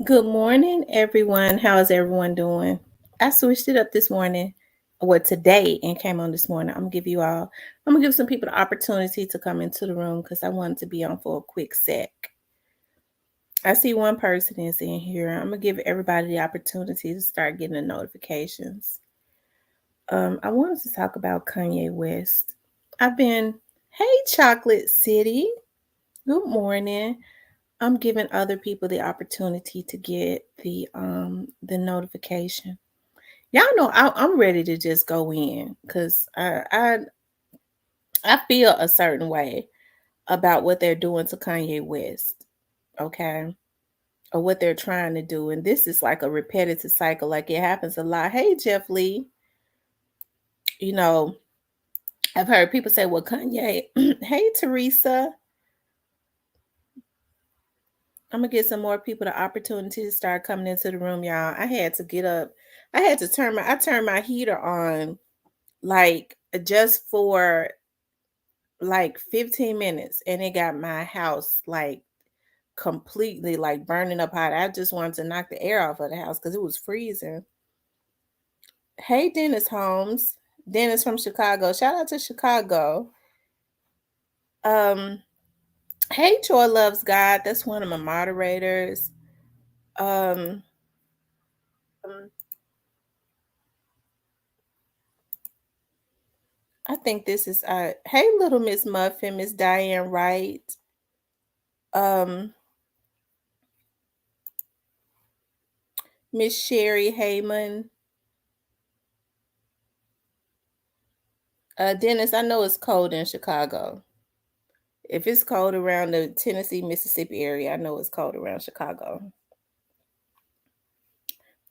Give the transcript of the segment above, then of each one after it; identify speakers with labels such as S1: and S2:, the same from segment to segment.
S1: Good morning, everyone. How is everyone doing? I switched it up this morning, well, today, and came on this morning. I'm gonna give some people the opportunity to come into the room because I wanted to be on for a quick sec. I see one person is in here. I'm gonna give everybody the opportunity to start getting the notifications. I wanted to talk about Kanye West. Hey, Chocolate City. Good morning. I'm giving other people the opportunity to get the notification. Y'all know I'm ready to just go in because I feel a certain way about what they're doing to Kanye West, okay, or what they're trying to do, and this is like a repetitive cycle. Like it happens a lot. Hey, Jeff Lee, you know I've heard people say, "Well, Kanye." Hey, Teresa. I'm gonna get some more people the opportunity to start coming into the room, y'all. I had to get up. I turned my heater on like just for like 15 minutes and it got my house like completely like burning up hot. I just wanted to knock the air off of the house because it was freezing. Hey, Dennis Holmes. Dennis from Chicago. Shout out to Chicago. Um, hey, Joy Loves God. That's one of my moderators. Um, I think this is hey, little Miss Muffin, Miss Diane Wright. Um, Miss Sherry Heyman. Dennis, I know it's cold in Chicago. If it's cold around the Tennessee, Mississippi area, I know it's cold around Chicago.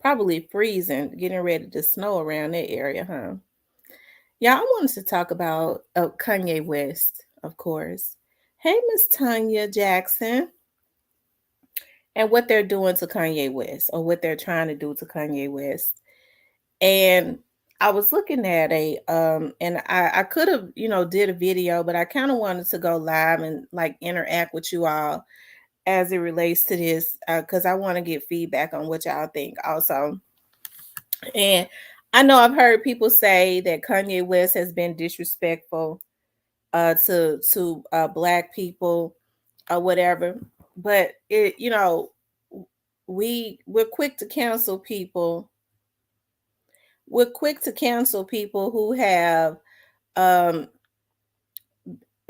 S1: Probably freezing, getting ready to snow around that area, huh? Yeah, I wanted to talk about Kanye West, of course. Hey, Miss Tanya Jackson, and what they're doing to Kanye West, or what they're trying to do to Kanye West. And I was looking at and I could have, did a video, but I kind of wanted to go live and like interact with you all as it relates to this, because I want to get feedback on what y'all think also. And I know I've heard people say that Kanye West has been disrespectful to black people or whatever, but we're quick to cancel people. We're quick to cancel people who have um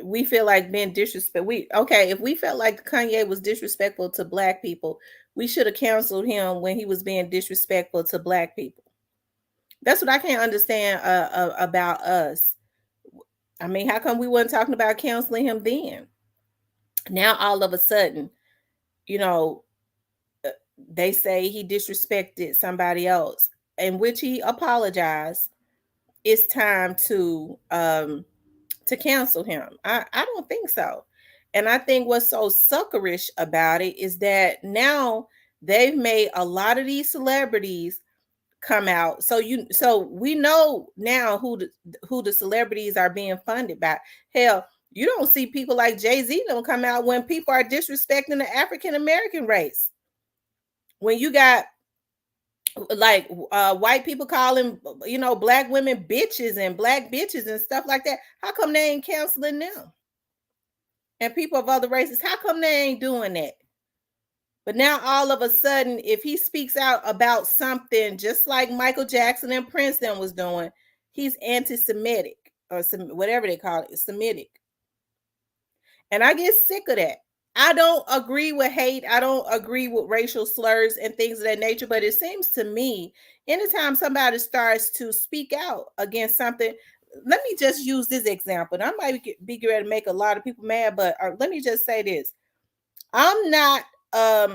S1: we feel like being disrespect. If we felt like Kanye was disrespectful to black people, we should have canceled him when he was being disrespectful to black people. That's what I can't understand about us. I mean, how come we weren't talking about canceling him then? Now all of a sudden, you know, uh, they say he disrespected somebody else, in which he apologized. It's time to cancel him. I don't think so. And I think what's so suckerish about it is that now they've made a lot of these celebrities come out. So we know now who the celebrities are being funded by. Hell, you don't see people like Jay-Z don't come out when people are disrespecting the African American race. When you got like white people calling black women bitches and black bitches and stuff like that, how come they ain't canceling them? And people of other races, how come they ain't doing that? But now all of a sudden, if he speaks out about something just like Michael Jackson and Princeton was doing, he's anti-Semitic or whatever they call it, Semitic. And I get sick of that. I don't agree with hate. I don't agree with racial slurs and things of that nature. But it seems to me, anytime somebody starts to speak out against something, let me just use this example. And I might be ready to make a lot of people mad, but let me just say this. I'm not, I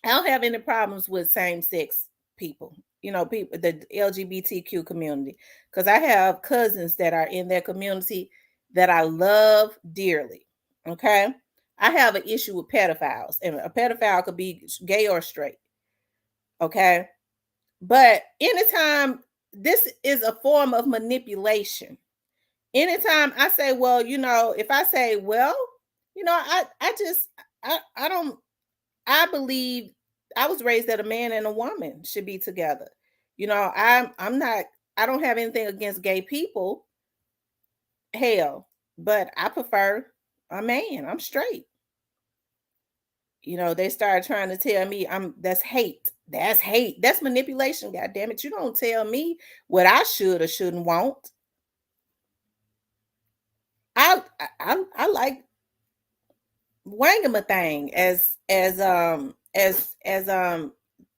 S1: don't have any problems with same-sex people, people, the LGBTQ community, because I have cousins that are in their community that I love dearly. Okay. I have an issue with pedophiles, and a pedophile could be gay or straight. Okay. But anytime this is a form of manipulation, anytime I say, well, if I say, well, I just, I don't, I believe I was raised that a man and a woman should be together. I'm not, I don't have anything against gay people, hell, but I prefer a man. I'm straight. They started trying to tell me that's hate. That's hate. That's manipulation, god damn it. You don't tell me what I should or shouldn't want. I like wangama thing, as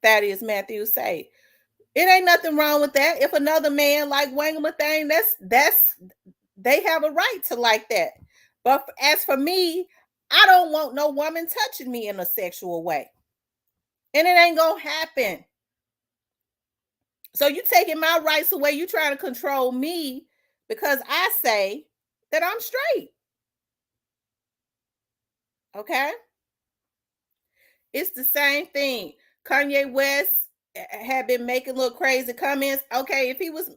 S1: Thaddeus Matthews say. It ain't nothing wrong with that. If another man like wangama thing, that's they have a right to like that. But as for me, I don't want no woman touching me in a sexual way. And it ain't gonna happen. So you taking my rights away. You trying to control me because I say that I'm straight. Okay? It's the same thing. Kanye West had been making little crazy comments. Okay, if he was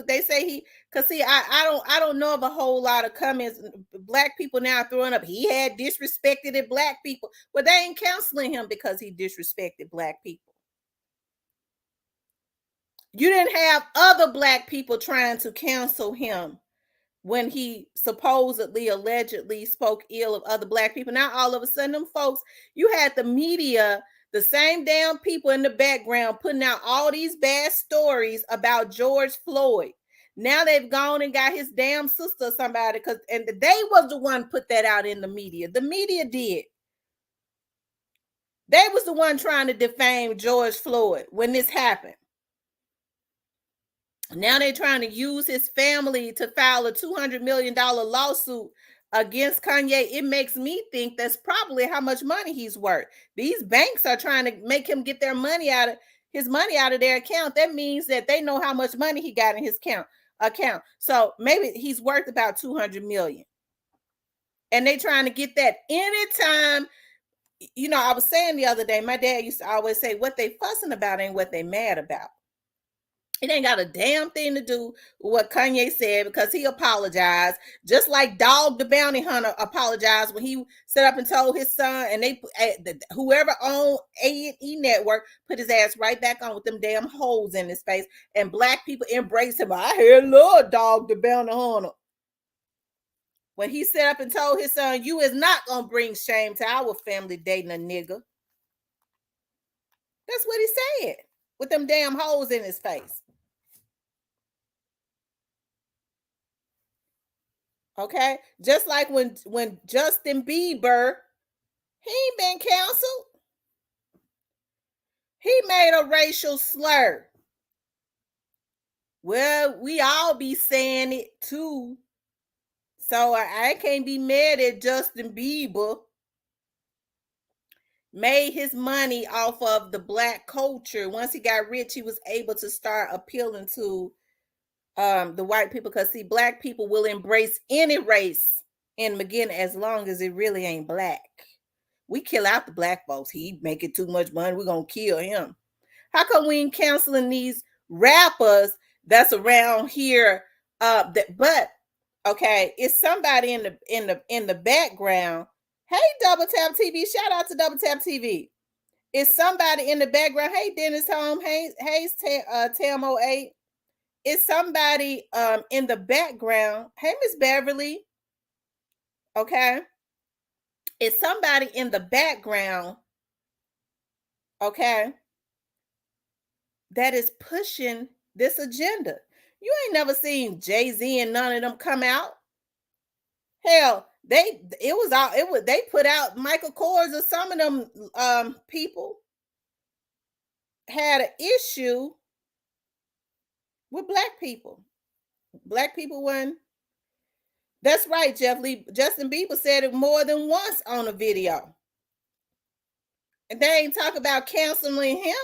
S1: they say he, cause see, I don't know of a whole lot of comments. Black people now throwing up he had disrespected the black people. Well, they ain't counseling him because he disrespected black people. You didn't have other black people trying to counsel him when he supposedly, allegedly spoke ill of other black people. Now, all of a sudden, them folks, you had the media, the same damn people in the background putting out all these bad stories about George Floyd. Now they've gone and got his damn sister or somebody, and they was the one put that out in the media. The media did. They was the one trying to defame George Floyd when this happened. Now they're trying to use his family to file a $200 million lawsuit against Kanye. It makes me think that's probably how much money he's worth. These banks are trying to make him get their money out of their account. That means that they know how much money he got in his account. So maybe he's worth about 200 million. And they trying to get that anytime. I was saying the other day, my dad used to always say, what they fussing about ain't what they mad about. It ain't got a damn thing to do with what Kanye said, because he apologized, just like Dog the Bounty Hunter apologized when he set up and told his son, and whoever owned A&E Network put his ass right back on with them damn holes in his face, and black people embraced him. I hear Lord Dog the Bounty Hunter. When he set up and told his son, you is not gonna bring shame to our family dating a nigga. That's what he said, with them damn holes in his face. Okay, just like when Justin Bieber, he ain't been canceled. He made a racial slur. Well, we all be saying it too. So I can't be mad at Justin Bieber. Made his money off of the black culture. Once he got rich, he was able to start appealing to the white people, because see, black people will embrace any race in McGinn as long as it really ain't black. We kill out the black folks. He making too much money, we're gonna kill him. How come we ain't canceling these rappers that's around here? But okay, it's somebody in the background. Hey, Double Tap TV, shout out to Double Tap TV. It's somebody in the background. Hey, Dennis Home. Hey, Tam 08. It's somebody in the background. Hey, Miss Beverly. Okay. It's somebody in the background, okay, that is pushing this agenda. You ain't never seen Jay-Z and none of them come out. Hell, they put out Michael Kors, or some of them people had an issue with black people. Black people weren't. That's right, Jeff Lee. Justin Bieber said it more than once on a video. And they ain't talk about canceling him.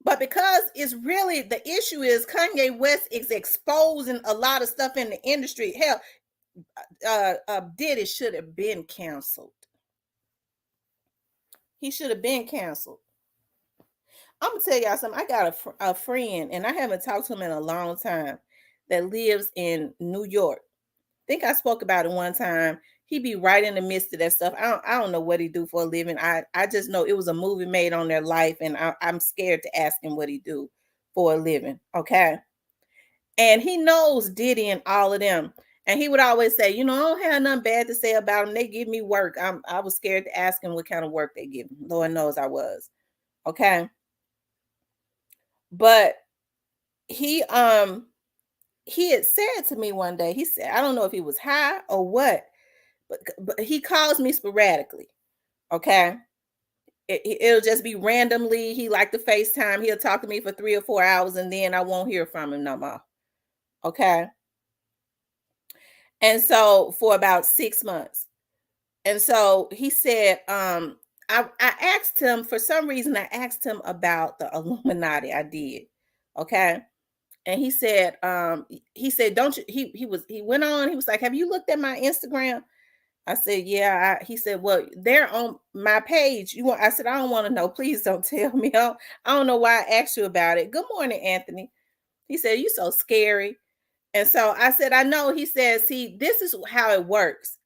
S1: But because it's really, the issue is Kanye West is exposing a lot of stuff in the industry. Hell, Diddy should have been canceled. He should have been canceled. I'm gonna tell y'all something. I got a friend, and I haven't talked to him in a long time, that lives in New York. I think I spoke about it one time. he be right in the midst of that stuff. I don't know what he do for a living. I just know it was a movie made on their life, and I'm scared to ask him what he do for a living. Okay. And he knows Diddy and all of them. And he would always say, I don't have nothing bad to say about them. They give me work. I was scared to ask him what kind of work they give him. Lord knows I was. Okay. But he he had said to me one day, he said, I don't know if he was high or what, but he calls me sporadically. Okay. It'll just be randomly. He like to FaceTime. He'll talk to me for 3 or 4 hours, and then I won't hear from him no more. Okay. And so for about 6 months. And so he said, I asked him, for some reason, I asked him about the Illuminati. I did. Okay. And he said, don't you, he went on, he was like, have you looked at my Instagram? I said, yeah. He said, well, they're on my page. I said, I don't want to know. Please don't tell me. I don't know why I asked you about it. Good morning, Anthony. He said, you so scary. And so I said, I know. He said, see, this is how it works.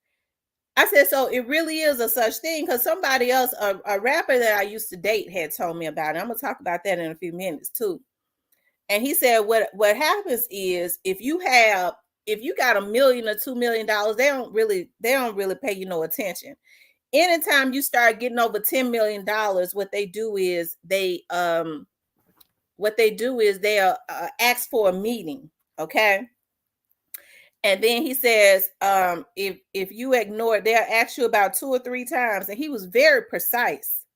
S1: I said, so it really is a such thing, because somebody else, a rapper that I used to date, had told me about it. I'm gonna talk about that in a few minutes too. And he said, what happens is if you got $1 million or $2 million, they don't really pay you no attention. Anytime you start getting over $10 million, what they do is they'll ask for a meeting. Okay. And then he says, if you ignore it, they'll ask you about 2 or 3 times. And he was very precise.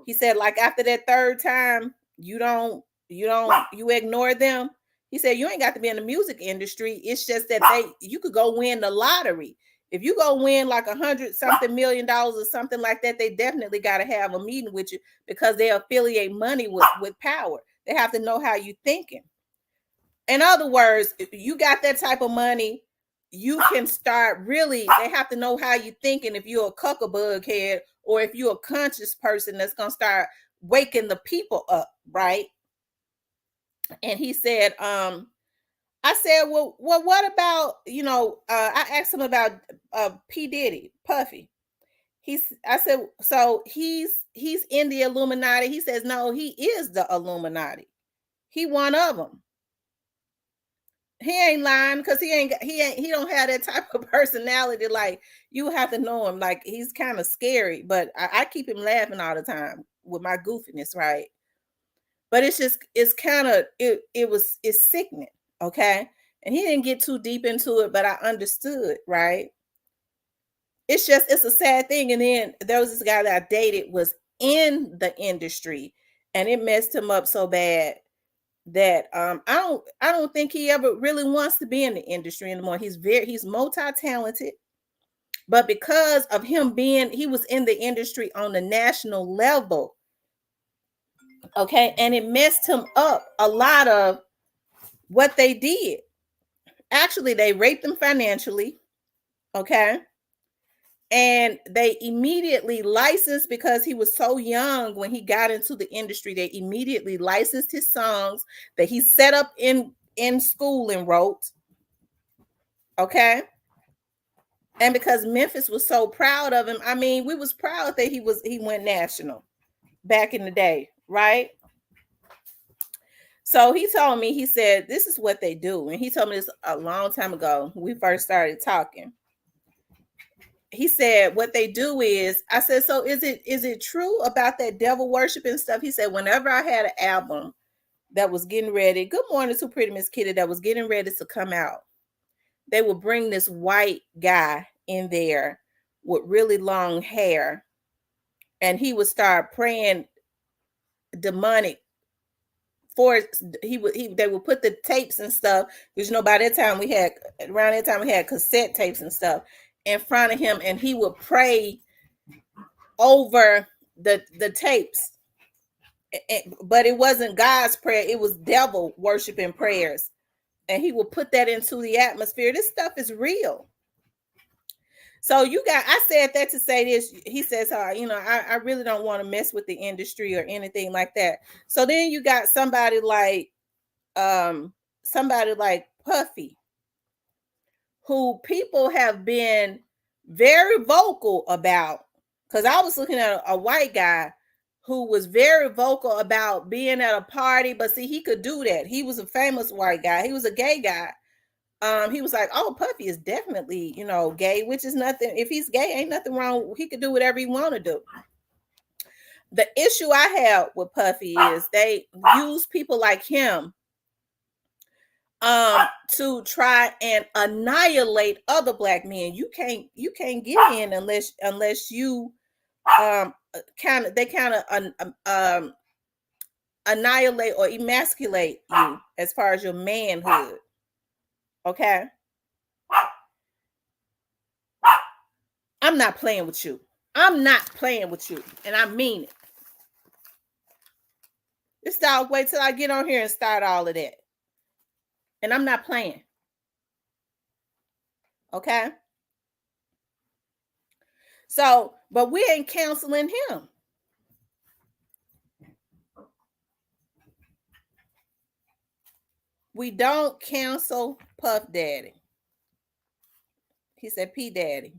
S1: He said, like after that third time, you ignore them. He said, you ain't got to be in the music industry. It's just that you could go win the lottery. If you go win like $100-something million or something like that, they definitely got to have a meeting with you, because they affiliate money with power. They have to know how you thinking. In other words, if you got that type of money, you can start they have to know how you thinking, if you're a cuckabug head or if you're a conscious person that's going to start waking the people up, right? And he said, I said, well, what about, I asked him about P. Diddy, Puffy. I said, so he's in the Illuminati. He says, no, he is the Illuminati. He one of them. He ain't lying, because he don't have that type of personality. Like, you have to know him. Like, he's kind of scary, but I keep him laughing all the time with my goofiness, right? But it's sickening. Okay. And he didn't get too deep into it, but I understood, right? It's a sad thing. And then there was this guy that I dated, was in the industry, and it messed him up so bad that I don't think he ever really wants to be in the industry anymore. He's multi-talented, but because of him he was in the industry on the national level. Okay. And it messed him up a lot of what they did. Actually, they raped him financially. Okay. And they immediately licensed, because he was so young when he got into the industry, they immediately licensed his songs that he set up in school and wrote. Okay. And because Memphis was so proud of him, I mean, we was proud that he went national back in the day, right? So he told me, he said, this is what they do. And he told me this a long time ago when we first started talking. He said, what they do is, I said, so is it true about that devil worshiping stuff? He said, whenever I had an album that was getting ready, good morning to Pretty Miss Kitty, that was getting ready to come out, they would bring this white guy in there with really long hair, and he would start praying demonic for they would put the tapes and stuff, because by that time around that time we had cassette tapes and stuff in front of him, and he would pray over the tapes, but it wasn't God's prayer, it was devil worshiping prayers, and he would put that into the atmosphere. This stuff is real. So I said that to say this. He says, I really don't want to mess with the industry or anything like that. So then you got somebody like Puffy, who people have been very vocal about, because I was looking at a white guy who was very vocal about being at a party, but see, he could do that. He was a famous white guy. He was a gay guy. He was like, oh, Puffy is definitely, gay, which is nothing. If he's gay, ain't nothing wrong. He could do whatever he want to do. The issue I have with Puffy is they use people like him to try and annihilate other black men. You can't get in unless you kind of annihilate or emasculate you as far as your manhood. Okay, I'm not playing with you. I'm not playing with you, and I mean it. This dog, wait till I get on here and start all of that. And I'm not playing. Okay? So, but we ain't counseling him. We don't counsel Puff Daddy. He said P Daddy.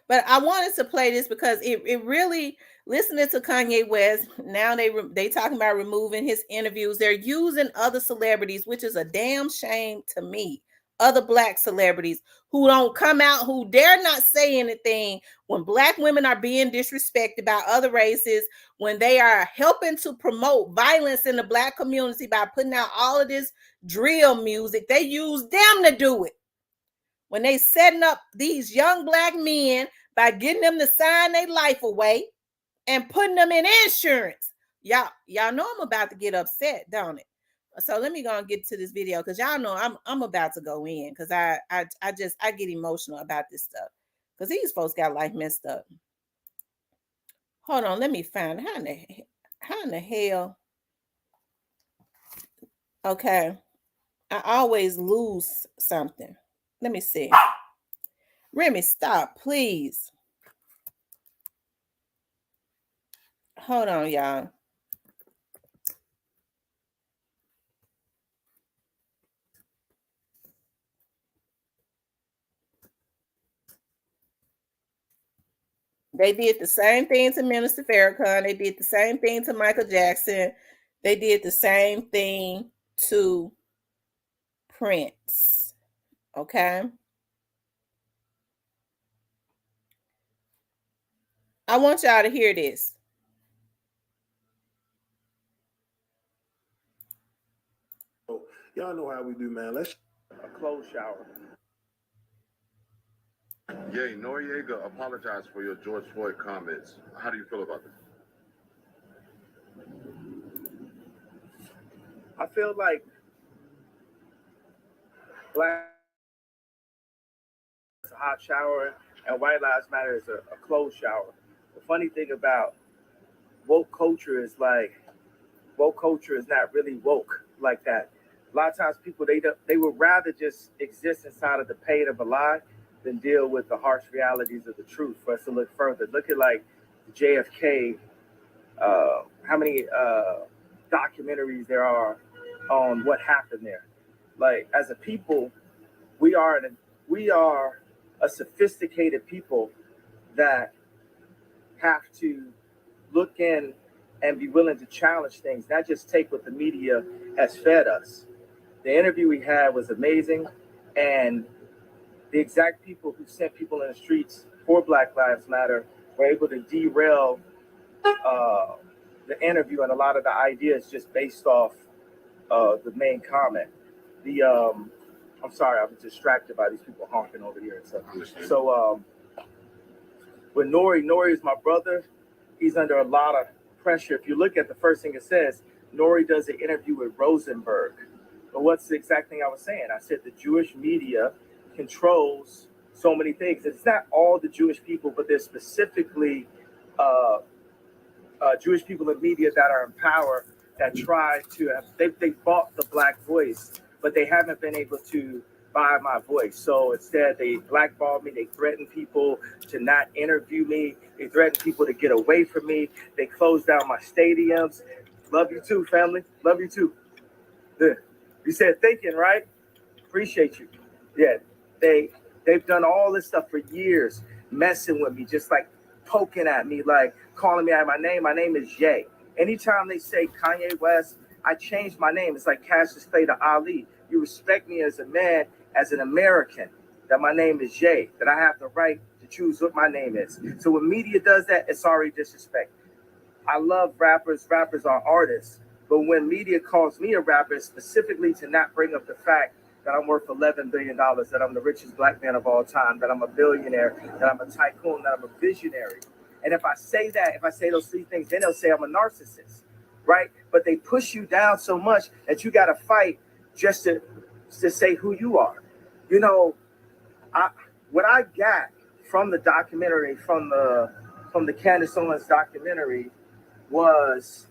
S1: But I wanted to play this because it really, listening to Kanye West, now they talking about removing his interviews. They're using other celebrities, which is a damn shame to me. Other black celebrities who don't come out, who dare not say anything when black women are being disrespected by other races, when they are helping to promote violence in the black community by putting out all of this drill music. They use them to do it. When they setting up these young black men by getting them to sign their life away and putting them in insurance. Y'all know I'm about to get upset, don't it? So let me go and get to this video because y'all know I'm about to go in because I get emotional about this stuff because these folks got life messed up. Hold on, let me find how in the hell. Okay, I always lose something. Let me see. Remy, stop, please. Hold on, y'all. They did the same thing to Minister Farrakhan. They did the same thing to Michael Jackson. They did the same thing to Prince. Okay? I want y'all to hear this.
S2: Y'all know how we do, man. Let's a closed shower.
S3: Yay, Noriega apologized for your George Floyd comments. How do you feel about this?
S2: I feel like black is a hot shower and white lives matter is a closed shower. The funny thing about woke culture is like woke culture is not really woke like that. A lot of times people they would rather just exist inside of the pain of a lie than deal with the harsh realities of the truth. For us to look further, look at like JFK. How many documentaries there are on what happened there? Like as a people, we are a sophisticated people that have to look in and be willing to challenge things, not just take what the media has fed us. The interview we had was amazing, and the exact people who sent people in the streets for Black Lives Matter were able to derail the interview and a lot of the ideas just based off the main comment. I'm sorry, I was distracted by these people honking over here and stuff. So with Nori is my brother. He's under a lot of pressure. If you look at the first thing it says, Nori does an interview with Rosenberg. But what's the exact thing I was saying? I said the Jewish media controls so many things. It's not all the Jewish people, but there's specifically Jewish people in media that are in power that try to have, they bought the black voice, but they haven't been able to buy my voice. So instead, they blackballed me. They threatened people to not interview me. They threatened people to get away from me. They closed down my stadiums. Love you too, family. Love you too. Good. You said thinking, right? Appreciate you. Yeah. They've done all this stuff for years, messing with me, just like poking at me, like calling me out my name. My name is Jay. Anytime they say Kanye West, I change my name. It's like Cassius Clay to Ali. You respect me as a man, as an American, that my name is Jay, that I have the right to choose what my name is. So when media does that, it's already disrespect. I love rappers. Rappers are artists. But when media calls me a rapper, specifically to not bring up the fact that I'm worth $11 billion, that I'm the richest black man of all time, that I'm a billionaire, that I'm a tycoon, that I'm a visionary. And if I say that, if I say those three things, then they'll say I'm a narcissist, right? But they push you down so much that you got to fight just to say who you are. You know, what I got from the documentary, from the Candace Owens documentary, was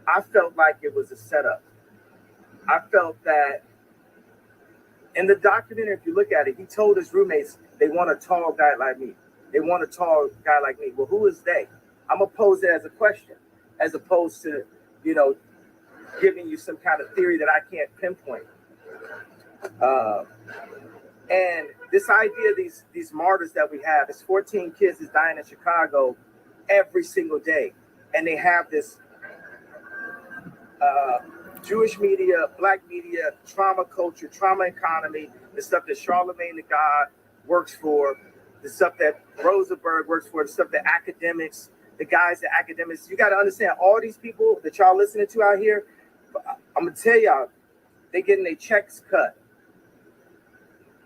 S2: I felt like it was a setup. I felt that in the documentary, if you look at it, he told his roommates they want a tall guy like me. They want a tall guy like me. Well, who is they? I'm gonna pose it as a question, as opposed to, you know, giving you some kind of theory that I can't pinpoint. And this idea, these martyrs that we have, it's 14 kids is dying in Chicago every single day, and they have this Jewish media, black media, trauma culture, trauma economy, the stuff that Charlemagne the God works for, the stuff that Rosenberg works for, the stuff that academics, the guys that academics, you got to understand, all these people that y'all listening to out here, I'm going to tell y'all, they getting their checks cut.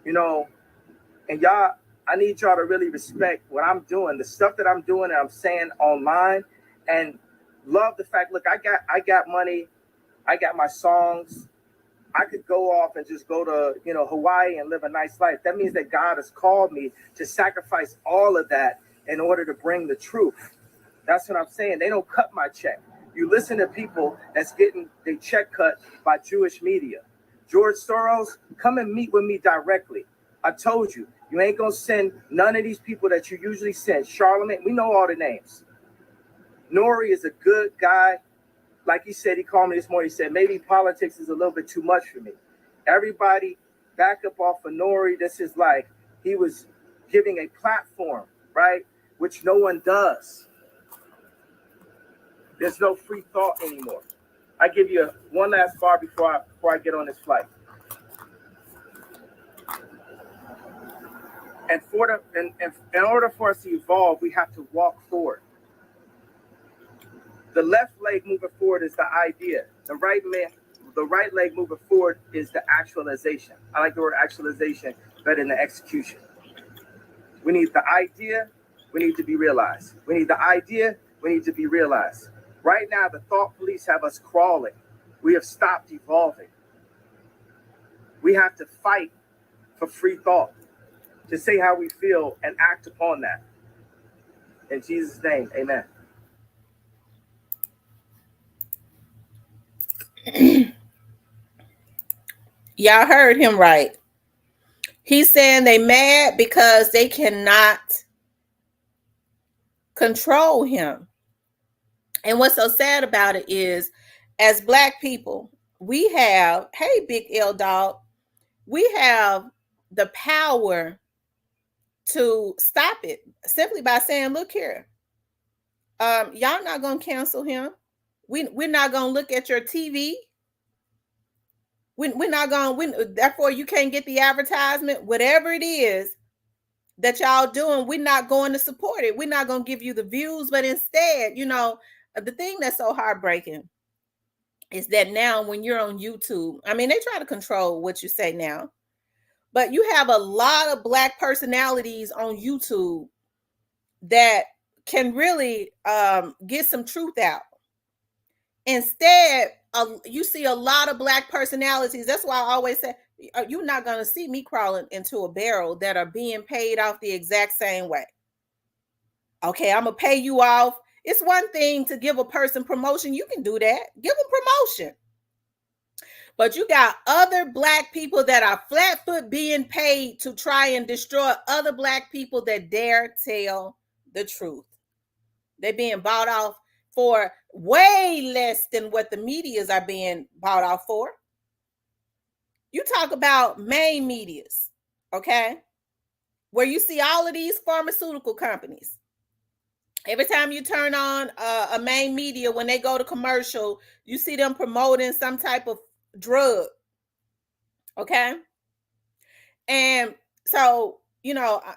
S2: You know, and y'all, I need y'all to really respect what I'm doing, the stuff that I'm doing and I'm saying online, and love the fact, look, I got money, I got my songs. I could go off and just go to, you know, Hawaii and live a nice life. That means that God has called me to sacrifice all of that in order to bring the truth. That's what I'm saying. They don't cut my check. You listen to people that's getting their check cut by Jewish media. George Soros, come and meet with me directly. I told you, you ain't gonna send none of these people that you usually send. Charlemagne, we know all the names. Nori is a good guy. Like he said, he called me this morning. He said, maybe politics is a little bit too much for me. Everybody back up off of Nori. This is like he was giving a platform, right? Which no one does. There's no free thought anymore. I give you one last bar before I get on this flight. And in order for us to evolve, we have to walk forward. The left leg moving forward is the idea. The right leg moving forward is the actualization. I like the word actualization better than the execution. We need the idea. We need to be realized. We need the idea. We need to be realized. Right now, the thought police have us crawling. We have stopped evolving. We have to fight for free thought, to say how we feel and act upon that. In Jesus' name, amen.
S1: Y'all heard him right. He's saying they mad because they cannot control him. And what's so sad about it is, as Black people, we have, hey, Big L Dog, we have the power to stop it simply by saying, look here, y'all not going to cancel him. We're not going to look at your TV. We're not going to, therefore you can't get the advertisement, whatever it is that y'all doing, we're not going to support it. We're not going to give you the views, but instead, you know, the thing that's so heartbreaking is that now when you're on YouTube, I mean, they try to control what you say now, but you have a lot of Black personalities on YouTube that can really get some truth out. Instead, you see a lot of Black personalities. That's why I always say, you're not going to see me crawling into a barrel that are being paid off the exact same way. Okay, I'm going to pay you off. It's one thing to give a person promotion. You can do that. Give them promotion. But you got other Black people that are flat-foot being paid to try and destroy other Black people that dare tell the truth. They're being bought off for way less than what the medias are being bought off for. You talk about main medias. okay? Where you see all of these pharmaceutical companies. Every time you turn on a main media, when they go to commercial, you see them promoting some type of drug, okay? And so,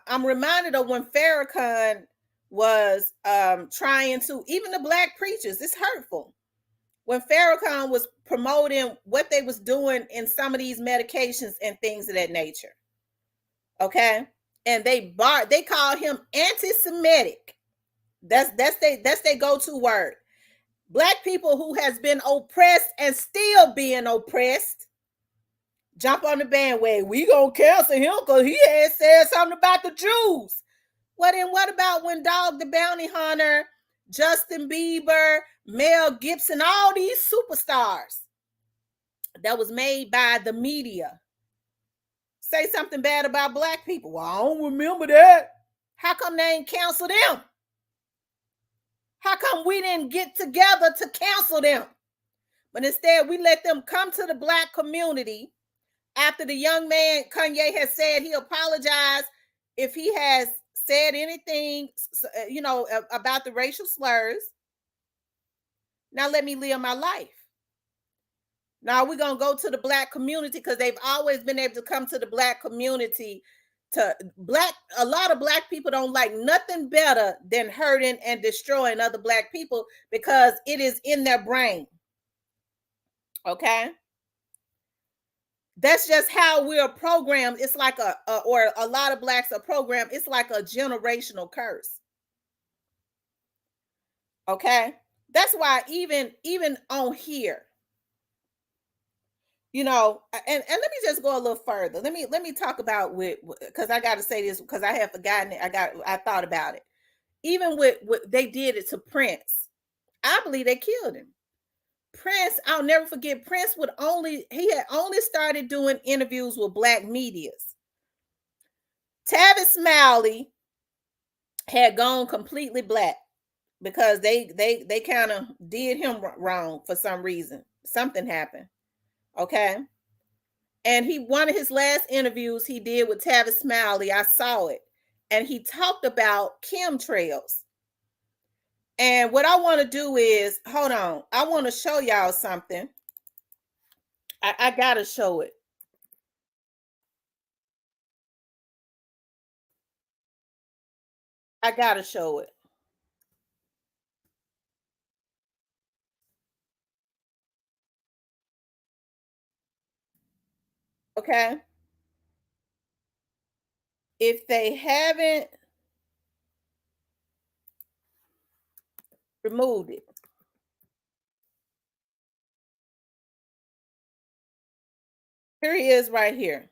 S1: I'm reminded of when Farrakhan was trying to, even the black preachers, it's hurtful. When Farrakhan was promoting what they was doing in some of these medications and things of that nature, okay? And they called him anti-Semitic. That's they go-to word. Black people who has been oppressed and still being oppressed jump on the bandwagon. We gonna cancel him because he had said something about the Jews. Well, then what about when Dog the Bounty Hunter, Justin Bieber, Mel Gibson, all these superstars that was made by the media say something bad about black people? Well, I don't remember that. How come they ain't cancel them? How come we didn't get together to cancel them? But instead, we let them come to the black community after the young man, Kanye, has said he apologized if he has said anything, about the racial slurs. Now let me live my life. Now we're going to go to the black community because they've always been able to come to the black community. A lot of black people don't like nothing better than hurting and destroying other black people because it is in their brain. Okay? That's just how we're programmed. It's like or a lot of blacks are programmed. It's like a generational curse. Okay? That's why even on here, and let me just go a little further. Let me talk about because I got to say this because I have forgotten it. I thought about it. Even with what they did it to Prince, I believe they killed him. Prince, I'll never forget. Prince he had only started doing interviews with black medias. Tavis Smiley had gone completely black because they kind of did him wrong for some reason. Something happened. Okay. And one of his last interviews he did with Tavis Smiley, I saw it. And he talked about chemtrails. And what I want to do is, hold on, I want to show y'all something. I got to show it. I got to show it. Okay. If they haven't removed it. Here he is right here.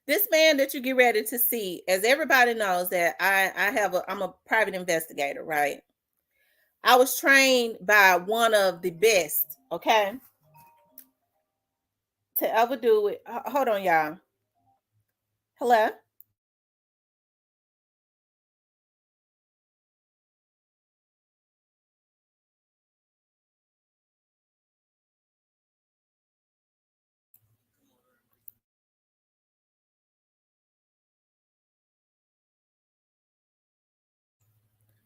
S1: This man that you get ready to see, as everybody knows that I'm a private investigator, right? I was trained by one of the best, okay, to ever do it. Hold on, y'all. Hello?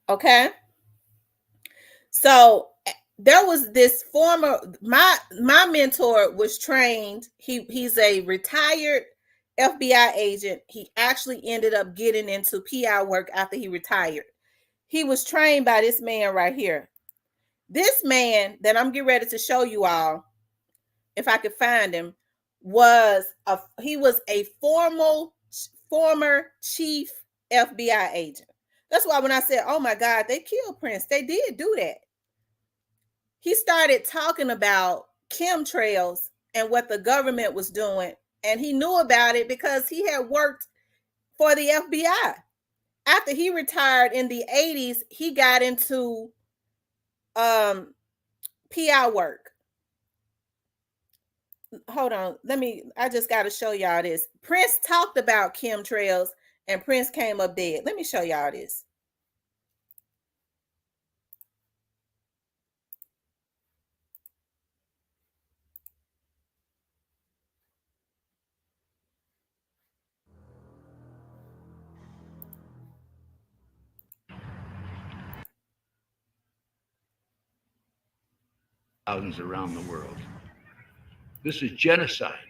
S1: Okay. So there was this my mentor was trained. He's a retired FBI agent. He actually ended up getting into PI work after he retired. He was trained by this man right here. This man that I'm getting ready to show you all, if I could find him, he was a former chief FBI agent. That's why when I said, "Oh my God, they killed Prince," they did do that. He started talking about chemtrails and what the government was doing, and he knew about it because he had worked for the FBI. After he retired in the 80s, he got into PI work. Hold on, I just got to show y'all this. Prince talked about chemtrails and Prince came up dead. Let me show y'all this.
S4: thousands around the world. This is genocide.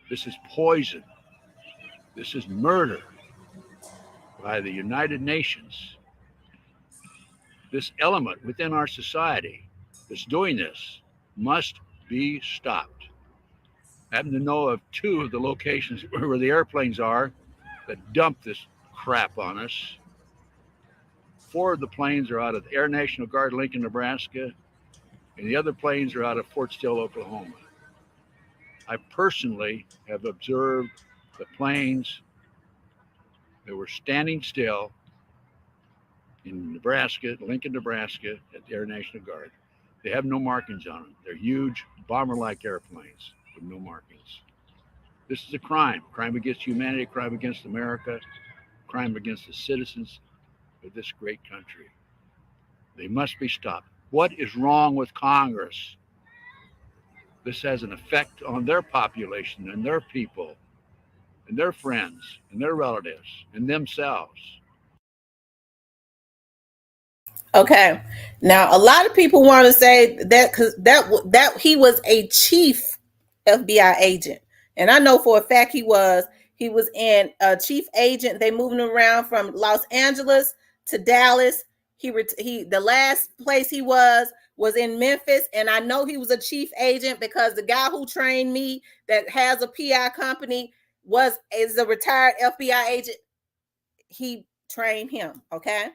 S4: This is poison. This is murder by the United Nations. This element within our society that's doing this must be stopped. I happen to know of two of the locations where the airplanes are that dump this crap on us. 4 of the planes are out of the Air National Guard, Lincoln, Nebraska, and the other planes are out of Fort Still, Oklahoma. I personally have observed the planes that were standing still in Nebraska, Lincoln, Nebraska, at the Air National Guard. They have no markings on them. They're huge bomber-like airplanes with no markings. This is a crime against humanity, a crime against America, a crime against the citizens of this great country. They must be stopped. What is wrong with Congress? This has an effect on their population and their people and their friends and their relatives and themselves.
S1: Okay. Now, a lot of people want to say that because that he was a chief FBI agent, and I know for a fact he was. He was in a chief agent. They moved him around from Los Angeles to Dallas. He the last place he was in Memphis, and I know he was a chief agent because the guy who trained me that has a PI company is a retired FBI agent. He trained him. Okay.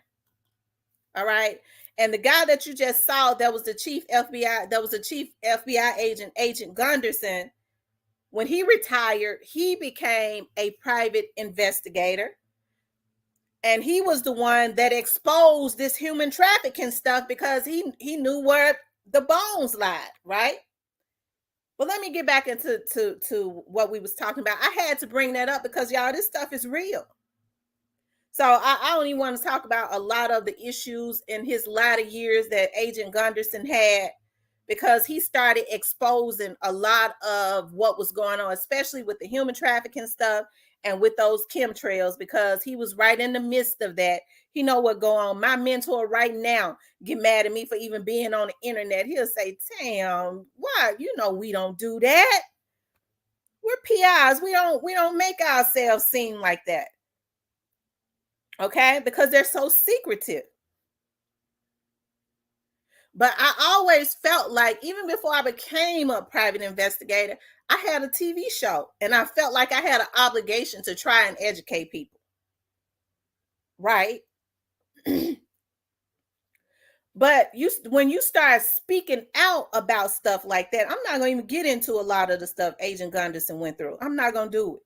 S1: All right. And the guy that you just saw that was the chief FBI agent, Agent Gunderson, when he retired, he became a private investigator. And he was the one that exposed this human trafficking stuff because he knew where the bones lied, right? But let me get back into what we was talking about. I had to bring that up because, y'all, this stuff is real. So I don't even want to talk about a lot of the issues in his latter years that Agent Gunderson had, because he started exposing a lot of what was going on, especially with the human trafficking stuff and with those chemtrails, because he was right in the midst of that. He know what go on. My mentor right now get mad at me for even being on the internet. He'll say, "Damn, why? You know we don't do that. We're PIs. We don't make ourselves seem like that." Okay, because they're so secretive. But I always felt like, even before I became a private investigator, I had a TV show, and I felt like I had an obligation to try and educate people. Right? But when you start speaking out about stuff like that, I'm not going to even get into a lot of the stuff Agent Gunderson went through. I'm not going to do it.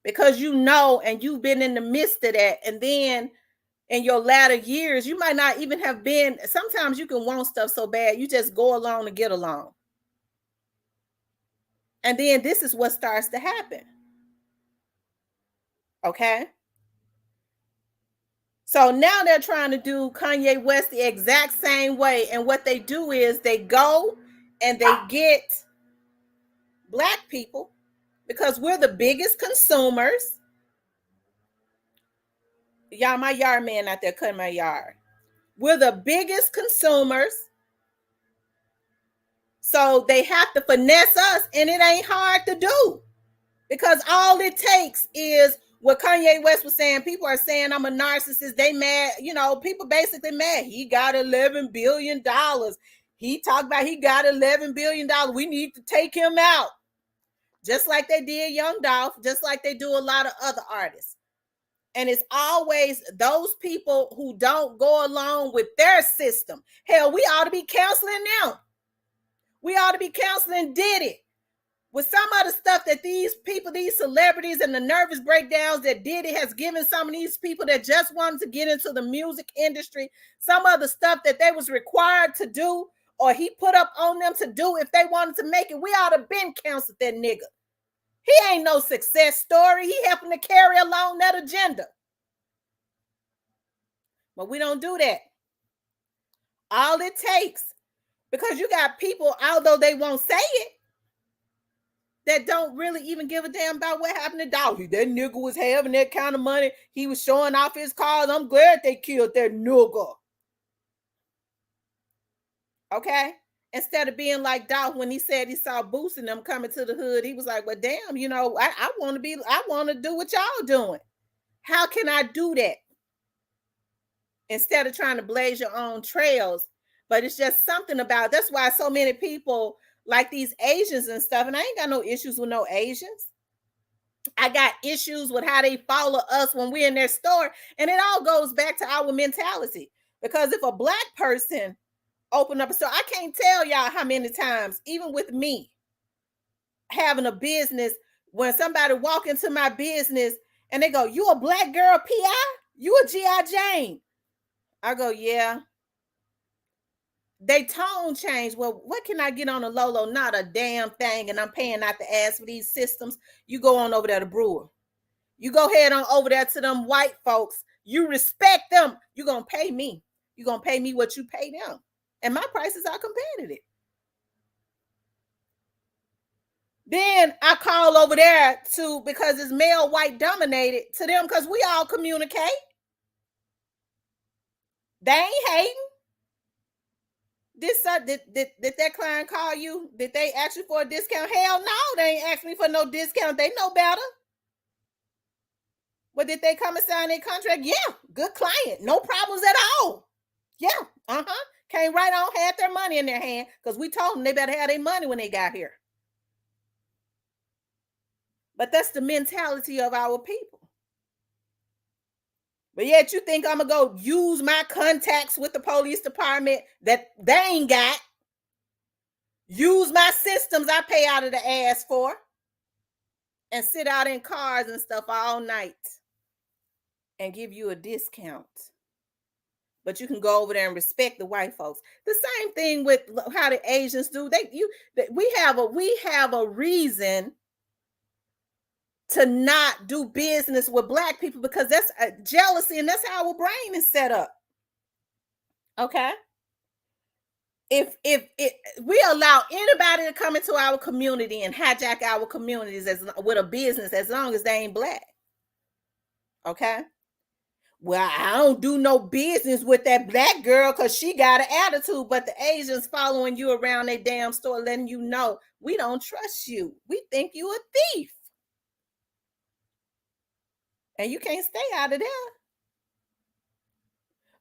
S1: Because you know, and you've been in the midst of that, and then in your latter years, you might not even have been. Sometimes you can want stuff so bad, you just go along to get along. And then this is what starts to happen. Okay? So now they're trying to do Kanye West the exact same way. And what they do is they go and they get Black people, because we're the biggest consumers. Y'all, my yard man out there cutting my yard. We're the biggest consumers. So they have to finesse us, and it ain't hard to do, because all it takes is what Kanye West was saying. People are saying I'm a narcissist. They mad. You know, people basically mad. He got $11 billion. He talked about he got $11 billion. We need to take him out. Just like they did Young Dolph, just like they do a lot of other artists. And it's always those people who don't go along with their system. Hell, we ought to be counseling them. We ought to be counseling Diddy with some of the stuff that these people, these celebrities, and the nervous breakdowns that Diddy has given some of these people that just wanted to get into the music industry, some of the stuff that they was required to do, or he put up on them to do if they wanted to make it. We ought to been counseled that nigga. He ain't no success story. He helping to carry along that agenda. But we don't do that. All it takes, because you got people, although they won't say it, that don't really even give a damn about what happened to Dolphy. That nigga was having that kind of money. He was showing off his cars. I'm glad they killed that nigga. Okay. Instead of being like Dolph when he said he saw Boost and them coming to the hood, he was like, well, damn, I want to do what y'all doing. How can I do that? Instead of trying to blaze your own trails. But it's just something about, that's why so many people like these Asians and stuff. And I ain't got no issues with no Asians. I got issues with how they follow us when we're in their store. And it all goes back to our mentality. Because if a black person open up a store, I can't tell y'all how many times, even with me having a business, when somebody walk into my business and they go, you a black girl PI? You a G.I. Jane? I go, yeah. They tone change. Well, what can I get on a Lolo? Not a damn thing. And I'm paying out the ass for these systems. You go on over there to Brewer. You go ahead on over there to them white folks. You respect them. You're going to pay me. You're going to pay me what you pay them. And my prices are competitive. Then I call over there to, because it's male white dominated, to them because we all communicate. They ain't hating. Did that client call you? Did they ask you for a discount? Hell no, they ain't asked me for no discount. They know better. But did they come and sign their contract? Yeah, good client. No problems at all. Yeah, came right on, had their money in their hand because we told them they better have their money when they got here. But that's the mentality of our people. But yet you think I'm going to go use my contacts with the police department that they ain't got. Use my systems I pay out of the ass for. And sit out in cars and stuff all night. And give you a discount. But you can go over there and respect the white folks. The same thing with how the Asians do. We have a reason to not do business with black people because that's jealousy, and that's how our brain is set up. Okay. If we allow anybody to come into our community and hijack our communities with a business, as long as they ain't black. Okay. Well, I don't do no business with that black girl because she got an attitude, but the Asians following you around their damn store, letting you know, we don't trust you. We think you a thief. And you can't stay out of there.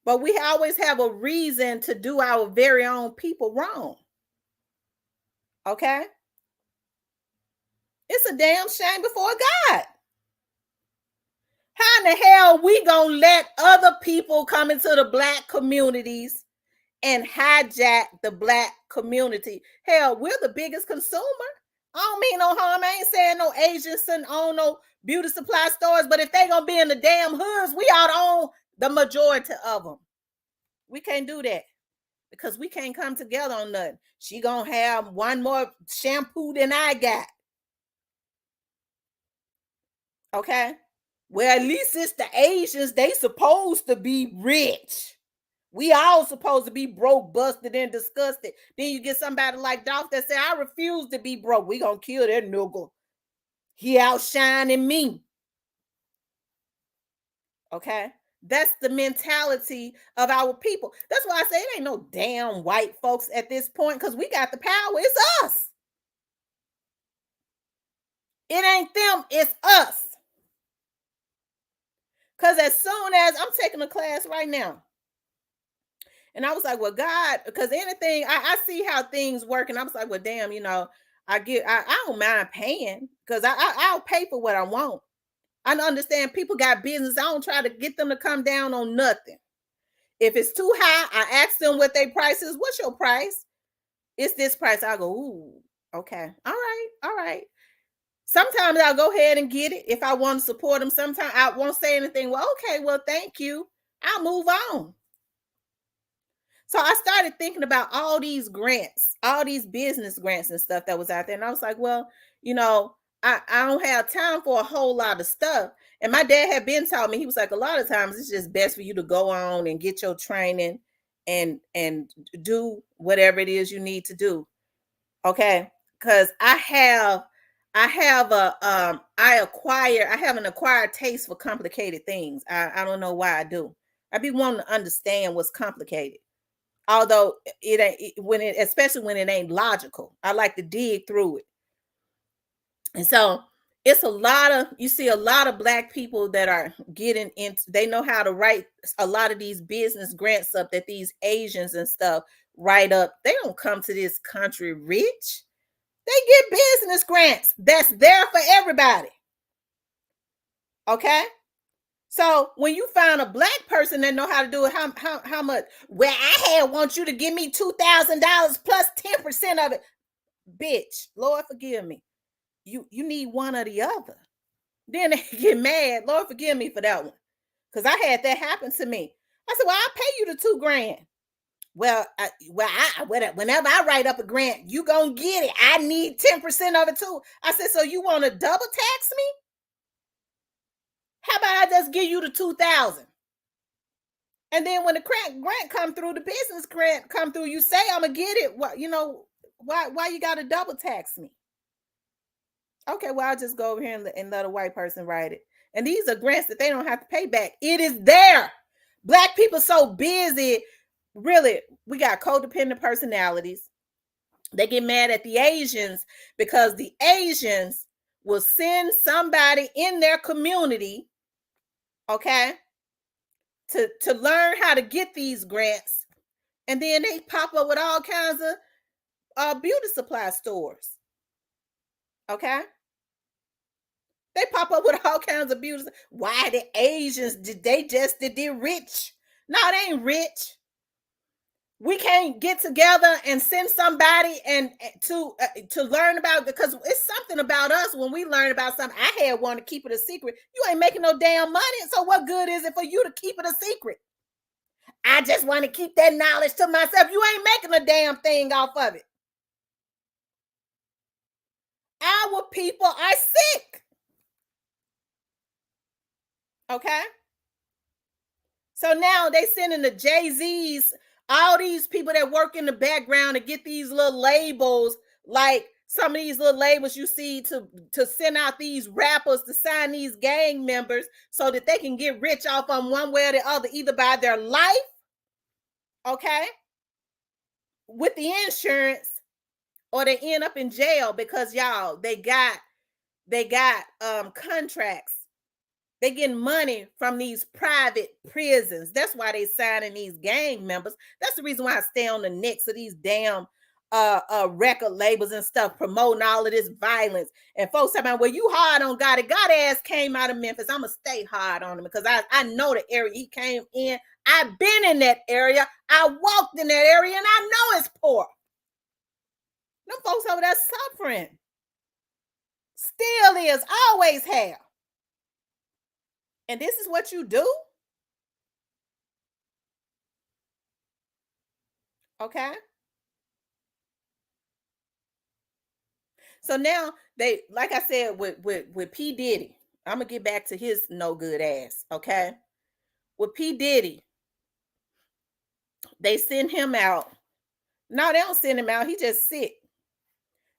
S1: But we always have a reason to do our very own people wrong. Okay? It's a damn shame before God. How in the hell we gonna let other people come into the black communities and hijack the black community? Hell, we're the biggest consumer. I don't mean no harm. I ain't saying no Asians sitting on no beauty supply stores, but if they gonna be in the damn hoods, we ought to own the majority of them. We can't do that because we can't come together on nothing. She gonna have one more shampoo than I got. Okay? Well, at least it's the Asians. They supposed to be rich. We all supposed to be broke, busted, and disgusted. Then you get somebody like Dolph that say, I refuse to be broke. We gonna kill that nigga. He outshining me. Okay? That's the mentality of our people. That's why I say it ain't no damn white folks at this point because we got the power. It's us. It ain't them, it's us. Because as soon as I'm taking a class right now, and I was like, well, God, because anything, I see how things work. And I was like, well, damn, I don't mind paying because I'll pay for what I want. I understand people got business. I don't try to get them to come down on nothing. If it's too high, I ask them what their price is. What's your price? It's this price. I go, ooh, okay. All right. Sometimes I'll go ahead and get it if I want to support them. Sometimes I won't say anything. Well, okay, well, thank you. I'll move on. So I started thinking about all these grants, all these business grants and stuff that was out there. And I was like, well, I don't have time for a whole lot of stuff. And my dad had been telling me, he was like, a lot of times it's just best for you to go on and get your training and do whatever it is you need to do. Okay. Because I have an acquired taste for complicated things. I don't know why I do. I be wanting to understand what's complicated. Although it ain't when it, especially when it ain't logical. I like to dig through it. And so it's a lot of, you see a lot of Black people that are getting into, they know how to write a lot of these business grants up that these Asians and stuff write up. They don't come to this country rich. They get business grants that's there for everybody. Okay? So when you find a Black person that know how to do it, how much? Well, I want you to give me $2,000 plus 10% of it. Bitch, Lord forgive me. You need one or the other. Then they get mad. Lord forgive me for that one. Because I had that happen to me. I said, well, I'll pay you the $2,000. Well, whenever I write up a grant, you gonna get it. I need 10% of it too. I said, so you want to double tax me? How about I just give you the 2,000? And then when the grant come through, the business grant come through, you say I'm gonna get it. What, you know, why you gotta double tax me? Okay, well, I'll just go over here and let a white person write it. And these are grants that they don't have to pay back. It is there. Black people so busy. Really, we got codependent personalities. They get mad at the Asians because the Asians will send somebody in their community, okay, to learn how to get these grants. And then they pop up with all kinds of beauty supply stores. Okay? They pop up with all kinds of beauty. Why the Asians, they're rich? No, they ain't rich. We can't get together and send somebody and to learn about, because it's something about us when we learn about something. I had one to keep it a secret. You ain't making no damn money, so what good is it for you to keep it a secret? I just want to keep that knowledge to myself. You ain't making a damn thing off of it. Our people are sick. Okay? So now they sending the Jay-Z's, all these people that work in the background to get these little labels, like some of these little labels you see to send out these rappers to sign these gang members so that they can get rich off on one way or the other, either by their life, okay, with the insurance, or they end up in jail because y'all, they got contracts. They getting money from these private prisons. That's why they signing these gang members. That's the reason why I stay on the necks of these damn record labels and stuff, promoting all of this violence. And folks talking about, well, you hard on God. God ass came out of Memphis. I'm going to stay hard on him because I know the area he came in. I've been in that area. I walked in that area and I know it's poor. Them folks over there suffering. Still is, always have. And this is what you do? Okay. So now they, like I said, with P. Diddy, I'm going to get back to his no good ass. Okay. With P. Diddy, they send him out. No, they don't send him out. He just sick.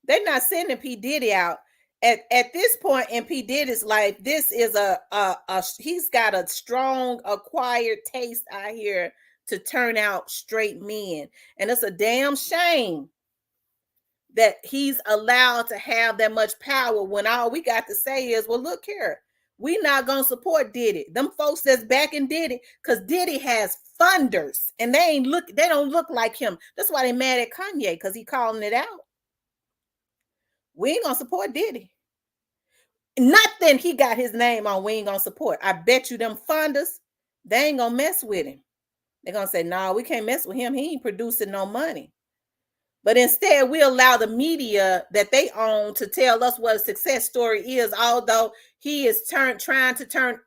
S1: They're not sending P. Diddy out. At this point in P. Diddy's life, this is he's got a strong acquired taste out here to turn out straight men. And it's a damn shame that he's allowed to have that much power when all we got to say is, well, look here, we not going to support Diddy. Them folks that's backing Diddy, because Diddy has funders and they don't look like him. That's why they mad at Kanye, because he calling it out. We ain't going to support Diddy. Nothing he got his name on, we ain't going to support. I bet you them funders, they ain't going to mess with him. They're going to say, no, we can't mess with him. He ain't producing no money. But instead, we allow the media that they own to tell us what a success story is, although he is trying to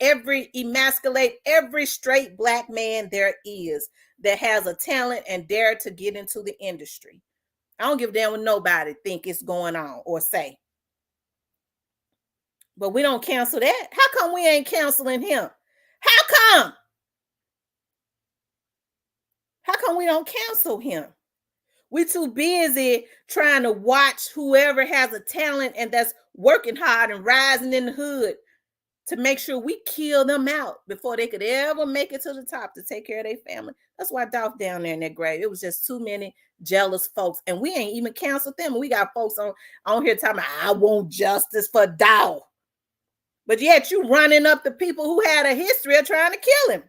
S1: emasculate every straight Black man there is that has a talent and dare to get into the industry. I don't give a damn what nobody think it's going on or say. But we don't cancel that. How come we ain't canceling him? How come? How come we don't cancel him? We too busy trying to watch whoever has a talent and that's working hard and rising in the hood to make sure we kill them out before they could ever make it to the top to take care of their family. That's why Dolph down there in that grave. It was just too many jealous folks. And we ain't even canceled them. We got folks on here talking about, I want justice for Dolph. But yet you running up the people who had a history of trying to kill him.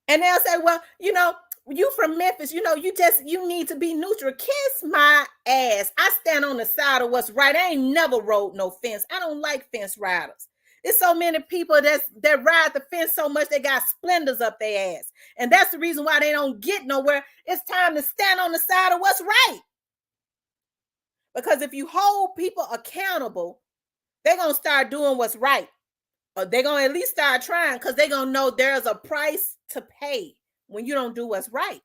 S1: And they'll say, well, you from Memphis, you need to be neutral. Kiss my ass. I stand on the side of what's right. I ain't never rode no fence. I don't like fence riders. It's so many people that ride the fence so much they got splinters up their ass. And that's the reason why they don't get nowhere. It's time to stand on the side of what's right. Because if you hold people accountable, they're going to start doing what's right. Or they're going to at least start trying, because they're going to know there's a price to pay when you don't do what's right.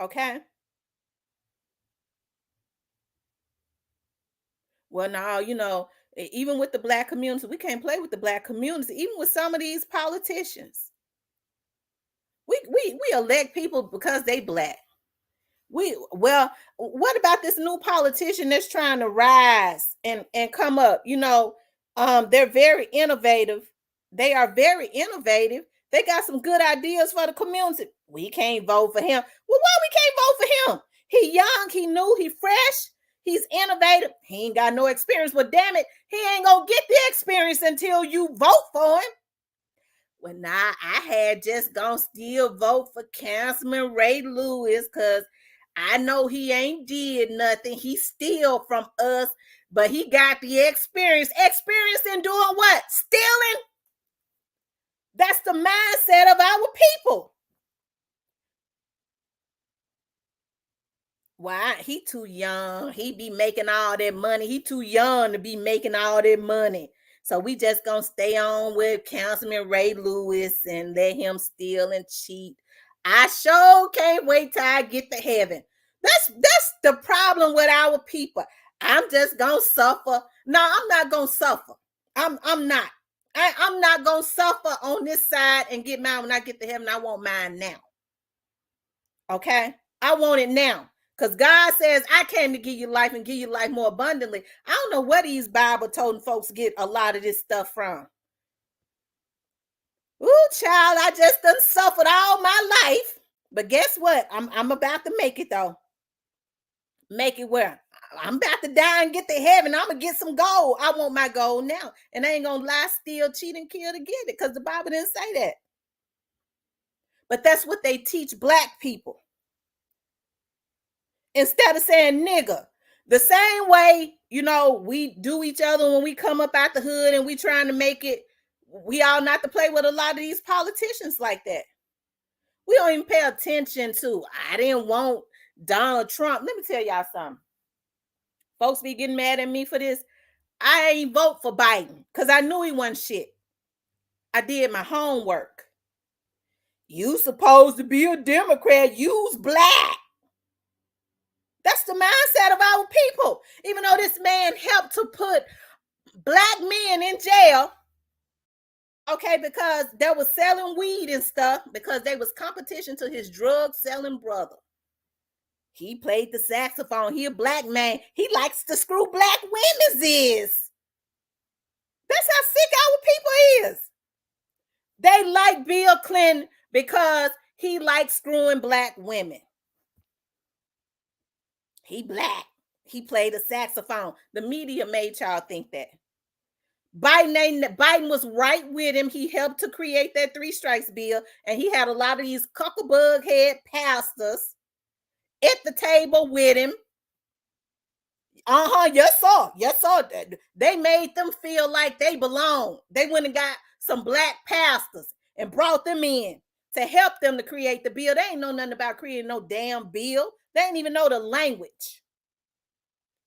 S1: Okay? Well, now, even with the Black community, we can't play with the Black community, even with some of these politicians. We elect people because they Black. What about this new politician that's trying to rise and come up? They're very innovative. They are very innovative. They got some good ideas for the community. We can't vote for him. Well, why we can't vote for him? He young, he new, he fresh, he's innovative. He ain't got no experience, but damn it, he ain't gonna get the experience until you vote for him. Well, now I had just gonna still vote for Councilman Ray Lewis, because I know he ain't did nothing. He steal from us, but he got the experience. Experience in doing what? Stealing? That's the mindset of our people. Why? He too young. He be making all that money. He too young to be making all that money. So we just gonna stay on with Councilman Ray Lewis and let him steal and cheat. I sure can't wait till I get to heaven. That's the problem with our people. I'm just gonna suffer. No, I'm not gonna suffer. I'm not. I'm not gonna suffer on this side and get mine when I get to heaven. I want mine now. Okay? I want it now. Because God says, I came to give you life and give you life more abundantly. I don't know where these Bible-toting folks get a lot of this stuff from. Ooh, child, I just done suffered all my life. But guess what? I'm about to make it, though. Make it where? I'm about to die and get to heaven. I'm going to get some gold. I want my gold now. And I ain't going to lie, steal, cheat, and kill to get it, because the Bible didn't say that. But that's what they teach Black people. Instead of saying nigga, the same way, we do each other when we come up out the hood and we trying to make it, we all not to play with a lot of these politicians like that. We don't even pay attention to, I didn't want Donald Trump. Let me tell y'all something. Folks be getting mad at me for this. I ain't vote for Biden because I knew he wasn't shit. I did my homework. You supposed to be a Democrat. You's Black. That's the mindset of our people. Even though this man helped to put Black men in jail, okay, because they was selling weed and stuff, because they was competition to his drug-selling brother. He played the saxophone. He a Black man. He likes to screw Black women's is. That's how sick our people is. They like Bill Clinton because he likes screwing Black women. He Black. He played a saxophone. The media made y'all think that. Biden was right with him. He helped to create that 3 strikes bill, and he had a lot of these cuckabug head pastors at the table with him. Yes, sir. They made them feel like they belong. They went and got some Black pastors and brought them in to help them to create the bill. They ain't know nothing about creating no damn bill. They ain't even know the language.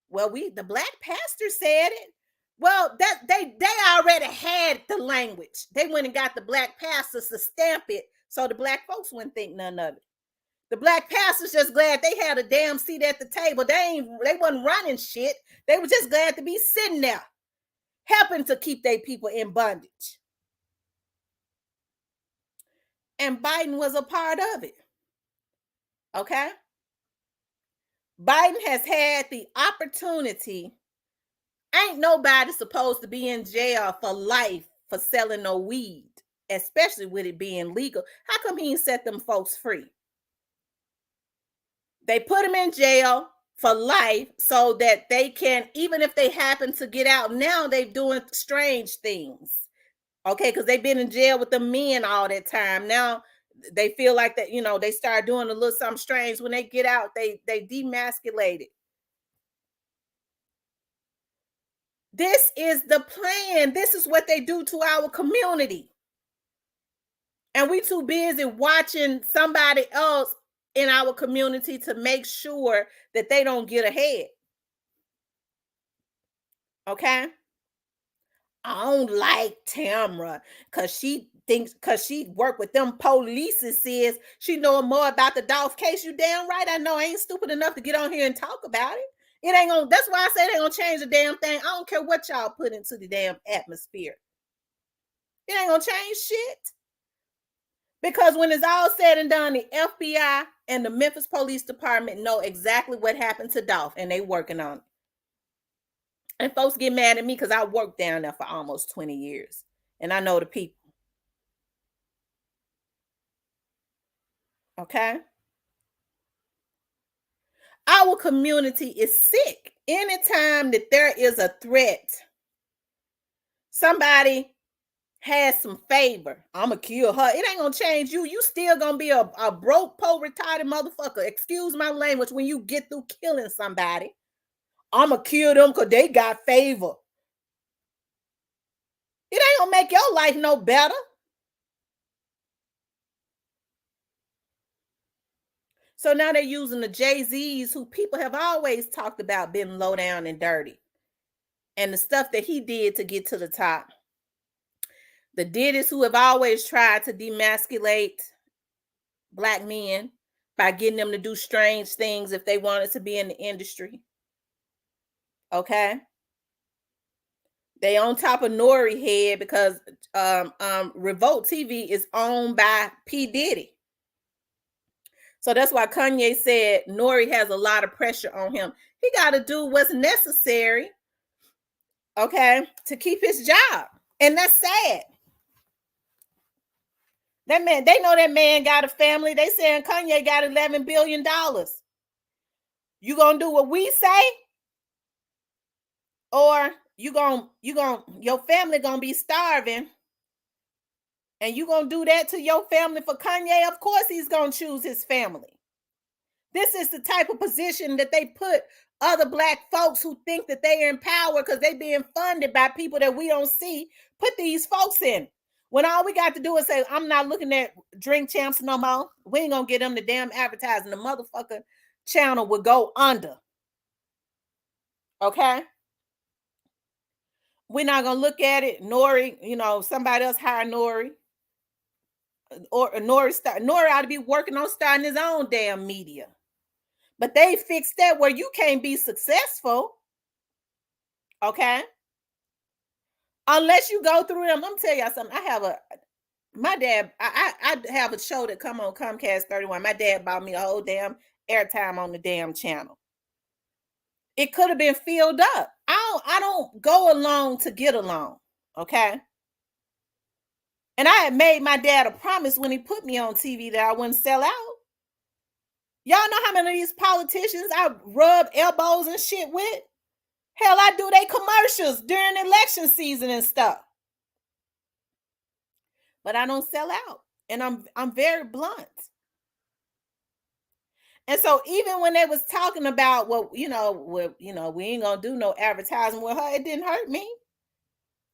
S1: Well, the Black pastor said it. Well, that they already had the language. They went and got the Black pastors to stamp it so the Black folks wouldn't think none of it. The Black pastors just glad they had a damn seat at the table. They wasn't running shit. They were just glad to be sitting there, helping to keep their people in bondage. And Biden was a part of it. Okay? Biden has had the opportunity. Ain't nobody supposed to be in jail for life for selling no weed, especially with it being legal. How come he ain't set them folks free? They put them in jail for life so that they can, even if they happen to get out, now they're doing strange things. Okay, because they've been in jail with the men all that time. Now they feel like that, they start doing a little something strange. When they get out, they demasculated. This is the plan. This is what they do to our community. And we too busy watching somebody else in our community to make sure that they don't get ahead. Okay? I don't like Tamra because she worked with them police, says she know more about the Dolph case. You damn right. I know I ain't stupid enough to get on here and talk about it. It ain't gonna, that's why I say it ain't gonna change the damn thing. I don't care what y'all put into the damn atmosphere. It ain't gonna change shit. Because when it's all said and done, the FBI and the Memphis Police Department know exactly what happened to Dolph, and they working on it. And folks get mad at me because I worked down there for almost 20 years. And I know the people. Okay? Our community is sick. Anytime that there is a threat, somebody has some favor, I'm going to kill her. It ain't going to change you. You still going to be a broke, poor, retarded motherfucker. Excuse my language when you get through killing somebody. I'm going to kill them because they got favor. It ain't going to make your life no better. So now they're using the Jay-Z's, who people have always talked about being low down and dirty. And the stuff that he did to get to the top. The Diddies, who have always tried to demasculate Black men by getting them to do strange things if they wanted to be in the industry. Okay? They on top of Nori head because Revolt TV is owned by P. Diddy. So that's why Kanye said Nori has a lot of pressure on him. He got to do what's necessary, okay, to keep his job. And that's sad. That man, they know that man got a family. They saying Kanye got $11 billion. You gonna do what we say? Or your family gonna be starving, and you gonna do that to your family for Kanye? Of course he's gonna choose his family. This is the type of position that they put other Black folks who think that they are in power because they being funded by people that we don't see, put these folks in. When all we got to do is say, I'm not looking at Drink Champs no more. We ain't gonna get them the damn advertising. The motherfucker channel would go under. Okay? We're not gonna look at it. Nori, somebody else hire Nori. Or Nori ought to be working on starting his own damn media. But they fixed that where you can't be successful. Okay? Unless you go through them. I'm gonna tell y'all something. I have a show that come on Comcast 31. My dad bought me a whole damn airtime on the damn channel. It could have been filled up. I don't go along to get along. Okay? And I had made my dad a promise when he put me on TV that I wouldn't sell out. Y'all know how many of these politicians I rub elbows and shit with? Hell, I do they commercials during election season and stuff. But I don't sell out. And I'm very blunt. And so even when they was talking about, we ain't gonna do no advertising with her, it didn't hurt me.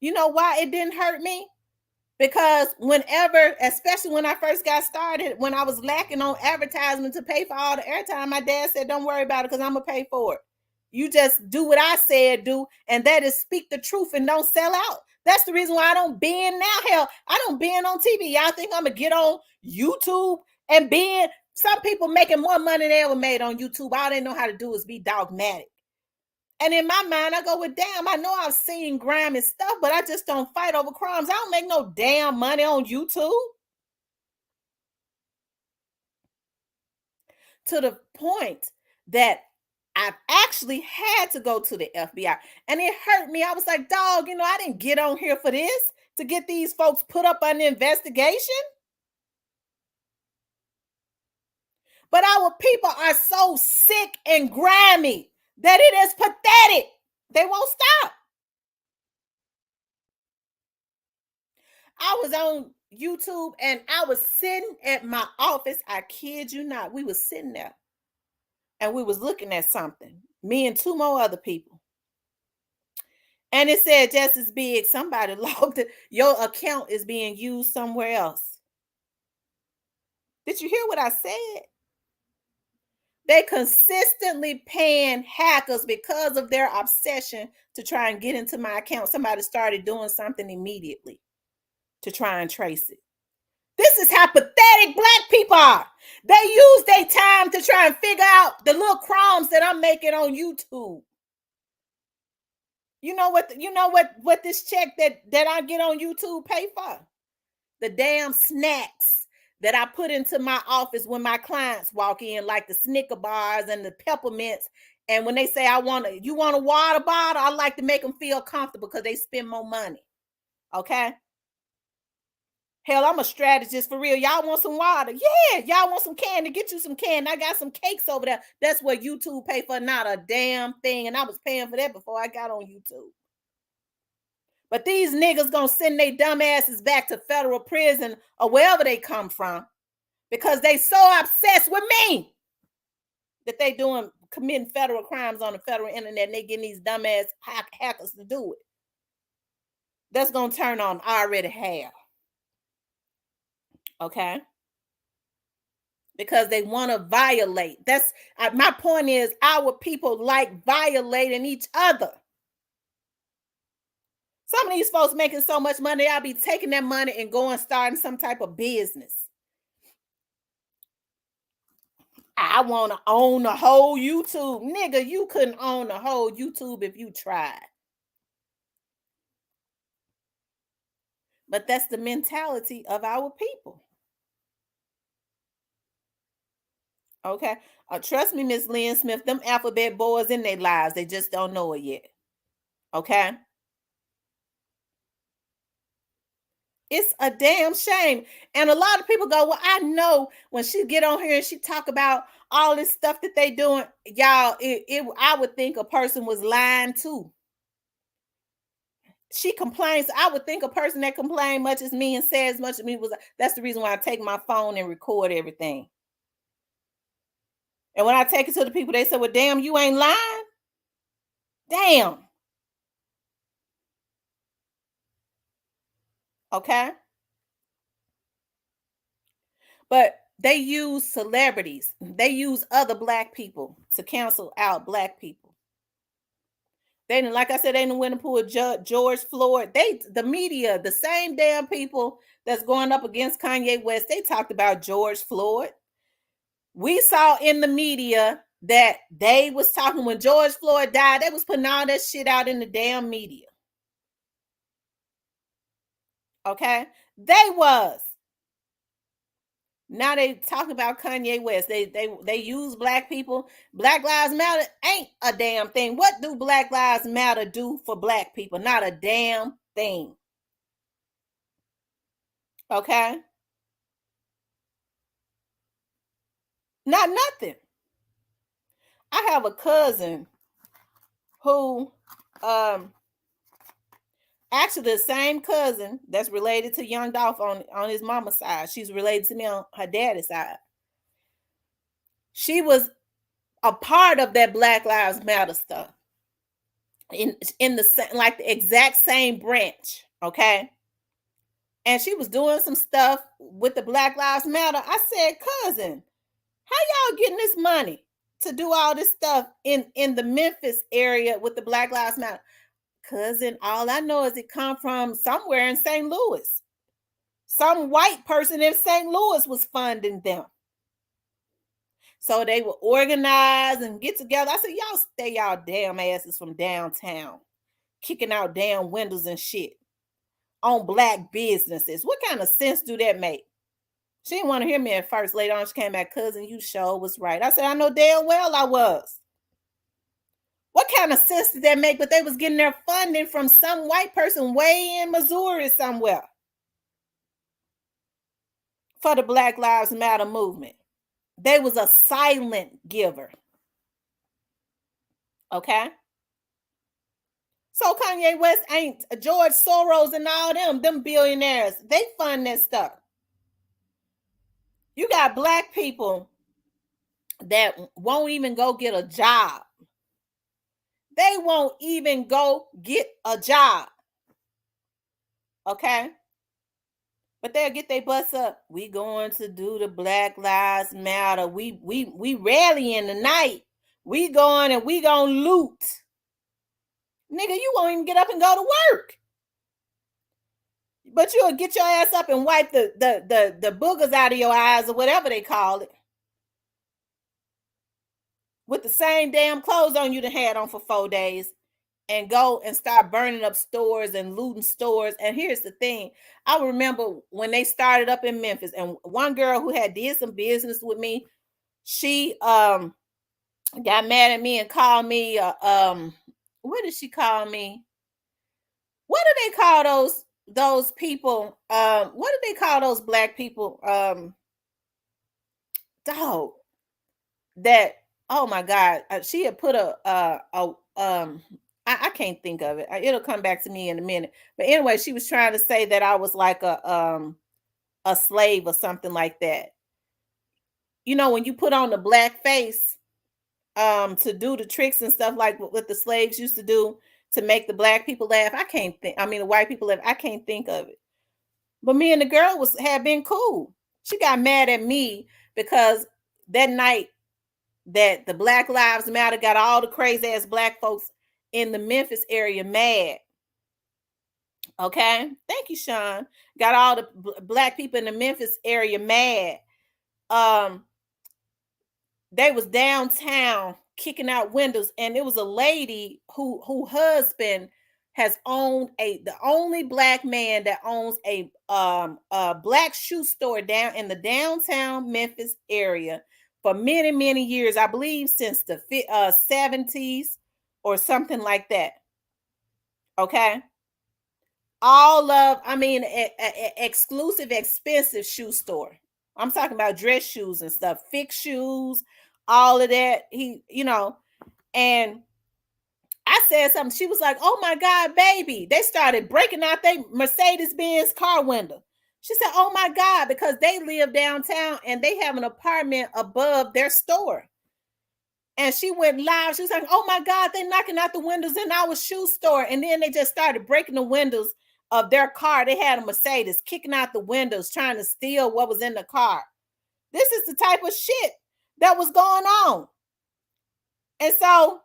S1: You know why it didn't hurt me? Because whenever, especially when I first got started, when I was lacking on advertisement to pay for all the airtime, my dad said, don't worry about it because I'm going to pay for it. You just do what I said do, and that is speak the truth and don't sell out. That's the reason why I don't bend now. Hell, I don't bend on TV. Y'all think I'm going to get on YouTube and bend? Some people making more money than they ever made on YouTube. All they know how to do is be dogmatic. And in my mind, I go, well, damn, I know I've seen grimy stuff, but I just don't fight over crimes. I don't make no damn money on YouTube. To the point that I've actually had to go to the FBI, and it hurt me. I was like, dog, I didn't get on here for this, to get these folks put up on the investigation. But our people are so sick and grimy that it is pathetic. They won't stop. I was on YouTube and I was sitting at my office. I kid you not. We was sitting there and we was looking at something, me and two more other people. And it said just as big, somebody logged it. Your account is being used somewhere else. Did you hear what I said? They consistently paying hackers because of their obsession to try and get into my account. Somebody started doing something immediately to try and trace it. This is how pathetic Black people are. They use their time to try and figure out the little crumbs that I'm making on YouTube. You know what this check that I get on YouTube pay for? The damn snacks that I put into my office when my clients walk in, like the Snicker bars and the peppermints. And when they say, you want a water bottle? I like to make them feel comfortable because they spend more money. Okay. Hell, I'm a strategist for real. Y'all want some water? Yeah. Y'all want some candy? Get you some candy. I got some cakes over there. That's what YouTube pay for. Not a damn thing. And I was paying for that before I got on YouTube. But these niggas gonna send their dumb asses back to federal prison or wherever they come from because they so obsessed with me that they committing federal crimes on the federal internet and they getting these dumbass hackers to do it. That's gonna turn on already have. Okay? Because they want to violate. That's my point is our people like violating each other. Some of these folks making so much money, I'll be taking that money and going starting some type of business. I want to own the whole YouTube. Nigga, you couldn't own the whole YouTube if you tried. But that's the mentality of our people. Okay? Trust me, Miss Lynn Smith, them alphabet boys in their lives, they just don't know it yet. Okay? It's a damn shame. And a lot of people go, well, I know when she get on here and she talk about all this stuff that they doing, y'all, I would think a person was lying too. She complains. I would think a person that complained much as me and said as much as me that's the reason why I take my phone and record everything. And when I take it to the people, they say, well, damn, you ain't lying. Damn. Okay. But they use celebrities. They use other Black people to cancel out Black people. They didn't, like I said, they didn't win to pull George Floyd. The media, the same damn people that's going up against Kanye West, they talked about George Floyd. We saw in the media that they was talking when George Floyd died, they was putting all that shit out in the damn media. Okay? They was. Now they talking about Kanye West. They use Black people. Black Lives Matter ain't a damn thing. What do Black Lives Matter do for Black people? Not a damn thing. Okay? Not nothing. I have a cousin who actually the same cousin that's related to Young Dolph on his mama's side. She's related to me on her daddy's side. She was a part of that Black Lives Matter stuff in the exact same branch, okay? And she was doing some stuff with the Black Lives Matter. I said, cousin, how y'all getting this money to do all this stuff in the Memphis area with the Black Lives Matter? Cousin, all I know is it come from somewhere in St. Louis. Some white person in St. Louis was funding them. So they would organize and get together. I said, y'all stay y'all damn asses from downtown, kicking out damn windows and shit on Black businesses. What kind of sense do that make? She didn't want to hear me at first. Later on, she came back, cousin, you sure was right. I said, I know damn well I was. What kind of sense did that make? But they was getting their funding from some white person way in Missouri somewhere for the Black Lives Matter movement. They was a silent giver. Okay? So Kanye West ain't George Soros and all them billionaires. They fund that stuff. You got black people that won't even go get a job. They won't even go get a job. Okay? But they'll get their butts up. We going to do the Black Lives Matter. We rallying tonight. We going and we gonna loot. Nigga, you won't even get up and go to work. But you'll get your ass up and wipe the boogers out of your eyes or whatever they call it. With the same damn clothes on you done had on for 4 days. And go and start burning up stores and looting stores. And here's the thing. I remember when they started up in Memphis, and one girl who had did some business with me, she got mad at me and called me what did she call me? What do they call those people? What do they call those black people? Dog. That, oh my God, she had put I can't think of it. It'll come back to me in a minute. But anyway, she was trying to say that I was like a slave or something like that. You know, when you put on the black face to do the tricks and stuff like what the slaves used to do to make the black people laugh. The white people laugh. I can't think of it. But me and the girl had been cool. She got mad at me because that night that the Black Lives Matter got all the crazy ass black folks in the Memphis area mad. Okay, thank you, Sean. Got all the black people in the Memphis area mad. They was downtown kicking out windows, and it was a lady who husband has owned the only black man that owns a black shoe store down in the downtown Memphis area for many, many years. I believe since the 70s or something like that. Okay. Exclusive, expensive shoe store. I'm talking about dress shoes and stuff, fixed shoes, all of that. And I said something. She was like, "Oh my God, baby." They started breaking out their Mercedes-Benz car window. She said, "Oh my God," because they live downtown and they have an apartment above their store. And she went live. She was like, "Oh my God, they're knocking out the windows in our shoe store." And then they just started breaking the windows of their car. They had a Mercedes kicking out the windows, trying to steal what was in the car. This is the type of shit that was going on. And so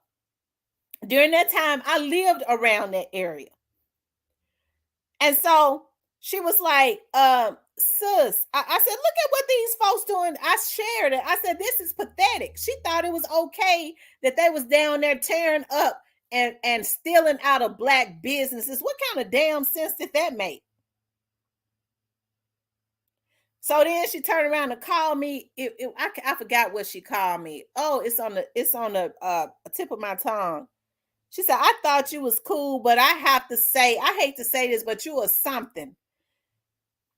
S1: during that time, I lived around that area. And so she was like, sis, I said, "Look at what these folks doing." I shared it. I said, "This is pathetic." She thought it was okay that they was down there tearing up and stealing out of black businesses. What kind of damn sense did that make? So then she turned around and called me. I forgot what she called me. Oh, it's on the tip of my tongue. She said, "I thought you was cool, but I have to say, I hate to say this, but you are something."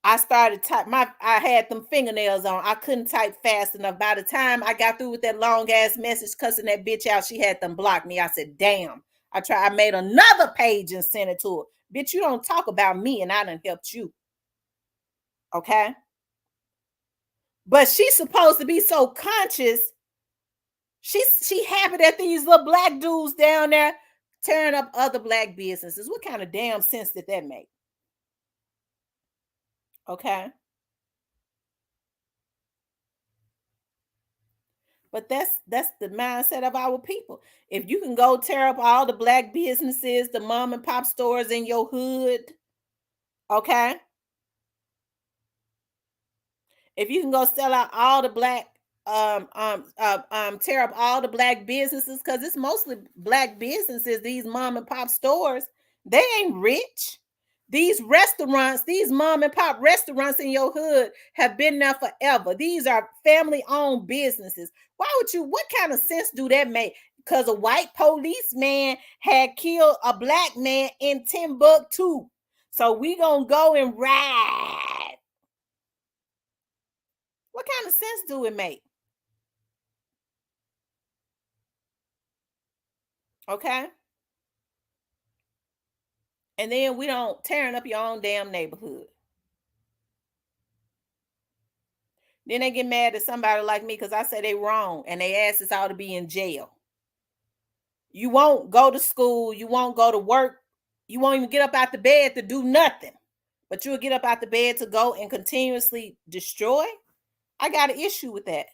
S1: I started I had them fingernails on. I couldn't type fast enough. By the time I got through with that long ass message cussing that bitch out, she had them block me. I said, "Damn." I made another page and sent it to her. "Bitch, you don't talk about me and I done helped you." Okay. But she's supposed to be so conscious. She happy that these little black dudes down there tearing up other black businesses. What kind of damn sense did that make? Okay. But that's the mindset of our people. If you can go tear up all the black businesses, the mom and pop stores in your hood, okay? If you can go sell out all the black, tear up all the black businesses, because it's mostly black businesses, these mom and pop stores, they ain't rich. These restaurants, these mom and pop restaurants in your hood have been there forever. These are family-owned businesses. What kind of sense do that make? because a white policeman had killed a black man in Timbuktu. So we gonna go and ride. What kind of sense do it make? Okay. And then we don't tearing up your own damn neighborhood. Then they get mad at somebody like me because I say they wrong and they ask us all to be in jail. You won't go to school. You won't go to work. You won't even get up out the bed to do nothing. But you'll get up out the bed to go and continuously destroy. I got an issue with that.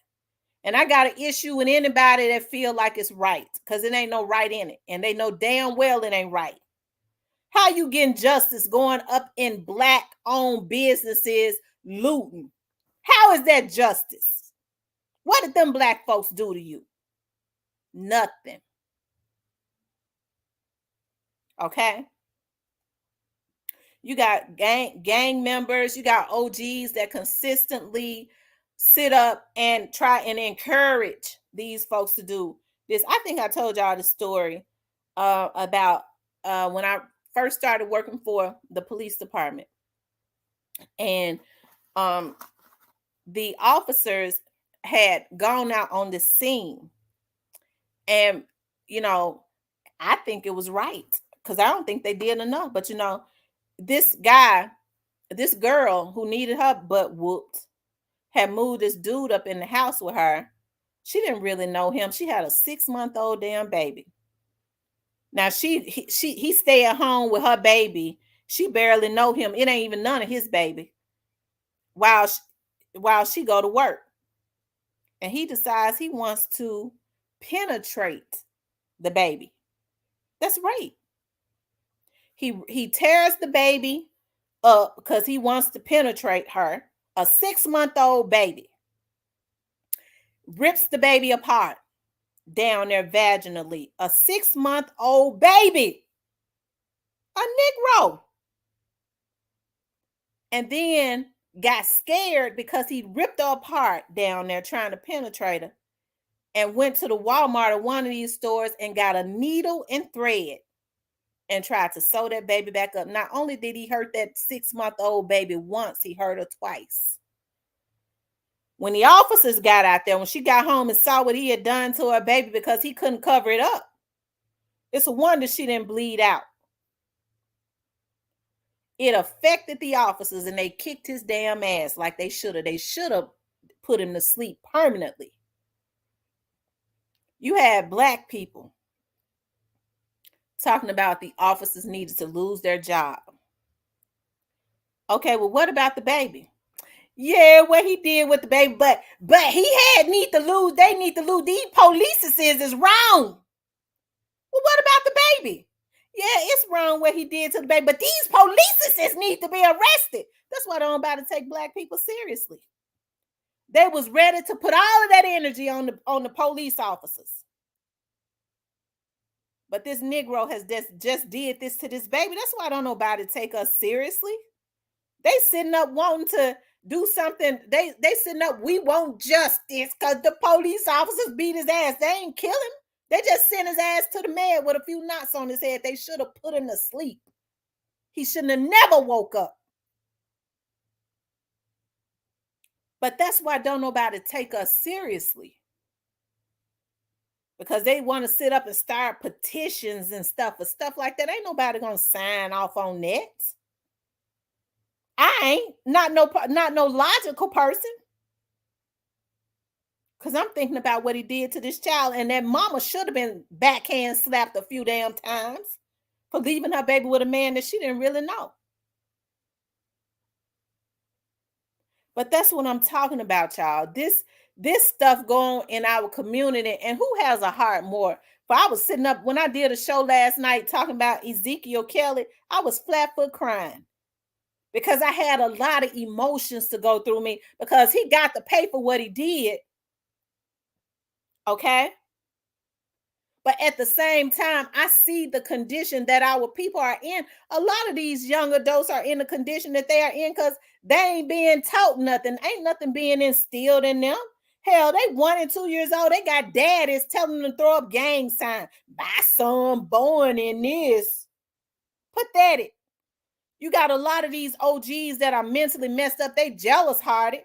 S1: And I got an issue with anybody that feel like it's right, because it ain't no right in it. And they know damn well it ain't right. How you getting justice going up in black-owned businesses looting? How is that justice? What did them black folks do to you? Nothing. Okay? You got gang members, you got OGs that consistently sit up and try and encourage these folks to do this. I think I told y'all the story about when I first started working for the police department, and the officers had gone out on the scene, and I think it was right, because I don't think they did enough. But this girl who needed her butt whooped had moved this dude up in the house with her. She didn't really know him. She had a 6-month-old damn baby. Now he stay at home with her baby. She barely know him. It ain't even none of his baby. While she go to work, and he decides he wants to penetrate the baby. That's rape. He tears the baby up because he wants to penetrate her, a 6-month-old baby. Rips the baby apart down there vaginally. A 6-month-old baby. A Negro. And then got scared because he ripped her apart down there trying to penetrate her, and went to the Walmart or one of these stores and got a needle and thread and tried to sew that baby back up. Not only did he hurt that 6-month-old baby once, he hurt her twice. When the officers got out there, when she got home and saw what he had done to her baby because he couldn't cover it up, it's a wonder she didn't bleed out. It affected the officers, and they kicked his damn ass like they should have. They should have put him to sleep permanently. You had black people talking about the officers needed to lose their job. Okay, well, what about the baby? Yeah, what he did with the baby, but he need to lose. They need to lose. These police is wrong. Well, what about the baby? Yeah, it's wrong what he did to the baby, but these police need to be arrested. That's why they don't about to take black people seriously. They was ready to put all of that energy on the police officers. But this Negro has just did this to this baby. That's why don't nobody take us seriously. They sitting up wanting to do something. They sitting up, we want justice because the police officers beat his ass. They ain't kill him. They just sent his ass to the med with a few knots on his head. They should have put him to sleep. He shouldn't have never woke up. But that's why don't nobody take us seriously. Because they want to sit up and start petitions and stuff like that. Ain't nobody gonna sign off on that. I ain't not no logical person. Because I'm thinking about what he did to this child, and that mama should have been backhand slapped a few damn times for leaving her baby with a man that she didn't really know. But that's what I'm talking about, y'all. This stuff going in our community, and who has a heart more? But I was sitting up when I did a show last night talking about Ezekiel Kelly. I was flat foot crying because I had a lot of emotions to go through me because he got to pay for what he did. Okay. But at the same time, I see the condition that our people are in. A lot of these young adults are in the condition that they are in because they ain't being taught nothing. Ain't nothing being instilled in them. Hell, they 1 and 2 years old. They got daddies telling them to throw up gang signs. My son born in this. Pathetic. You got a lot of these OGs that are mentally messed up. They jealous hearted.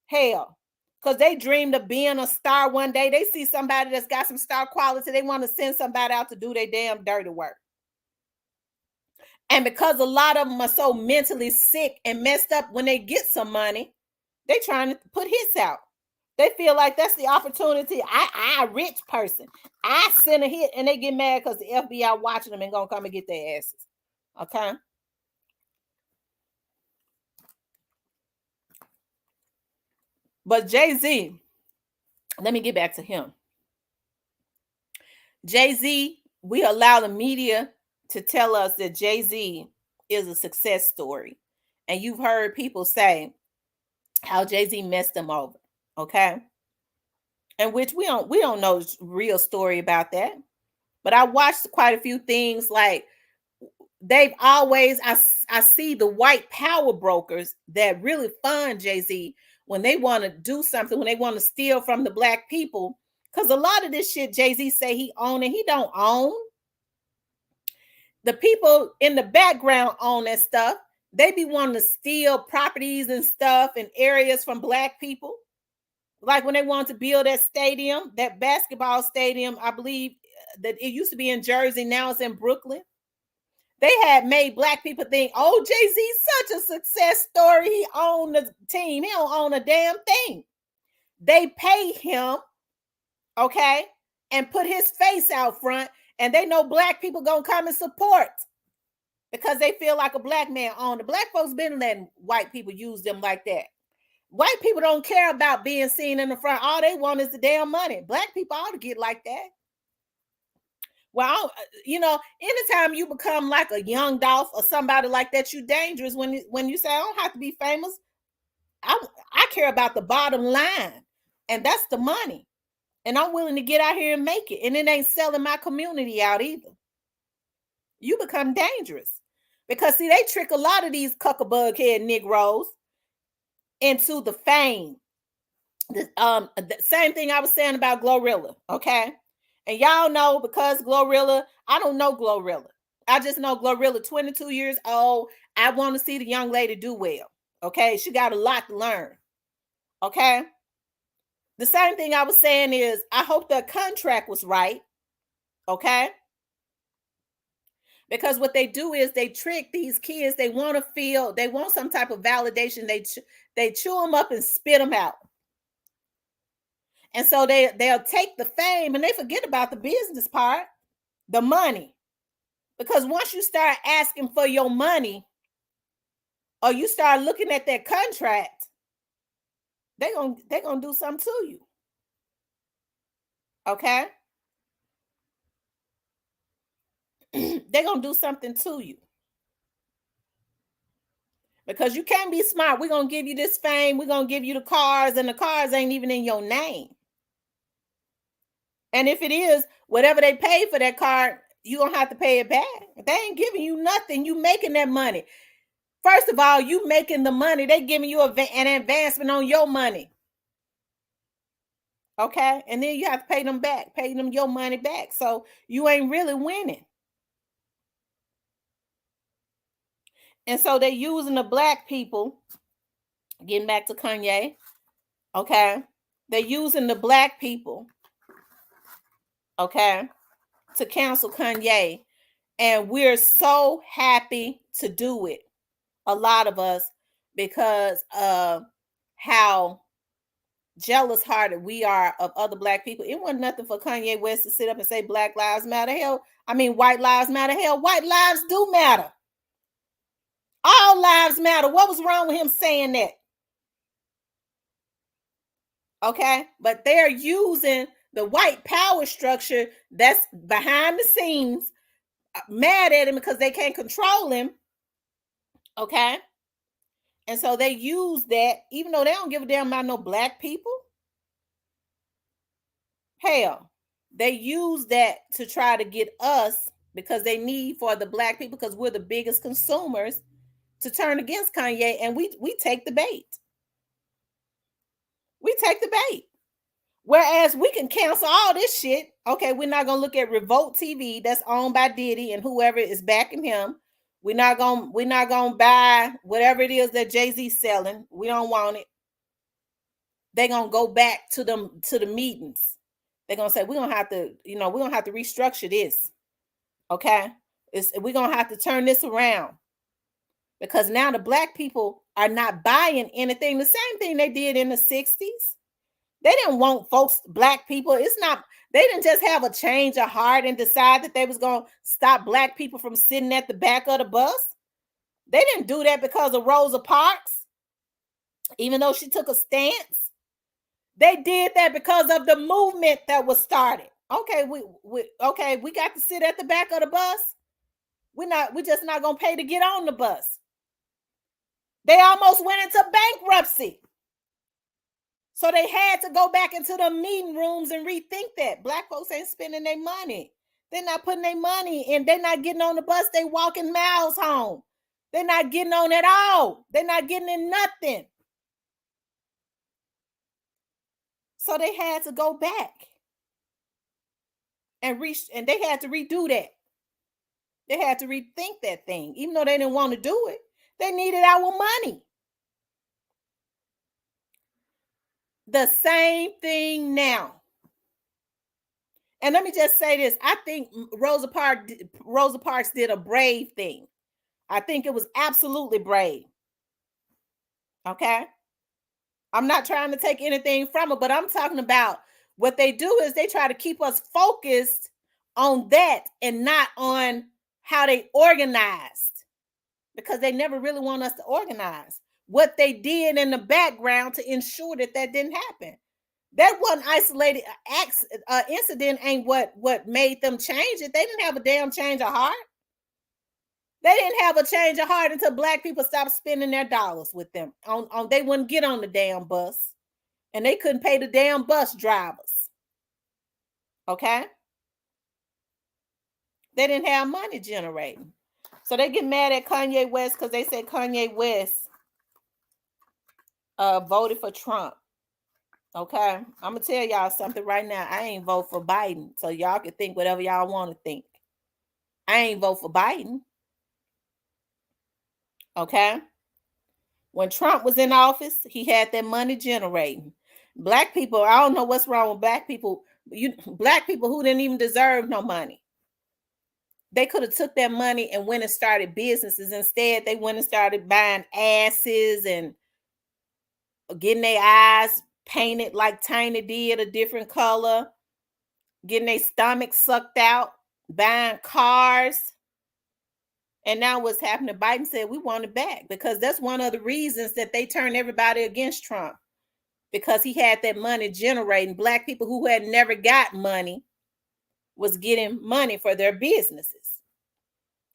S1: Hell, because they dreamed of being a star one day. They see somebody that's got some star quality. They want to send somebody out to do their damn dirty work. And because a lot of them are so mentally sick and messed up when they get some money, they trying to put hits out. They feel like that's the opportunity. I a rich person. I send a hit and they get mad because the FBI watching them and gonna come and get their asses. Okay. But Jay-Z, let me get back to him. Jay-Z, we allow the media to tell us that Jay-Z is a success story. And you've heard people say how Jay-Z messed them over. Okay. And which we don't know the real story about that. But I watched quite a few things like they've always, I see the white power brokers that really fund Jay-Z when they want to do something, when they want to steal from the black people. Because a lot of this shit Jay-Z say he own and he don't own. The people in the background own that stuff. They be wanting to steal properties and stuff in areas from black people. Like when they wanted to build that stadium, that basketball stadium, I believe that it used to be in Jersey, now it's in Brooklyn. They had made black people think, oh, Jay-Z's such a success story. He owned the team. He don't own a damn thing. They pay him, okay, and put his face out front, and they know black people gonna come and support because they feel like a black man owned it. Black folks been letting white people use them like that. White people don't care about being seen in the front. All they want is the damn money. Black people ought to get like that. Well, you know, anytime you become like a young Dolph or somebody like that, you're dangerous when you say, I don't have to be famous. I care about the bottom line, and that's the money. And I'm willing to get out here and make it. And it ain't selling my community out either. You become dangerous. Because, see, they trick a lot of these cuckabug head Negroes into the fame. The same thing I was saying about Glorilla, okay? And y'all know, because Glorilla, I don't know Glorilla. I just know Glorilla, 22 years old. I want to see the young lady do well, okay? She got a lot to learn, okay? The same thing I was saying is, I hope the contract was right, okay? Because what they do is they trick these kids. They want to feel, they want some type of validation. They chew them up and spit them out. And so they'll take the fame and they forget about the business part, the money. Because once you start asking for your money or you start looking at that contract, they're gonna do something to you. Okay? They're gonna do something to you. Because you can't be smart. We're gonna give you this fame, we're gonna give you the cars, and the cars ain't even in your name. And if it is, whatever they pay for that car, you don't have to pay it back. They ain't giving you nothing. You making that money. First of all, you making the money. They giving you an advancement on your money. Okay? And then you have to pay them back. Pay them your money back. So you ain't really winning. And so they're using the black people. Getting back to Kanye. Okay? They're using the black people. Okay, to cancel Kanye. And we're so happy to do it, a lot of us, because of how jealous hearted we are of other black people. It wasn't nothing for Kanye West to sit up and say Black Lives Matter. Hell, I mean, white lives matter. Hell, white lives do matter. All lives matter. What was wrong with him saying that? Okay, but they're using the white power structure that's behind the scenes, mad at him because they can't control him. Okay. And so they use that, even though they don't give a damn about no black people. Hell, they use that to try to get us, because they need for the black people, because we're the biggest consumers, to turn against Kanye. And we take the bait. We take the bait. Whereas we can cancel all this shit. Okay, we're not gonna look at Revolt TV that's owned by Diddy and whoever is backing him. We're not gonna buy whatever it is that Jay-Z's selling. We don't want it. They're gonna go back to the meetings. They're gonna say we're gonna have to, we're gonna have to restructure this. Okay. We're gonna have to turn this around. Because now the black people are not buying anything. The same thing they did in the 60s. They didn't want black people. They didn't just have a change of heart and decide that they was going to stop black people from sitting at the back of the bus. They didn't do that because of Rosa Parks, even though she took a stance. They did that because of the movement that was started. Okay, we got to sit at the back of the bus. We're just not going to pay to get on the bus. They almost went into bankruptcy. So they had to go back into the meeting rooms and rethink that. Black folks ain't spending their money. They're not putting their money in. They're not getting on the bus. They walking miles home. They're not getting on at all. They're not getting in nothing. So they had to go back and they had to redo that. They had to rethink that thing. Even though they didn't want to do it, they needed our money. The same thing now. And let me just say this. I think Rosa Parks did a brave thing. I think it was absolutely brave. Okay? I'm not trying to take anything from it, but I'm talking about what they do is they try to keep us focused on that and not on how they organized, because they never really want us to organize. What they did in the background to ensure that didn't happen. That one isolated incident ain't what made them change it. They didn't have a damn change of heart. They didn't have a change of heart until black people stopped spending their dollars with them. They wouldn't get on the damn bus, and they couldn't pay the damn bus drivers. Okay? They didn't have money generating. So they get mad at Kanye West because they said Kanye West voted for Trump. Okay, I'm gonna tell y'all something right now. I ain't vote for Biden, so y'all can think whatever y'all want to think. I ain't vote for Biden. Okay, when Trump was in office, he had that money generating. Black people, I don't know what's wrong with black people. Black people who didn't even deserve no money. They could have took that money and went and started businesses. Instead, they went and started buying asses and getting their eyes painted like Tiny did, a different color, getting their stomach sucked out, buying cars. And now what's happening? Biden said we want it back, because that's one of the reasons that they turned everybody against Trump, because he had that money generating. Black people who had never got money was getting money for their businesses.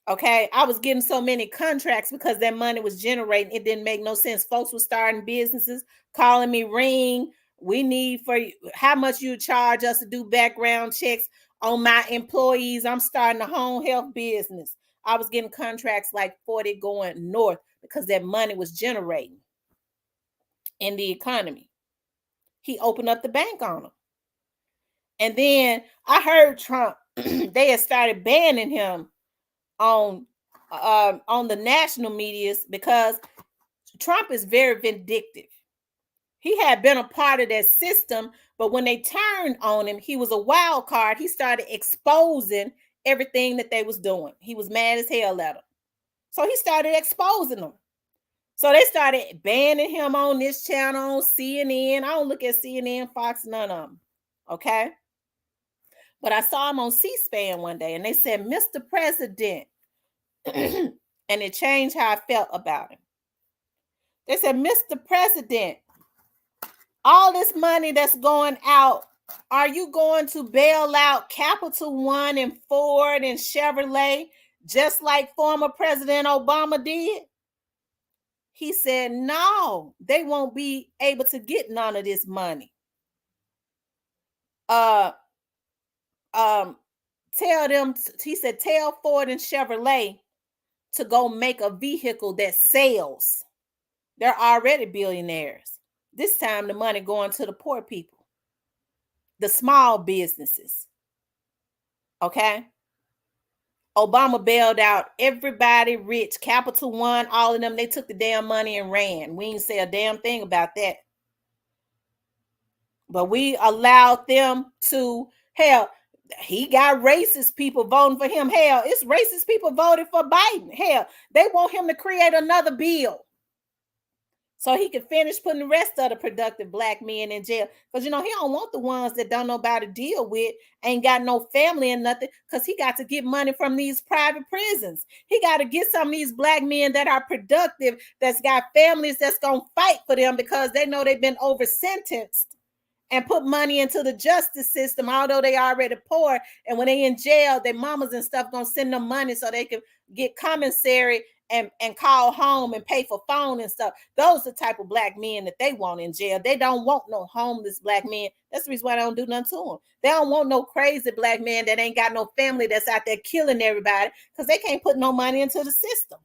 S1: Okay, I was getting so many contracts because that money was generating. It didn't make no sense. Folks were starting businesses, calling me, Ring, we need for you, how much you charge us to do background checks on my employees. I'm starting a home health business. I was getting contracts like 40 going north because that money was generating in the economy. He opened up the bank on them. And then I heard Trump, they had started banning him on the national medias because Trump is very vindictive. He had been a part of that system, but when they turned on him, he was a wild card. He started exposing everything that they was doing. He was mad as hell at them. So he started exposing them. So they started banning him on this channel, on CNN. I don't look at CNN, Fox, none of them. Okay? But I saw him on C-SPAN one day, and they said, Mr. President, and it changed how I felt about him. They said, Mr. President, all this money that's going out, are you going to bail out Capital One and Ford and Chevrolet, just like former President Obama did? He said, no, they won't be able to get none of this money. He said, tell Ford and Chevrolet to go make a vehicle that sells. They're already billionaires. This time the money going to the poor people. the small businesses. Okay. Obama bailed out everybody rich, Capital One, all of them. They took the damn money and ran. We ain't say a damn thing about that. But we allowed them to, hell, he got racist people voting for him. Hell, it's racist people voted for Biden. Hell, they want him to create another bill so he can finish putting the rest of the productive black men in jail. Because, he don't want the ones that don't know about to deal with, ain't got no family and nothing, because he got to get money from these private prisons. He got to get some of these black men that are productive, that's got families that's going to fight for them because they know they've been over-sentenced, and put money into the justice system, although they already poor. And when they in jail, their mamas and stuff gonna send them money so they can get commissary and call home and pay for phone and stuff. Those are the type of black men that they want in jail. They don't want no homeless black men. That's the reason why they don't do nothing to them. They don't want no crazy black man that ain't got no family that's out there killing everybody because they can't put no money into the system.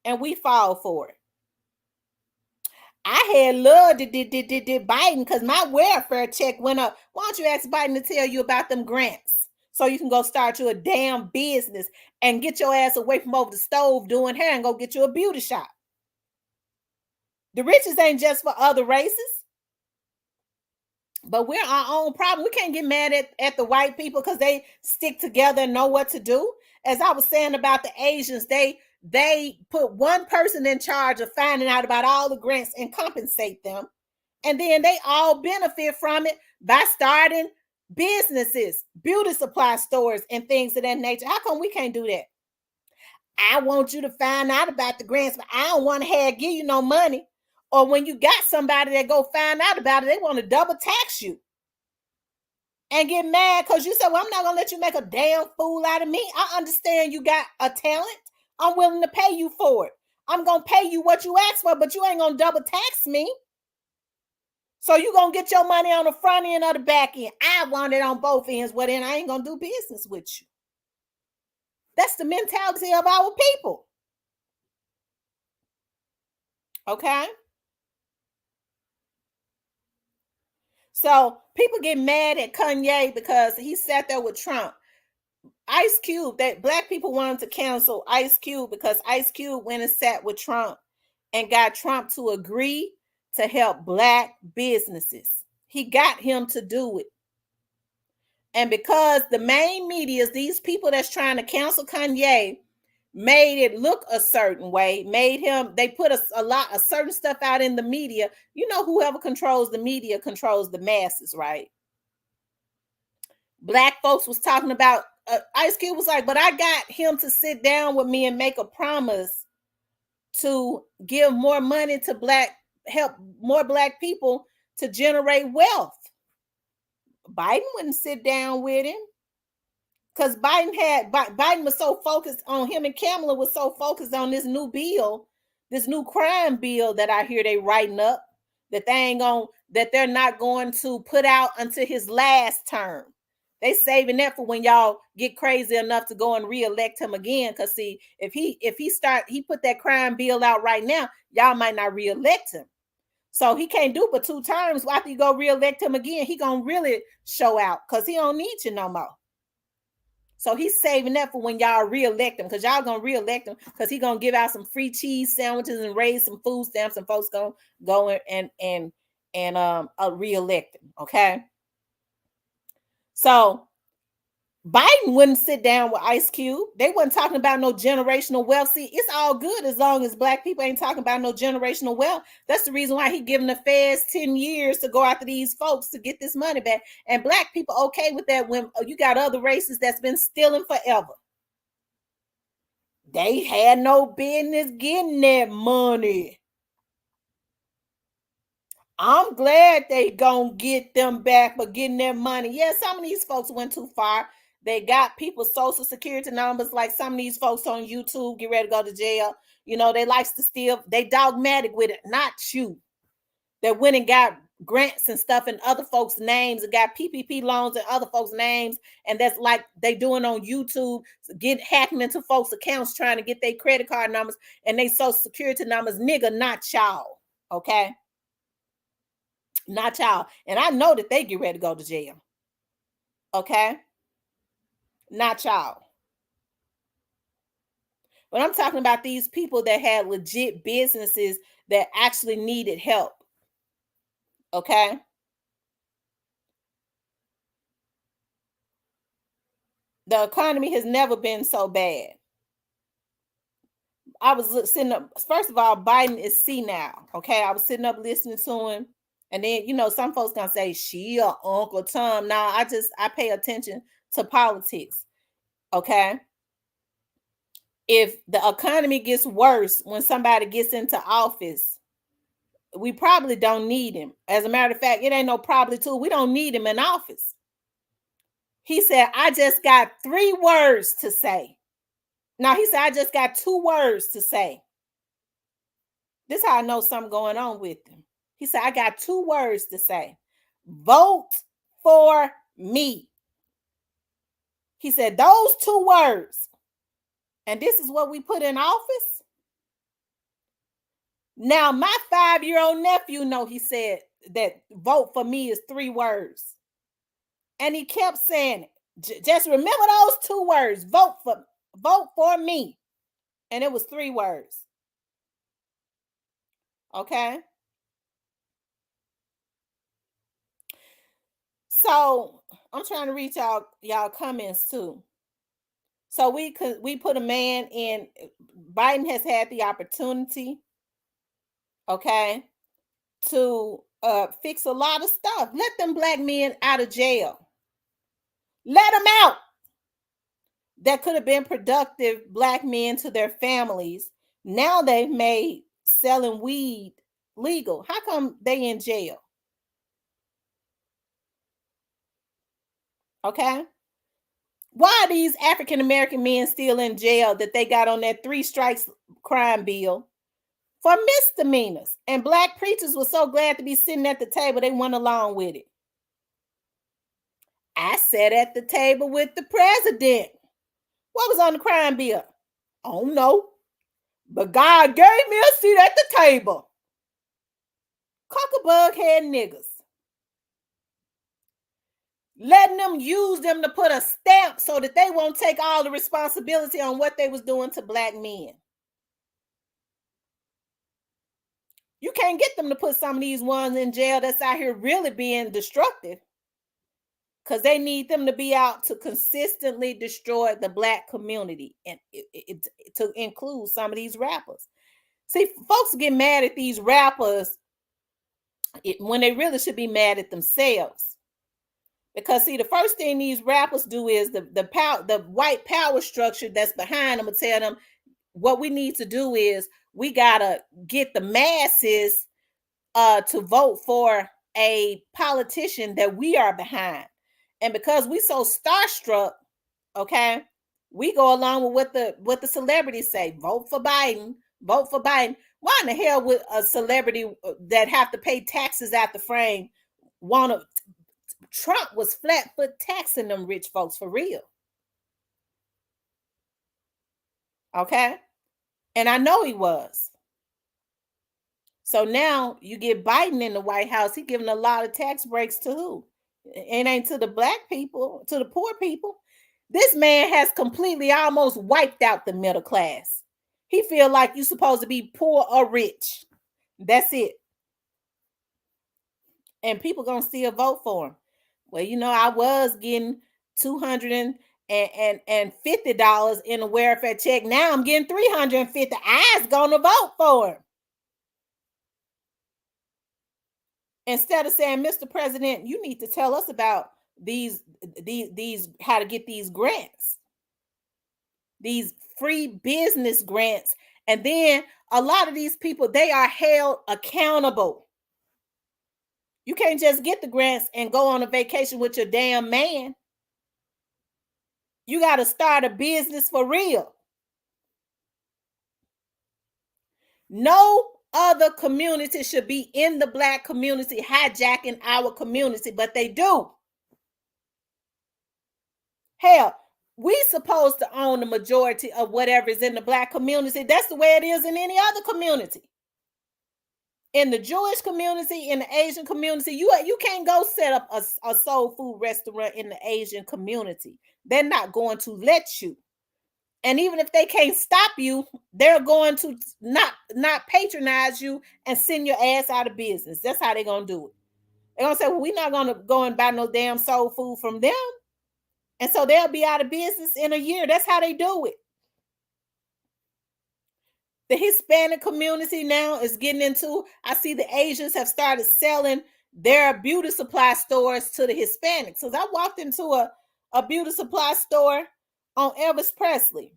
S1: And we fall for it. I had loved did Biden because my welfare check went up. Why don't you ask Biden to tell you about them grants so you can go start you a damn business and get your ass away from over the stove doing hair and go get you a beauty shop? The riches ain't just for other races, but we're our own problem. We can't get mad at the white people because they stick together and know what to do. As I was saying about the Asians, they put one person in charge of finding out about all the grants and compensate them. And then they all benefit from it by starting businesses, beauty supply stores, and things of that nature. How come we can't do that? I want you to find out about the grants, but I don't want to give you no money. Or when you got somebody that go find out about it, they want to double tax you and get mad because you said, well, I'm not going to let you make a damn fool out of me. I understand you got a talent. I'm willing to pay you for it. I'm going to pay you what you asked for, but you ain't going to double tax me. So you're going to get your money on the front end or the back end. I want it on both ends. Well, then I ain't going to do business with you. That's the mentality of our people. Okay? So people get mad at Kanye because he sat there with Trump. Ice Cube, that black people wanted to cancel Ice Cube because Ice Cube went and sat with Trump and got Trump to agree to help black businesses. He got him to do it. And because the main media, these people that's trying to cancel Kanye, made it look a certain way, they put a certain stuff out in the media. Whoever controls the media controls the masses, right? Black folks was talking about, Ice Cube was like, but I got him to sit down with me and make a promise to give more money to help more black people to generate wealth. Biden wouldn't sit down with him because Biden was so focused on him, and Kamala was so focused on this new crime bill that I hear they writing up that they're not going to put out until his last term. They saving that for when y'all get crazy enough to go and reelect him again. Because see, if he put that crime bill out right now, y'all might not reelect him. So he can't do but 2 terms. After you go reelect him again, he gonna really show out because he don't need you no more. So he's saving that for when y'all reelect him, because y'all gonna reelect him because he gonna give out some free cheese sandwiches and raise some food stamps, and folks gonna go and reelect him. Okay. So Biden wouldn't sit down with Ice Cube. They wasn't talking about no generational wealth. See, it's all good as long as black people ain't talking about no generational wealth. That's the reason why he giving the feds 10 years to go after these folks to get this money back. And black people okay with that when you got other races that's been stealing forever. They had no business getting that money. I'm glad they gonna get them back for getting their money. Yeah, some of these folks went too far. They got people's social security numbers, like some of these folks on YouTube get ready to go to jail. They likes to steal. They dogmatic with it, not you. They went and got grants and stuff in other folks' names and got PPP loans in other folks' names. And that's like they doing on YouTube, hacking into folks' accounts, trying to get their credit card numbers and their social security numbers. Nigga, not y'all. Okay. Not y'all. And I know that they get ready to go to jail. Okay? Not y'all. But I'm talking about these people that had legit businesses that actually needed help. Okay? The economy has never been so bad. I was sitting up, first of all, Biden is senile. Okay? I was sitting up listening to him. And then, you know, some folks gonna say, she or Uncle Tom. Now, I pay attention to politics. Okay? If the economy gets worse when somebody gets into office, we probably don't need him. As a matter of fact, it ain't no probably too. We don't need him in office. He said, I just got 3 words to say. Now, he said, I just got 2 words to say. This is how I know something going on with him. He said, I got 2 words to say. Vote for me. He said, those 2 words. And this is what we put in office. Now, my 5-year-old nephew know, he said that vote for me is 3 words. And he kept saying it. Just remember those 2 words. Vote for me. And it was 3 words. Okay? So, I'm trying to reach y'all comments too. So we put a man in. Biden has had the opportunity, okay, to fix a lot of stuff. Let them black men out of jail. Let them out. That could have been productive black men to their families. Now they've made selling weed legal. How come they in jail? Okay. Why are these African American men still in jail that they got on that 3 strikes crime bill for misdemeanors? And black preachers were so glad to be sitting at the table, they went along with it. I sat at the table with the president. What was on the crime bill? I don't know. But God gave me a seat at the table. Cockabug head niggas. Letting them use them to put a stamp so that they won't take all the responsibility on what they was doing to black men. You can't get them to put some of these ones in jail that's out here really being destructive, because they need them to be out to consistently destroy the black community, and to include some of these rappers. See, folks get mad at these rappers when they really should be mad at themselves. Because see, the first thing these rappers do is the white power structure that's behind them will tell them what we need to do is we gotta get the masses to vote for a politician that we are behind. And because we so starstruck, okay, we go along with what the celebrities say. Vote for Biden. Vote for Biden. Why in the hell would a celebrity that have to pay taxes out the frame want to? Trump was flat foot taxing them rich folks for real. Okay? And I know he was. So now you get Biden in the White House. He giving a lot of tax breaks to who? It ain't to the black people, to the poor people. This man has completely almost wiped out the middle class. He feel like you're supposed to be poor or rich. That's it. And people gonna still vote for him. Well, you know, I was getting $250 in a welfare check. Now I'm getting $350. I was gonna vote for him. Instead of saying, Mr. President, you need to tell us about these how to get these grants, these free business grants. And then a lot of these people, they are held accountable. You can't just get the grants and go on a vacation with your damn man. You got to start a business for real. No other community should be in the black community hijacking our community, but they do. Hell, we supposed to own the majority of whatever is in the black community. That's the way it is in any other community. in the Jewish community, in the Asian community, you can't go set up a soul food restaurant in the Asian community. They're not going to let you. And even if they can't stop you, they're going to not patronize you and send your ass out of business. That's how they're going to do it. They're going to say, well, we're not going to go and buy no damn soul food from them. And so they'll be out of business in a year. That's how they do it. The Hispanic community now is getting into, I see the Asians have started selling their beauty supply stores to the Hispanics. So I walked into a beauty supply store on Elvis Presley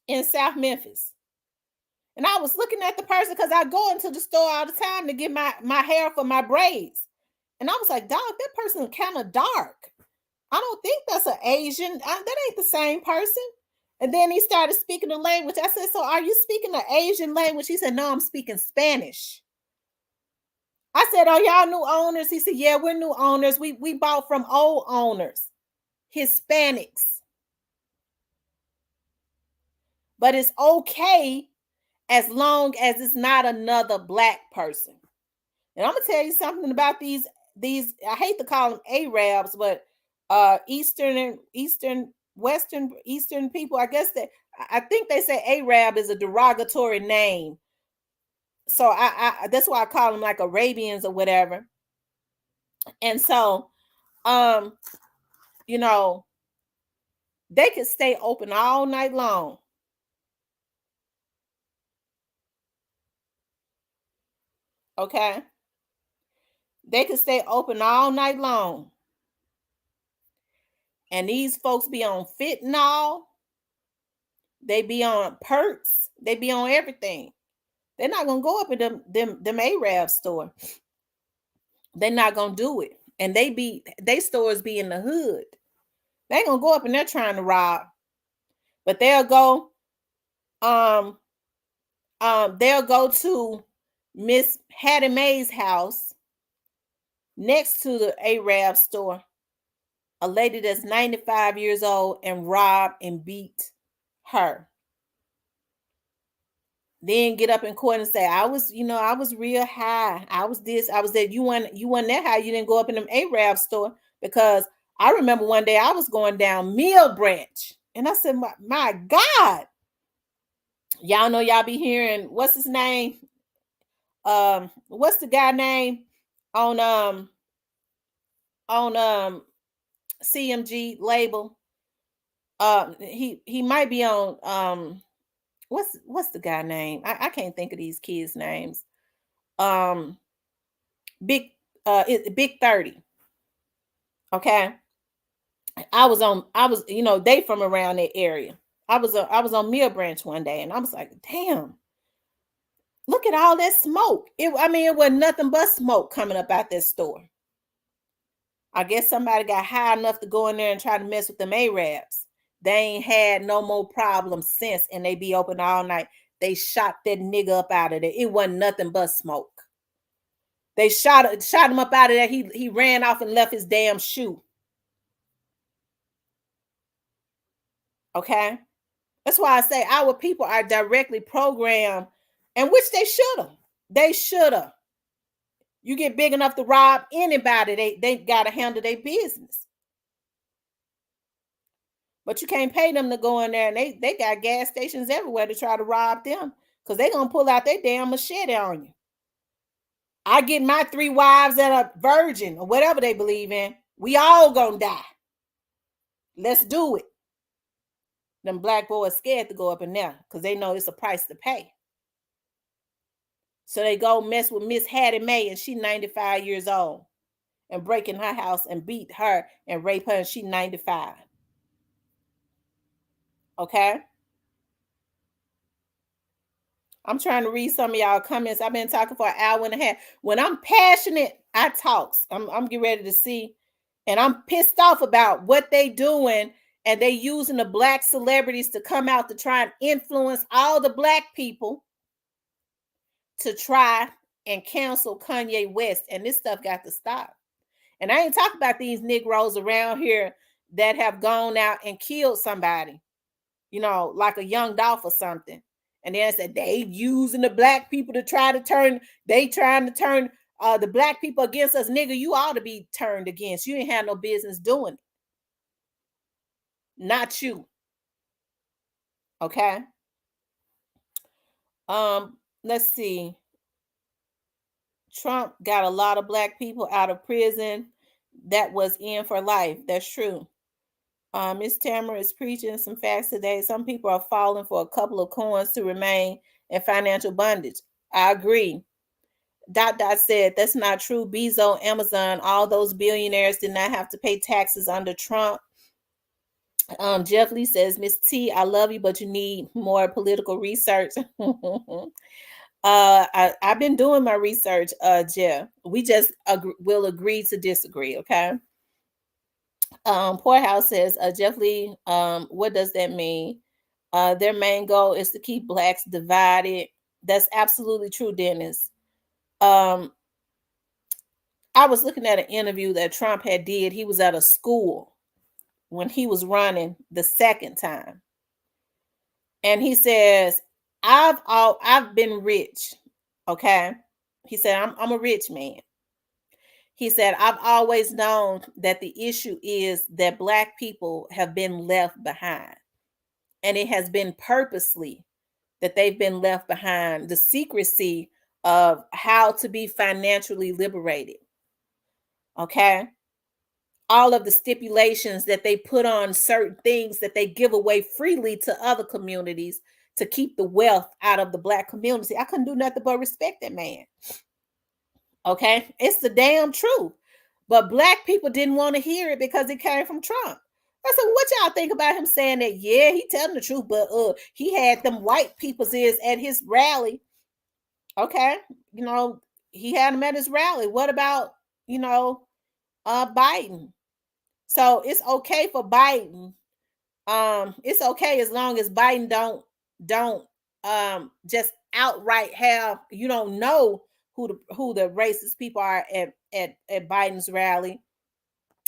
S1: in South Memphis. And I was looking at the person because I go into the store all the time to get my hair for my braids. And I was like, dog, that person is kind of dark. I don't think that's an Asian. That ain't the same person. And then he started speaking the language. I said, so are you speaking the Asian language? He said, no, I'm speaking Spanish. I said, oh, y'all new owners? He said, yeah, we're new owners. We bought from old owners, Hispanics. But it's okay as long as it's not another black person. And I'm going to tell you something about these, I hate to call them Arabs, but Eastern people, I guess I think they say Arab is a derogatory name. So I that's why I call them like Arabians or whatever. And so, you know, they could stay open all night long. Okay. They could stay open all night long. And these folks be on fentanyl. They be on perks. They be on everything. They're not gonna go up in them Arab store. They're not gonna do it. And they stores be in the hood. They ain't gonna go up and they're trying to rob. But they'll go to Miss Hattie Mae's house next to the Arab store, a lady that's 95 years old, and rob and beat her. Then get up in court and say, I was real high. I was this, I was that. You weren't that high. You didn't go up in them Arab store. Because I remember one day I was going down Mill Branch. And I said, my God. Y'all know y'all be hearing, what's his name? What's the guy name on CMG label? He might be on what's the guy name? I can't think of these kids' names. Big 30. Okay. I was, they from around that area. I was on Mill Branch one day, and I was like, damn, look at all that smoke. It wasn't nothing but smoke coming up out that store. I guess somebody got high enough to go in there and try to mess with them Arabs. They ain't had no more problems since, and they be open all night. They shot that nigga up out of there. It wasn't nothing but smoke. They shot him up out of there. He ran off and left his damn shoe. Okay? That's why I say our people are directly programmed, and which they should have. They should have. You get big enough to rob anybody, they got to handle their business. But you can't pay them to go in there, and they got gas stations everywhere to try to rob them, because they're going to pull out their damn machete on you. I get my 3 wives that are virgin or whatever they believe in. We all going to die. Let's do it. Them black boys scared to go up in there because they know it's a price to pay. So they go mess with Miss Hattie Mae, and she's 95 years old, and break in her house and beat her and rape her, and she's 95. Okay? I'm trying to read some of y'all comments. I've been talking for an hour and a half. When I'm passionate, I talk. I'm getting ready to see. And I'm pissed off about what they doing, and they using the black celebrities to come out to try and influence all the black people to try and cancel Kanye West. And this stuff got to stop. And I ain't talking about these Negroes around here that have gone out and killed somebody, like a young Dolph or something. And then I said they using the black people to trying to turn the black people against us. Nigga, you ought to be turned against. You ain't have no business doing it. Not you. Okay. Let's see. Trump got a lot of black people out of prison that was in for life. That's true. Miss Tamara is preaching some facts today. Some people are falling for a couple of coins to remain in financial bondage. I agree. Dot said that's not true. Bezos, Amazon, all those billionaires did not have to pay taxes under Trump. Jeff Lee says, Miss T, I love you, but you need more political research. I've been doing my research, Jeff. We just will agree to disagree, okay? Poorhouse says, Jeff Lee, what does that mean? Their main goal is to keep blacks divided. That's absolutely true, Dennis. I was looking at an interview that Trump had did. He was at a school when he was running the second time. And he says, I've been rich. Okay. He said, I'm a rich man. He said, I've always known that the issue is that black people have been left behind. And it has been purposely that they've been left behind. The secrecy of how to be financially liberated. Okay. All of the stipulations that they put on certain things that they give away freely to other communities to keep the wealth out of the black community. I couldn't do nothing but respect that man. Okay. It's the damn truth. But black people didn't want to hear it because it came from Trump. I said, what y'all think about him saying that? Yeah, he telling the truth, but he had them white people's ears at his rally. Okay. You know, he had them at his rally. What about, Biden? So it's okay for Biden. It's okay as long as Biden don't just outright have, you don't know who the racist people are at Biden's rally.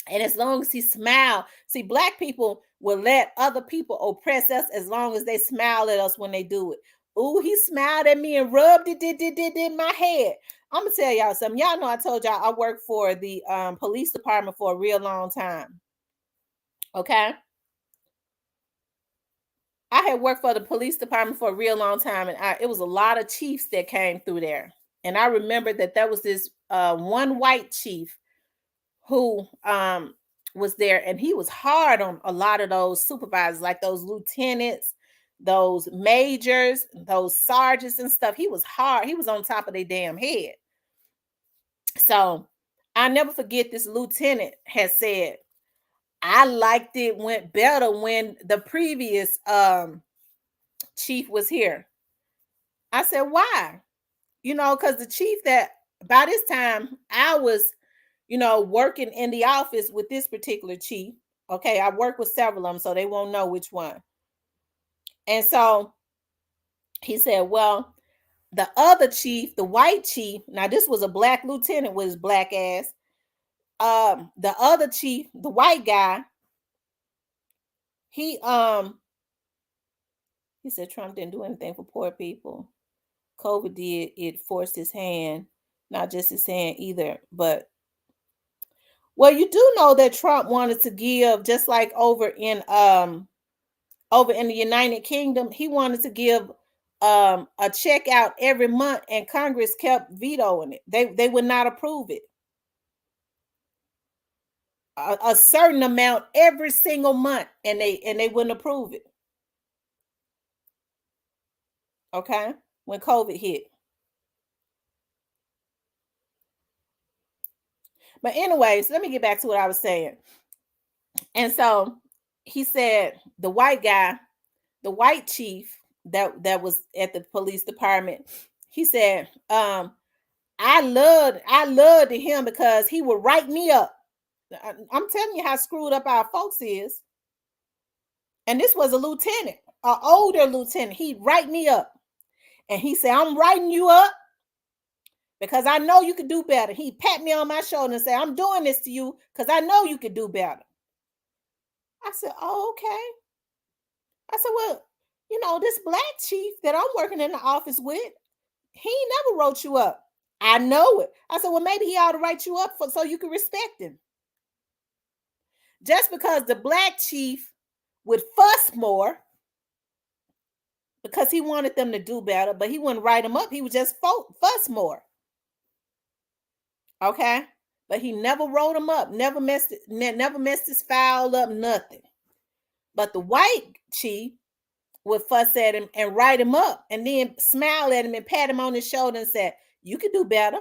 S1: And as long as he smile, see, black people will let other people oppress us as long as they smile at us when they do it. Ooh, he smiled at me and rubbed it in my head. I'm gonna tell y'all something. Y'all know I told y'all I worked for the police department for a real long time. Okay. I had worked for the police department for a real long time, and it was a lot of chiefs that came through there. And I remember that there was this one white chief who was there, and he was hard on a lot of those supervisors, like those lieutenants, those majors, those sergeants and stuff. He was hard. He was on top of their damn head. So I never forget this lieutenant has said, I liked it went better when the previous chief was here. I said, why? Because the chief that by this time I was, working in the office with this particular chief. Okay, I work with several of them, so they won't know which one. And so he said, well, the other chief, the white chief, now this was a black lieutenant with his black ass. The other chief, the white guy, he said Trump didn't do anything for poor people. COVID did, it forced his hand, not just his hand either, but well, you do know that Trump wanted to give, just like over in the United Kingdom, he wanted to give a check out every month, and Congress kept vetoing it. They would not approve it. A certain amount every single month, and they wouldn't approve it. Okay, when COVID hit. But anyways, let me get back to what I was saying. And so he said the white guy, the white chief that was at the police department, he said, I loved him because he would write me up. I'm telling you how screwed up our folks is. And this was a lieutenant, an older lieutenant. He'd write me up. And he said, I'm writing you up because I know you could do better. He'd pat me on my shoulder and say, I'm doing this to you because I know you could do better. I said, oh, okay. I said, well, this black chief that I'm working in the office with, he never wrote you up. I know it. I said, well, maybe he ought to write you up so you can respect him. Just because the black chief would fuss more because he wanted them to do better, but he wouldn't write them up. He would just fuss more. Okay? But he never wrote them up, never messed his file up, nothing. But the white chief would fuss at him and write him up and then smile at him and pat him on his shoulder and said, you could do better.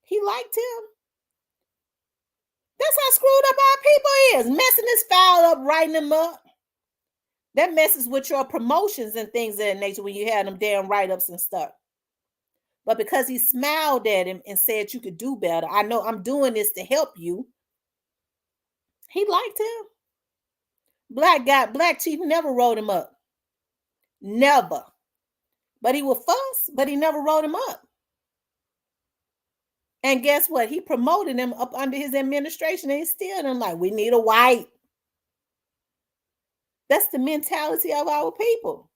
S1: He liked him. That's how screwed up our people is. Messing his file up, writing them up. That messes with your promotions and things of that nature when you have them damn write-ups and stuff. But because he smiled at him and said you could do better, I know I'm doing this to help you. He liked him. Black chief never wrote him up. Never. But he would fuss, but he never wrote him up. And guess what? He promoted him up under his administration, and he's still done like, we need a white. That's the mentality of our people.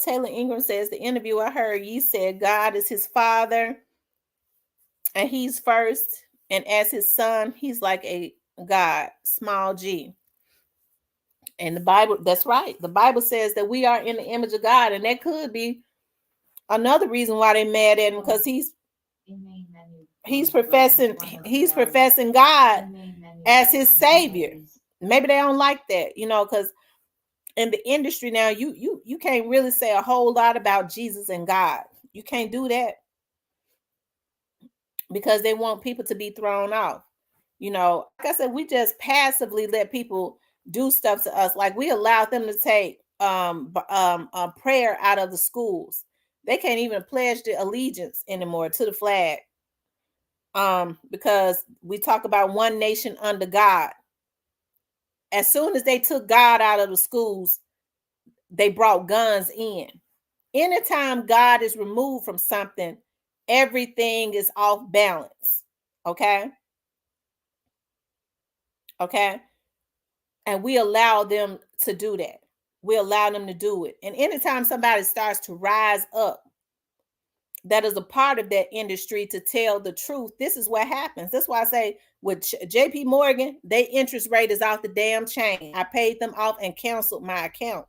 S1: Taylor Ingram says, the interview I heard, you said God is his father and he's first. And as his son, he's like a God, small g. And the Bible, that's right. The Bible says that we are in the image of God. And that could be another reason why they're mad at him, because he's professing God as his savior. Maybe they don't like that, because in the industry now, you can't really say a whole lot about Jesus and God. You can't do that because they want people to be thrown off. Like I said, we just passively let people do stuff to us. Like we allowed them to take prayer out of the schools. They can't even pledge their allegiance anymore to the flag. Because we talk about one nation under God. As soon as they took God out of the schools, they brought guns in. Anytime God is removed from something, everything is off balance. Okay? And we allow them to do that. We allow them to do it. And anytime somebody starts to rise up, that is a part of that industry to tell the truth, this is what happens. That's why I say with JP Morgan, their interest rate is off the damn chain. I paid them off and canceled my account.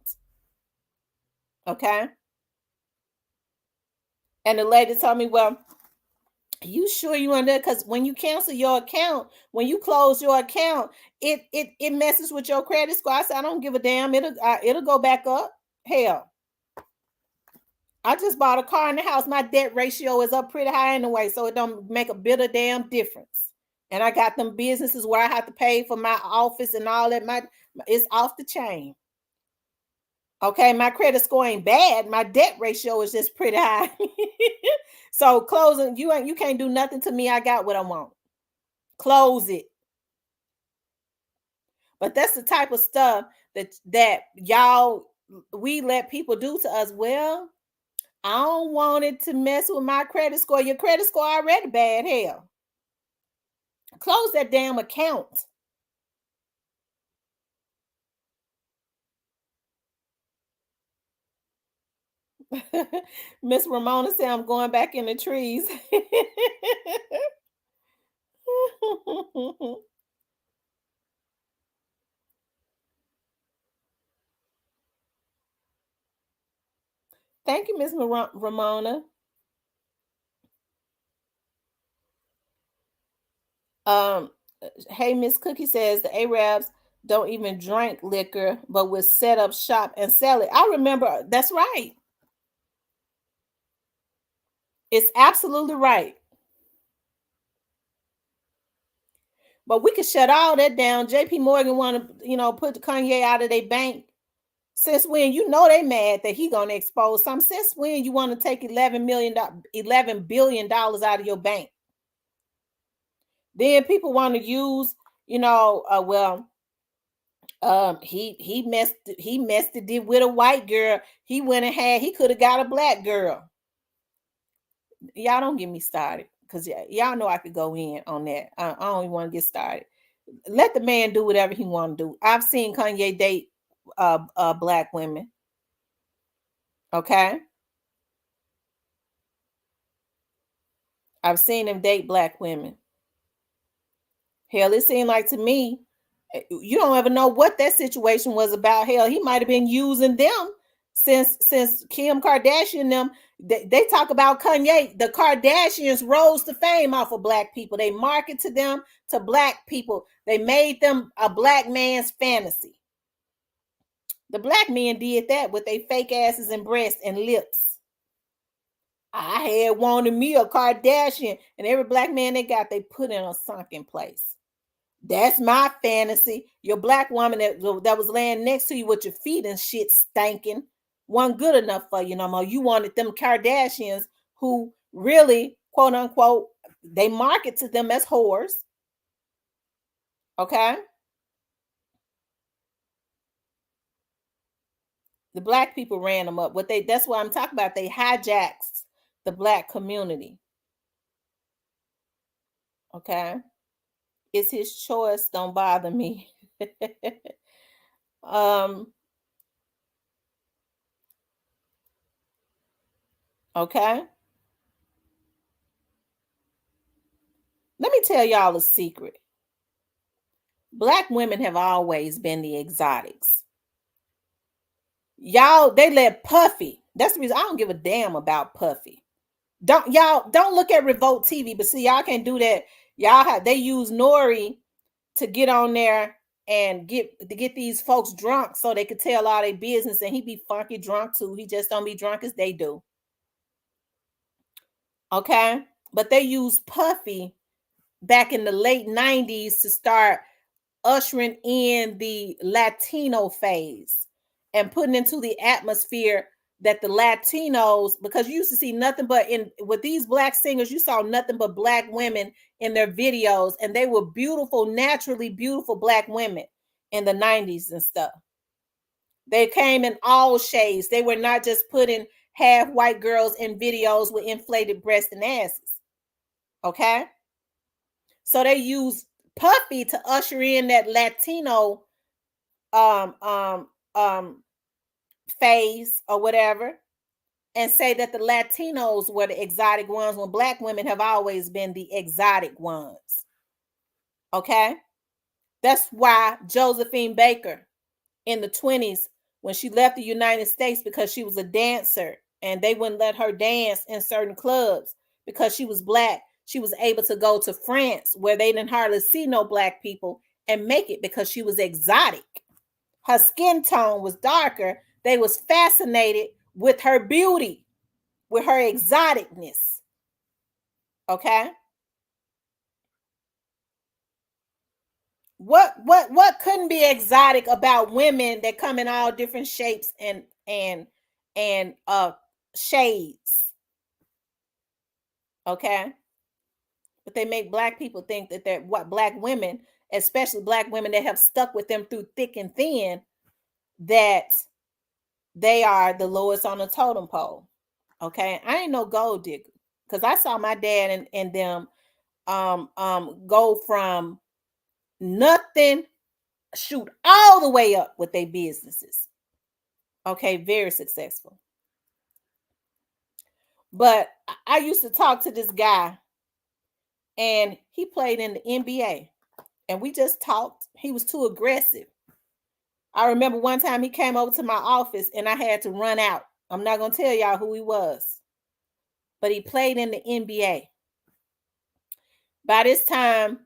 S1: Okay? And the lady told me, well, you sure you want that? Because when you cancel your account, when you close your account, it messes with your credit score. I said, I don't give a damn. It'll go back up. Hell, I just bought a car in the house. My debt ratio is up pretty high anyway, so it don't make a bit of damn difference. And I got them businesses where I have to pay for my office and all that. It's off the chain. Okay, my credit score ain't bad. My debt ratio is just pretty high. So closing, you can't do nothing to me. I got what I want. Close it. But that's the type of stuff that we let people do to us. Well, I don't want it to mess with my credit score. Your credit score already bad. Hell, close that damn account. Miss Ramona said, I'm going back in the trees. Thank you, Miss Ramona. Hey, Miss Cookie says the Arabs don't even drink liquor, but will set up shop and sell it. I remember, that's right. It's absolutely right. But we could shut all that down. JP Morgan want to, put Kanye out of their bank. Since when? They mad that he gonna expose something. Since when you want to take $11 billion out of your bank? Then people want to use, he messed it with a white girl. He went and he could have got a black girl. Y'all don't get me started, because y'all know I could go in on that. I don't even want to get started. Let the man do whatever he want to do. I've seen Kanye date black women. Okay, I've seen him date black women. Hell, it seemed like to me, you don't ever know what that situation was about. Hell, he might have been using them since Kim Kardashian them. They talk about Kanye. The Kardashians rose to fame off of black people. They market to them, to black people. They made them a black man's fantasy. The black men did that with their fake asses and breasts and lips. I had wanted me a Kardashian, and every black man they got, they put in a sunken place. That's my fantasy. Your black woman that was laying next to you with your feet and shit stinking wasn't good enough for you no more. You wanted them Kardashians who really, quote unquote, they market to them as whores. Okay? The black people ran them up. That's what I'm talking about. They hijacked the black community. Okay? It's his choice. Don't bother me. Okay. Let me tell y'all a secret. Black women have always been the exotics. Y'all, they let Puffy. That's the reason I don't give a damn about Puffy. Don't look at Revolt TV, but see, y'all can't do that. They use Nori to get on there and get these folks drunk so they could tell all their business, and he be funky drunk too. He just don't be drunk as they do. Okay? But they use Puffy back in the late 90s to start ushering in the Latino phase and putting into the atmosphere that the Latinos, because you used to see nothing but with these black singers, you saw nothing but black women in their videos, and they were beautiful, naturally beautiful black women in the 90s and stuff. They came in all shades. They were not just putting half white girls in videos with inflated breasts and asses. Okay? So they used Puffy to usher in that Latino phase or whatever, and say that the Latinos were the exotic ones when black women have always been the exotic ones. Okay? That's why Josephine Baker in the 20s, when she left the United States because she was a dancer and they wouldn't let her dance in certain clubs because she was black, she was able to go to France where they didn't hardly see no black people and make it because she was exotic. Her skin tone was darker. They was fascinated with her beauty, with her exoticness. Okay? What couldn't be exotic about women that come in all different shapes and shades? Okay? But they make black people think that they're black women, especially black women that have stuck with them through thick and thin, that they are the lowest on the totem pole. Okay? I ain't no gold digger, because I saw my dad and them go from nothing, shoot all the way up with their businesses. Okay, very successful. But I used to talk to this guy, and he played in the NBA, and we just talked. He was too aggressive. I remember one time he came over to my office and I had to run out. I'm not going to tell y'all who he was, but he played in the NBA. By this time,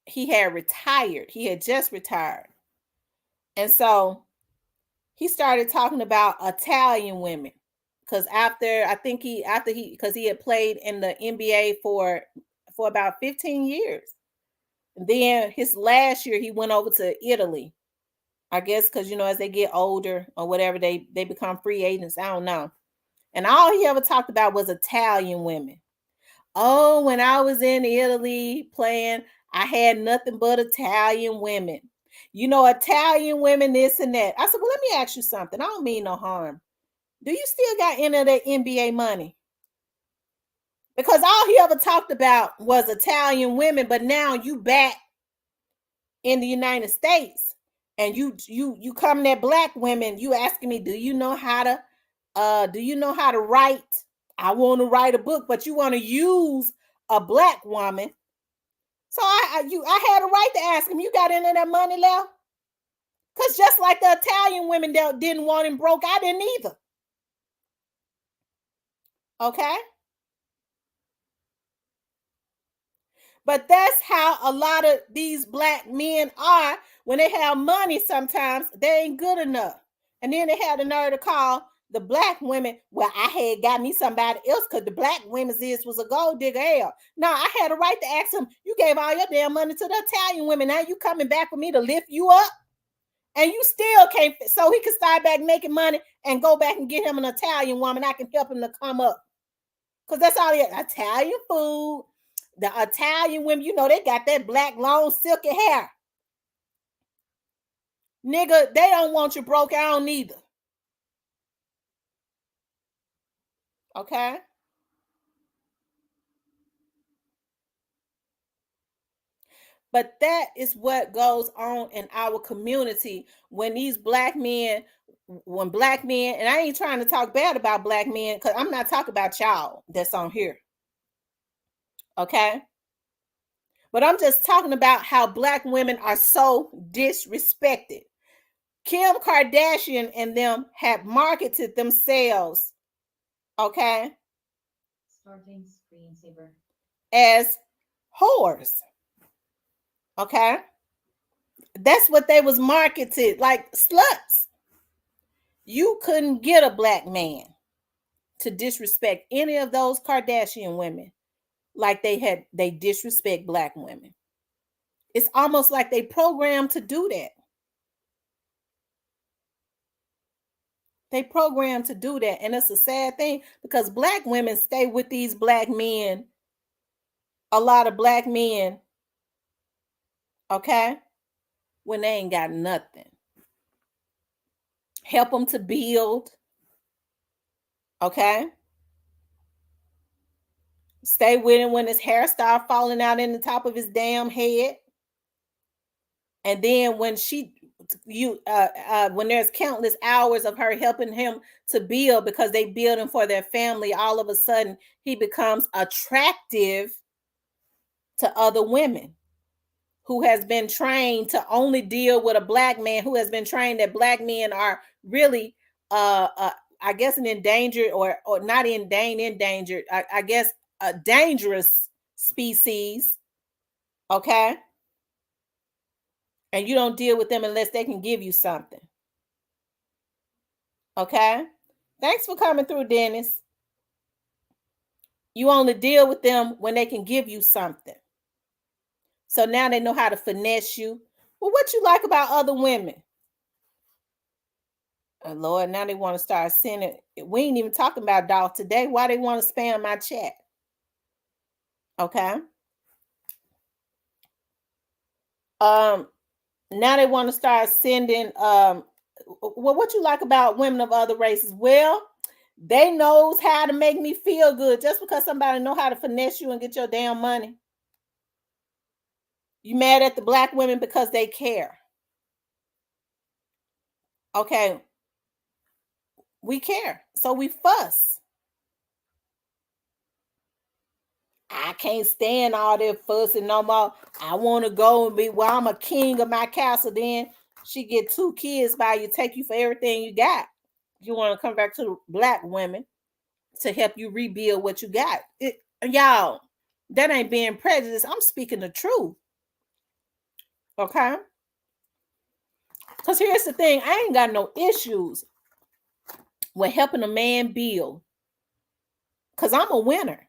S1: he had retired. He had just retired. And so he started talking about Italian women. Because because he had played in the NBA for about 15 years. And then his last year, he went over to Italy. I guess because, as they get older or whatever, they become free agents. I don't know. And all he ever talked about was Italian women. Oh, when I was in Italy playing, I had nothing but Italian women. You know, Italian women, this and that. I said, well, let me ask you something. I don't mean no harm. Do you still got any of that NBA money? Because all he ever talked about was Italian women, but now you back in the United States and you coming at black women, you asking me, do you know how to write? I want to write a book, but you want to use a black woman. So I had a right to ask him, you got any of that money left? Because just like the Italian women that didn't want him broke, I didn't either. Okay? But that's how a lot of these black men are. When they have money, sometimes they ain't good enough. And then they had the nerve to call the black women, well, I had got me somebody else because the black women's was a gold digger. Hell, no, I had a right to ask him, you gave all your damn money to the Italian women. Now you coming back for me to lift you up? And you still can't, so he can start back making money and go back and get him an Italian woman. I can help him to come up. Because that's all Italian food. The Italian women, you know, they got that black, long, silky hair. Nigga, they don't want you broke. I don't either. Okay? But that is what goes on in our community when these black men, and I ain't trying to talk bad about black men because I'm not talking about y'all that's on here. Okay? But I'm just talking about how black women are so disrespected. Kim Kardashian and them have marketed themselves, okay,
S5: starting screensaver,
S1: as whores. Okay? That's what they was marketed, like sluts. You couldn't get a black man to disrespect any of those Kardashian women like they disrespect black women. It's almost like they programmed to do that. They programmed to do that. And it's a sad thing because black women stay with these black men, a lot of black men, okay, when they ain't got nothing. Help them to build, okay? Stay with him when his hair start falling out in the top of his damn head. And then when when there's countless hours of her helping him to build because they building for their family, all of a sudden he becomes attractive to other women who has been trained to only deal with a black man, who has been trained that black men are really I guess an endangered or not endangered, I guess a dangerous species. Okay? And you don't deal with them unless they can give you something. Okay? Thanks for coming through, Dennis. You only deal with them when they can give you something. So now they know how to finesse you. Well, what you like about other women? Lord, now they want to start sending. We ain't even talking about Dolph today. Why they want to spam my chat? Okay. Now they want to start sending well, what you like about women of other races? Well, they knows how to make me feel good. Just because somebody know how to finesse you and get your damn money. You mad at the black women because they care. Okay. We care. So we fuss. I can't stand all that fussing no more. I want to go and be, well, I'm a king of my castle. Then she get 2 kids by you, take you for everything you got. You want to come back to black women to help you rebuild what you got. Y'all, that ain't being prejudiced. I'm speaking the truth. Okay? Because here's the thing. I ain't got no issues with helping a man build. Because I'm a winner.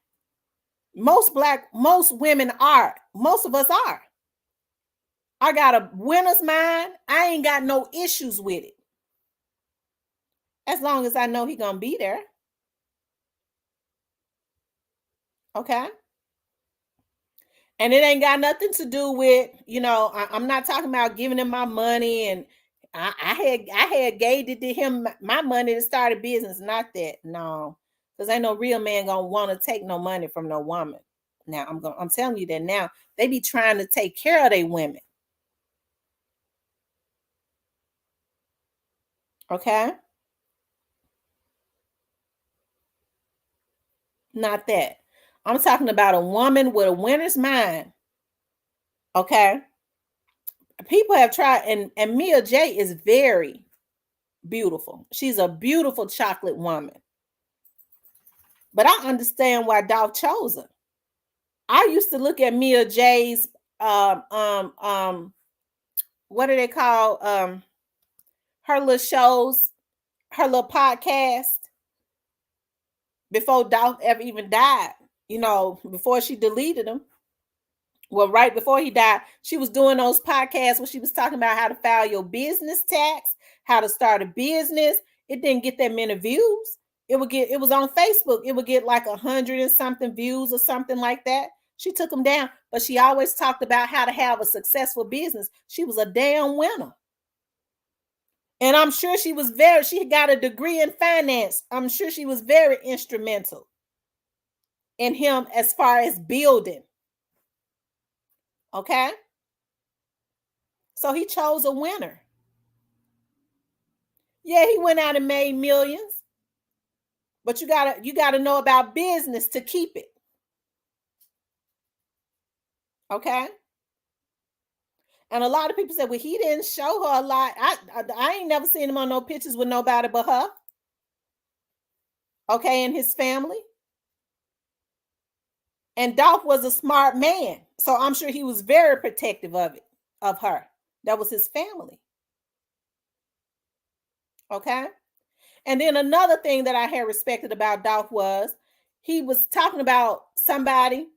S1: Most women are. Most of us are. I got a winner's mind. I ain't got no issues with it. As long as I know he's going to be there. Okay? And it ain't got nothing to do with, I'm not talking about giving him my money, and I had gave it to him my money to start a business. Not that, no, because ain't no real man gonna want to take no money from no woman. Now I'm telling you that now they be trying to take care of their women. Okay, not that. I'm talking about a woman with a winner's mind. Okay, people have tried, and Mia J is very beautiful. She's a beautiful chocolate woman. But I understand why Dolph chose her. I used to look at Mia J's what do they call her little shows, her little podcast before Dolph ever even died, before she deleted them. Well, right before he died, she was doing those podcasts where she was talking about how to file your business tax, how to start a business. It didn't get that many views. It was on Facebook. It would get like 100 and something views or something like that. She took them down, but she always talked about how to have a successful business. She was a damn winner. And I'm sure she got a degree in finance. I'm sure she was very instrumental in him as far as building. Okay? So he chose a winner. Yeah, he went out and made millions. But you gotta know about business to keep it. Okay? And a lot of people said, well, he didn't show her a lot. I ain't never seen him on no pictures with nobody but her. Okay, and his family. And Dolph was a smart man. So I'm sure he was very protective of her. That was his family. Okay. And then another thing that I had respected about Dolph was he was talking about somebody,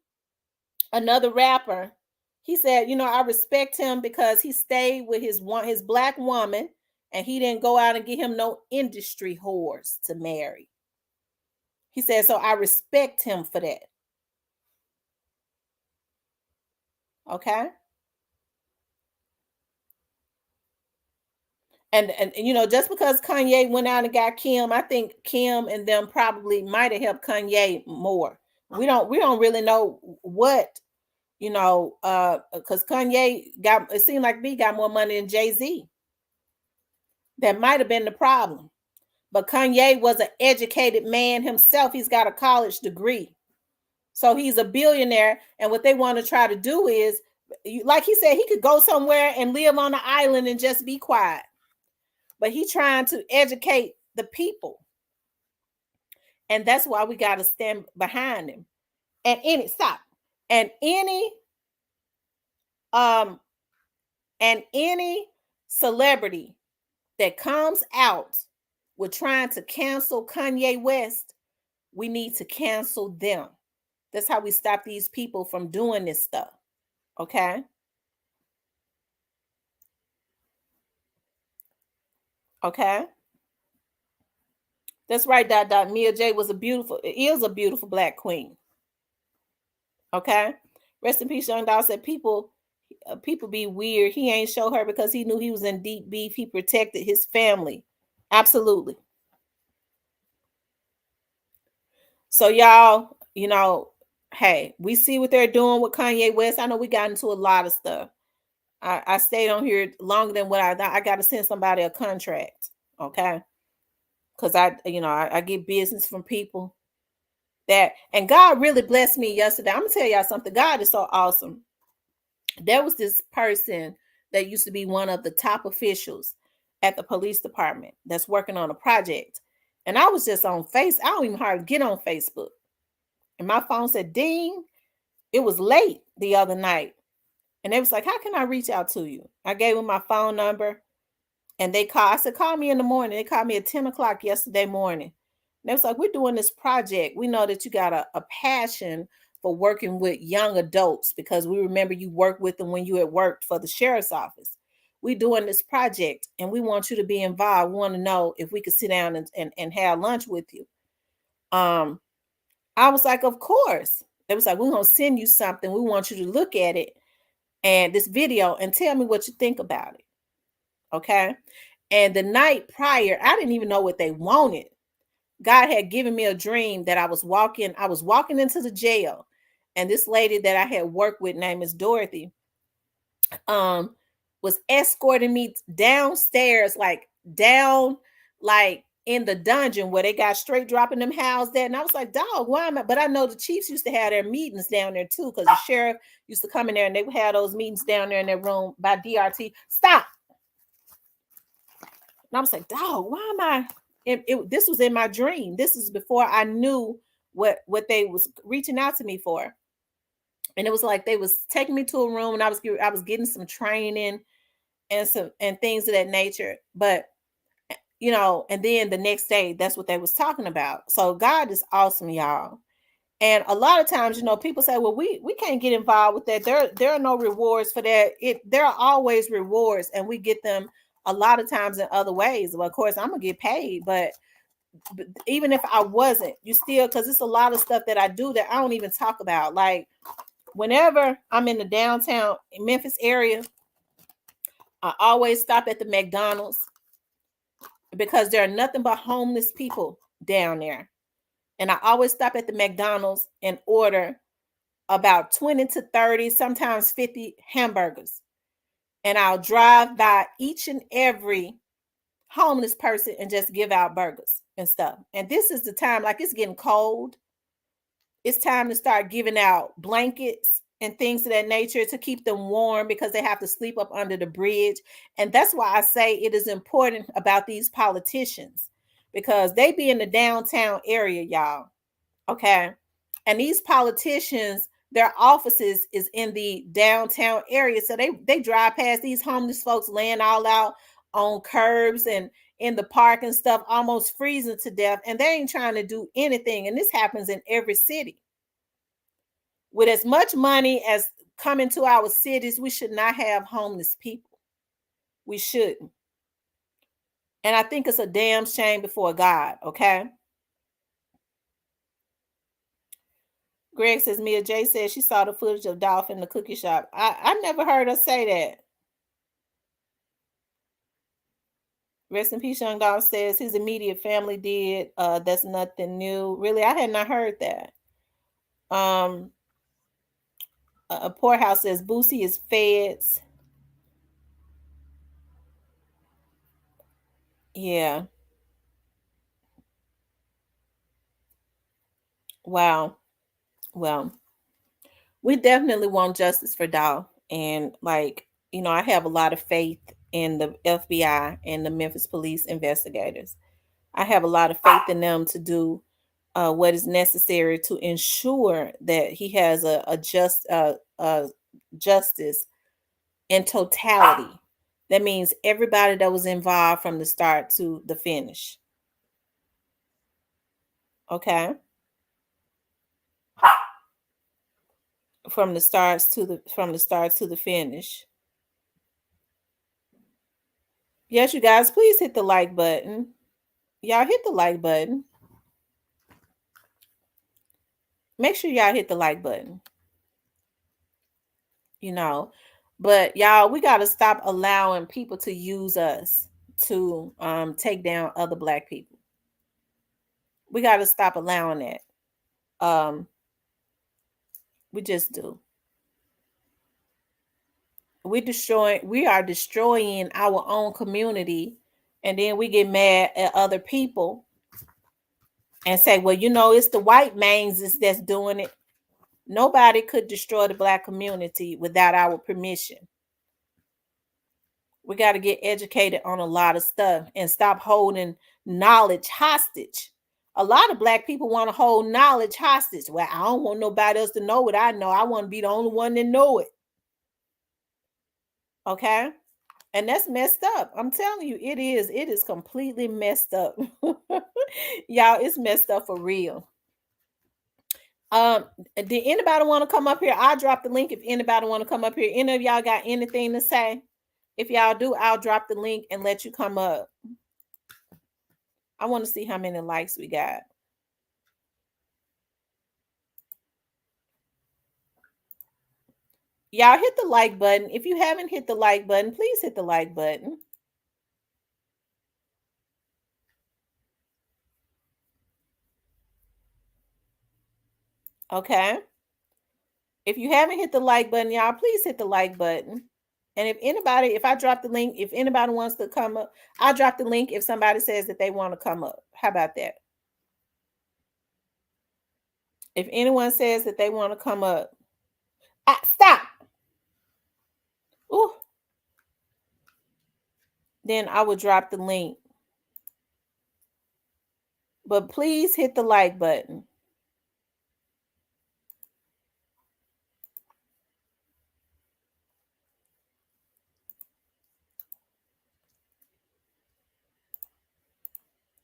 S1: another rapper. He said, I respect him because he stayed with his black woman, and he didn't go out and get him no industry whores to marry. He said, so I respect him for that. Okay. And just because Kanye went out and got Kim, I think Kim and them probably might have helped Kanye more. We don't really know what, because Kanye it seemed like he got more money than Jay-Z. That might have been the problem. But Kanye was an educated man himself. He's got a college degree. So he's a billionaire. And what they want to try to do is, like he said, he could go somewhere and live on an island and just be quiet. But he's trying to educate the people. And that's why we got to stand behind him. And any celebrity that comes out with trying to cancel Kanye West, we need to cancel them. That's how we stop these people from doing this stuff. Okay? Okay? That's right, Dot. Mia J is a beautiful black queen. Okay? Rest in peace, Young Doll said people be weird. He ain't show her because he knew he was in deep beef. He protected his family. Absolutely. So y'all, hey, we see what they're doing with Kanye West. I know we got into a lot of stuff. I stayed on here longer than what I got to send somebody a contract. Okay. Because I get business from people and God really blessed me yesterday. I'm gonna tell y'all something. God is so awesome. There was this person that used to be one of the top officials at the police department that's working on a project. And I was just on I don't even hardly get on Facebook. And my phone said, ding. It was late the other night. And they was like, how can I reach out to you? I gave them my phone number. And they called. I said, call me in the morning. They called me at 10 o'clock yesterday morning. And they was like, we're doing this project. We know that you got a passion for working with young adults because we remember you worked with them when you had worked for the sheriff's office. We're doing this project and we want you to be involved. We want to know if we could sit down and have lunch with you. I was like, of course. They was like, we're gonna send you something. We want you to look at it and this video and tell me what you think about it. Okay. And the night prior, I didn't even know what they wanted. God had given me a dream that I was walking into the jail, and this lady that I had worked with, named Miss Dorothy, was escorting me downstairs, like down, like in the dungeon where they got straight dropping them housed there. And I was like, dog, why am I? But I know the chiefs used to have their meetings down there too, because the sheriff used to come in there and they would have those meetings down there in their room by DRT. Stop. And I was like, dog, why am I? This was in my dream. This is before I knew what they was reaching out to me for. And it was like they was taking me to a room and I was getting some training and things of that nature. But and then the next day, that's what they was talking about. So God is awesome, y'all. And a lot of times, people say, well, we can't get involved with that. There are no rewards for that. There are always rewards, and we get them a lot of times in other ways. Well, of course, I'm gonna get paid, but even if I wasn't, you still, because it's a lot of stuff that I do that I don't even talk about. Like whenever I'm in the downtown Memphis area, I always stop at the McDonald's because there are nothing but homeless people down there. And I always stop at the McDonald's and order about 20 to 30, sometimes 50 hamburgers. And I'll drive by each and every homeless person and just give out burgers and stuff. And this is the time, like it's getting cold. It's time to start giving out blankets and things of that nature to keep them warm because they have to sleep up under the bridge. And that's why I say it is important about these politicians, because they be in the downtown area, y'all. Okay. And these politicians, their offices is in the downtown area. So they drive past these homeless folks laying all out on curbs and in the park and stuff, almost freezing to death. And they ain't trying to do anything. And this happens in every city. With as much money as come into our cities, we should not have homeless people. We shouldn't. And I think it's a damn shame before God, okay? Greg says, Mia J says she saw the footage of Dolph in the cookie shop. I never heard her say that. Rest in peace, Young Dolph says his immediate family did. That's nothing new. Really, I had not heard that. Poorhouse says Boosie is feds. Yeah. Wow. Well, we definitely want justice for Dolph. And I have a lot of faith in the FBI and the Memphis police investigators. I have a lot of faith in them to do what is necessary to ensure that he has a just justice in totality. That means everybody that was involved from the start to the finish. Okay. From the start to the finish. Yes, you guys, please hit the like button. Y'all hit the like button. Make sure y'all hit the like button. But y'all, we got to stop allowing people to use us to take down other Black people. We got to stop allowing that. We just do. We are destroying our own community, and then we get mad at other people and say, well, it's the white mains that's doing it. Nobody could destroy the Black community without our permission. We got to get educated on a lot of stuff and stop holding knowledge hostage. A lot of Black people want to hold knowledge hostage. Well, I don't want nobody else to know what I know. I want to be the only one that know it. Okay? And that's messed up. I'm telling you, it is. It is completely messed up. Y'all, it's messed up for real. Did anybody want to come up here? I'll drop the link if anybody want to come up here. Any of y'all got anything to say? If y'all do, I'll drop the link and let you come up. I want to see how many likes we got. Y'all hit the like button. If you haven't hit the like button, please hit the like button. Okay. If you haven't hit the like button, y'all, please hit the like button. And if I drop the link, if anybody wants to come up, I'll drop the link if somebody says that they want to come up. How about that? If anyone says that they want to come up, stop. Ooh. Then I will drop the link. But please hit the like button.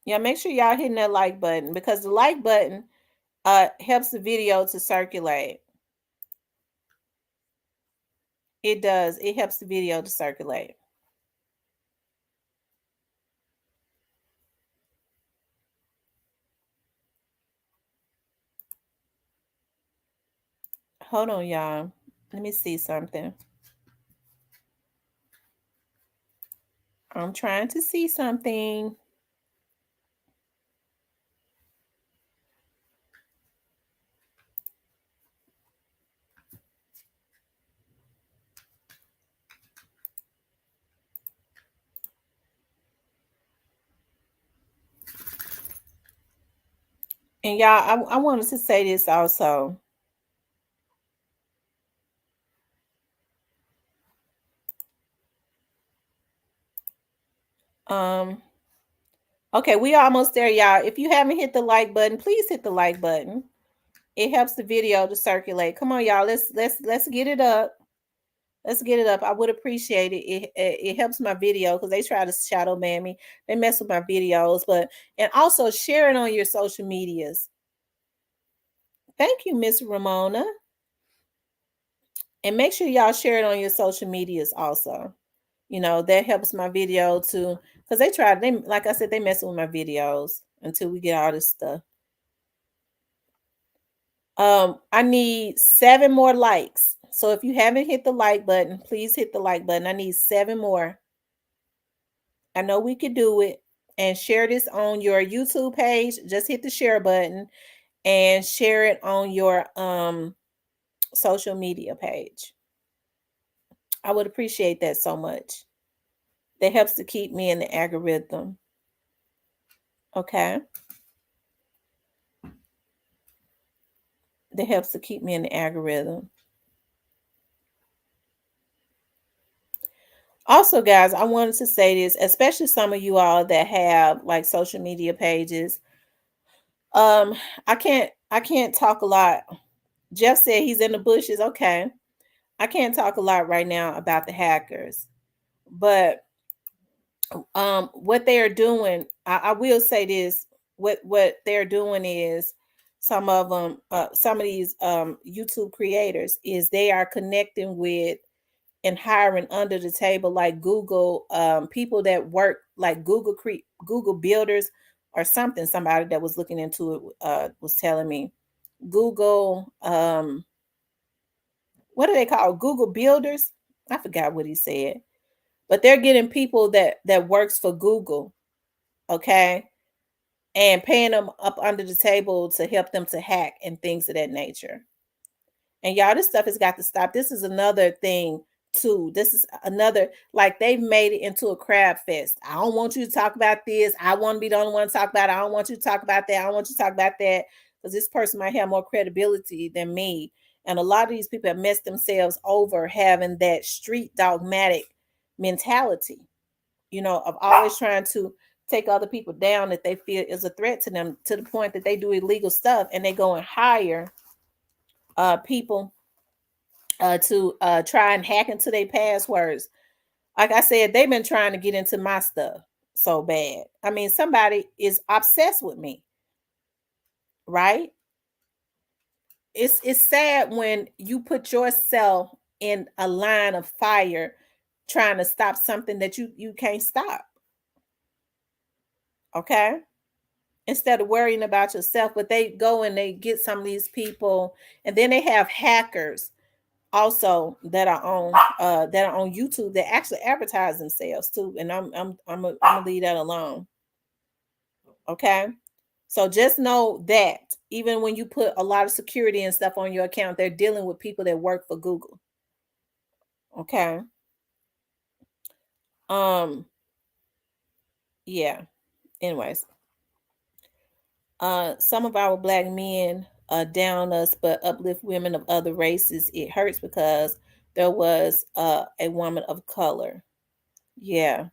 S1: Yeah, make sure y'all hitting that like button, because the like button helps the video to circulate. It does. It helps the video to circulate. Hold on, y'all. Let me see something. I'm trying to see something. And y'all, I wanted to say this also. Okay, we almost there, y'all. If you haven't hit the like button, please hit the like button. It helps the video to circulate. Come on, y'all. Let's get it up. Let's get it up. I would appreciate it. It helps my video, because they try to shadow ban me. They mess with my videos, and also share it on your social medias. Thank you, Miss Ramona. And make sure y'all share it on your social medias also. That helps my video too, because they like I said, they messing with my videos until we get all this stuff. I need 7 more likes. So if you haven't hit the like button, please hit the like button. I need 7 more. I know we could do it. And share this on your YouTube page. Just hit the share button and share it on your social media page. I would appreciate that so much. That helps to keep me in the algorithm. Okay. That helps to keep me in the algorithm. Also, guys, I wanted to say this, especially some of you all that have like social media pages. I can't talk a lot. Jeff said he's in the bushes. Okay. I can't talk a lot right now about the hackers. But what they are doing, I will say this, what they're doing is, some of them, some of these YouTube creators, is they are connecting with and hiring under the table, like Google, people that work like Google builders or something. Somebody that was looking into it was telling me Google, what do they call Google builders? I forgot what he said, but they're getting people that works for Google, okay, and paying them up under the table to help them to hack and things of that nature. And y'all, this stuff has got to stop. This is another thing too. This is another, like, they've made it into a crab fest. I don't want you to talk about this. I want to be the only one to talk about it. I don't want you to talk about that. I don't want you to talk about that, because this person might have more credibility than me. And a lot of these people have messed themselves over having that street dogmatic mentality, of always trying to take other people down that they feel is a threat to them, to the point that they do illegal stuff and they go and hire people to try and hack into their passwords. Like I said, they've been trying to get into my stuff so bad. I mean, somebody is obsessed with me, right? It's sad when you put yourself in a line of fire trying to stop something that you can't stop. Okay? Instead of worrying about yourself, but they go and they get some of these people, and then they have hackers also that are on YouTube that actually advertise themselves too. And I'm gonna leave that alone. Okay. So just know that even when you put a lot of security and stuff on your account, they're dealing with people that work for Google. Okay. Yeah. Anyways, some of our black men down us but uplift women of other races. It hurts because there was a woman of color. Yeah,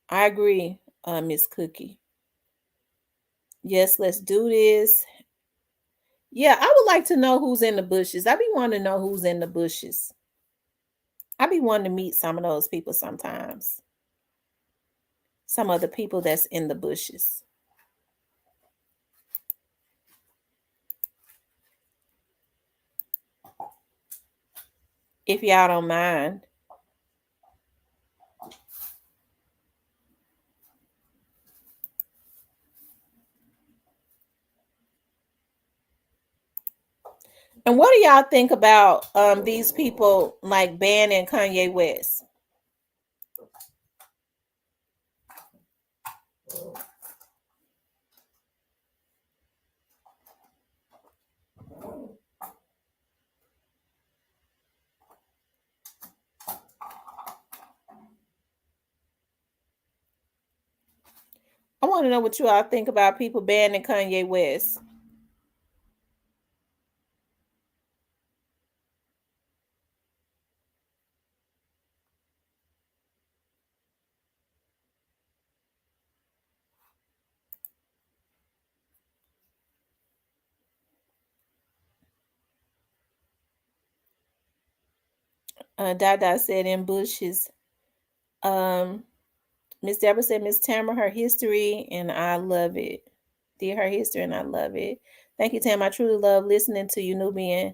S1: I agree, Miss Cookie. Yes, let's do this. Yeah, I would like to know who's in the bushes. I be wanting to know who's in the bushes. I be wanting to meet some of those people sometimes. Some of the people that's in the bushes. If y'all don't mind. And what do y'all think about these people like banning Kanye West? I want to know what you all think about people banning Kanye West. Dada said in bushes. Um, Miss Deborah said Miss Tamara, her history, and I love it. Did her history, and I love it. Thank you, Tam. I truly love listening to you, Nubian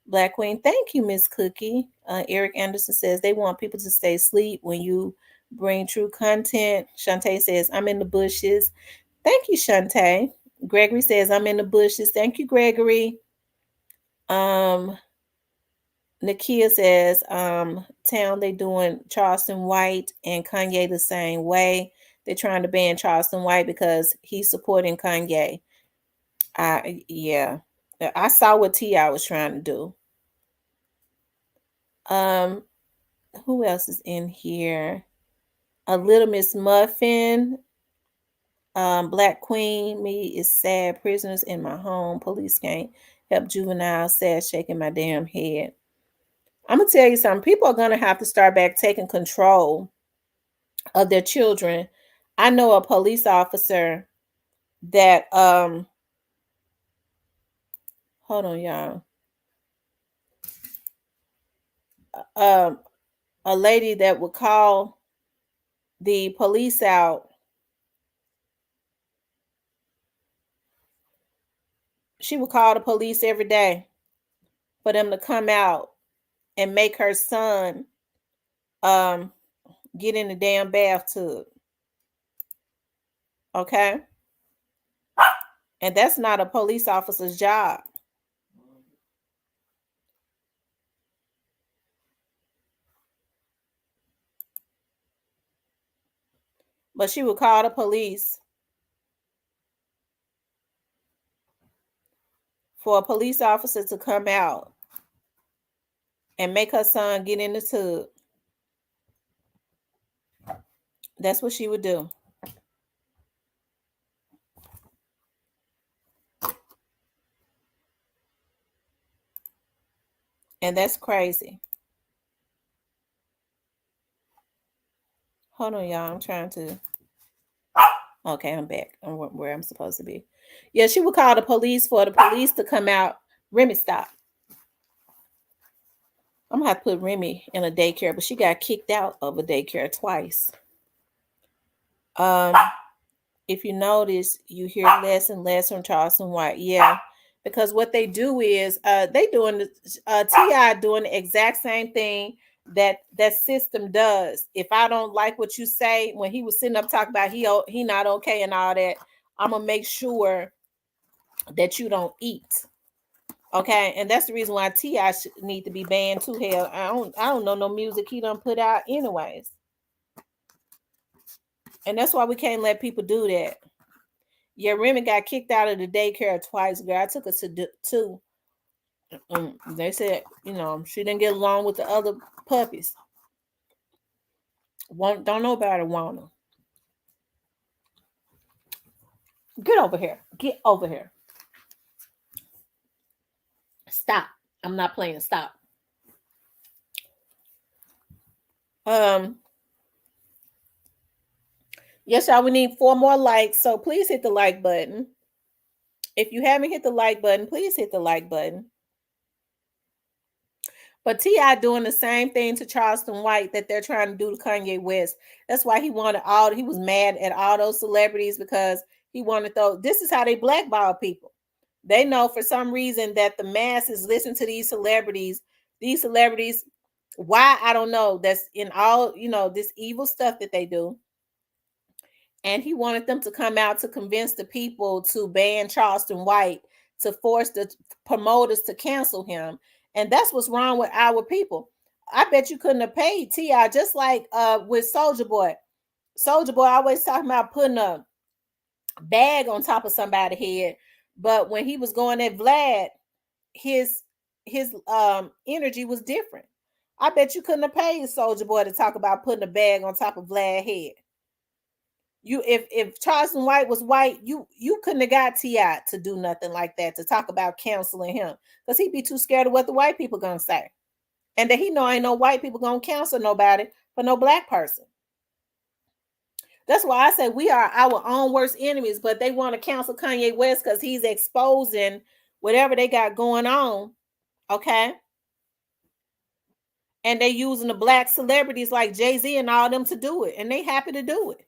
S1: Black Queen. Thank you, Miss Cookie. Eric Anderson says they want people to stay asleep when you bring true content. Shantae says I'm in the bushes. Thank you, Shantae. Gregory says I'm in the bushes. Thank you, Gregory. Um, Nakia says, town they doing Charleston White and Kanye the same way. They're trying to ban Charleston White because he's supporting Kanye. Yeah. I saw what T.I. was trying to do. Um, who else is in here? A Little Miss Muffin. Black Queen, me is sad. Prisoners in my home. Police can't help juveniles. Sad, shaking my damn head. I'm gonna tell you something. People are gonna have to start back taking control of their children. I know a police officer that hold on y'all. Um a lady that would call the police out. She would call the police every day for them to come out and make her son um get in the damn bathtub. Okay? And that's not a police officer's job. But she would call the police for a police officer to come out and make her son get in the tub. That's what she would do. And that's crazy. Hold on, y'all. I'm trying to. Okay, I'm back. I'm where I'm supposed to be. Yeah, she would call the police for the police to come out. Remy, stop. I'm gonna have to put Remy in a daycare, but she got kicked out of a daycare twice. If you notice, you hear less and less from Charleston White. Yeah, because what they do is they doing the Ti doing the exact same thing that system does. If I don't like what you say, when he was sitting up talking about he not okay and all that, I'm gonna make sure that you don't eat. Okay, and that's the reason why T.I. need to be banned too. Hell, I don't know no music he done put out anyways. And that's why we can't let people do that. Yeah, Remy got kicked out of the daycare twice, girl. I took her to two. They said, she didn't get along with the other puppies. Don't nobody want her. Get over here. Get over here. Stop. I'm not playing. Stop. Yes, y'all, we need 4 more likes. So please hit the like button. If you haven't hit the like button, please hit the like button. But T.I. doing the same thing to Charleston White that they're trying to do to Kanye West. That's why he was mad at all those celebrities, because he wanted this is how they blackball people. They know for some reason that the masses listen to these celebrities. These celebrities, why, I don't know. That's in all, this evil stuff that they do. And he wanted them to come out to convince the people to ban Charleston White, to force the promoters to cancel him. And that's what's wrong with our people. I bet you couldn't have paid T.I. just like with Soulja Boy. Soulja Boy always talking about putting a bag on top of somebody's head. But when he was going at Vlad, his energy was different. I bet you couldn't have paid Soulja Boy to talk about putting a bag on top of Vlad's head. If Charleston White was white, you couldn't have got T.I. to do nothing like that, to talk about canceling him, because he'd be too scared of what the white people gonna say, and that he know ain't no white people gonna cancel nobody for no black person. That's why I say we are our own worst enemies, but they want to cancel Kanye West because he's exposing whatever they got going on, okay? And they using the black celebrities like Jay-Z and all them to do it, and they happy to do it.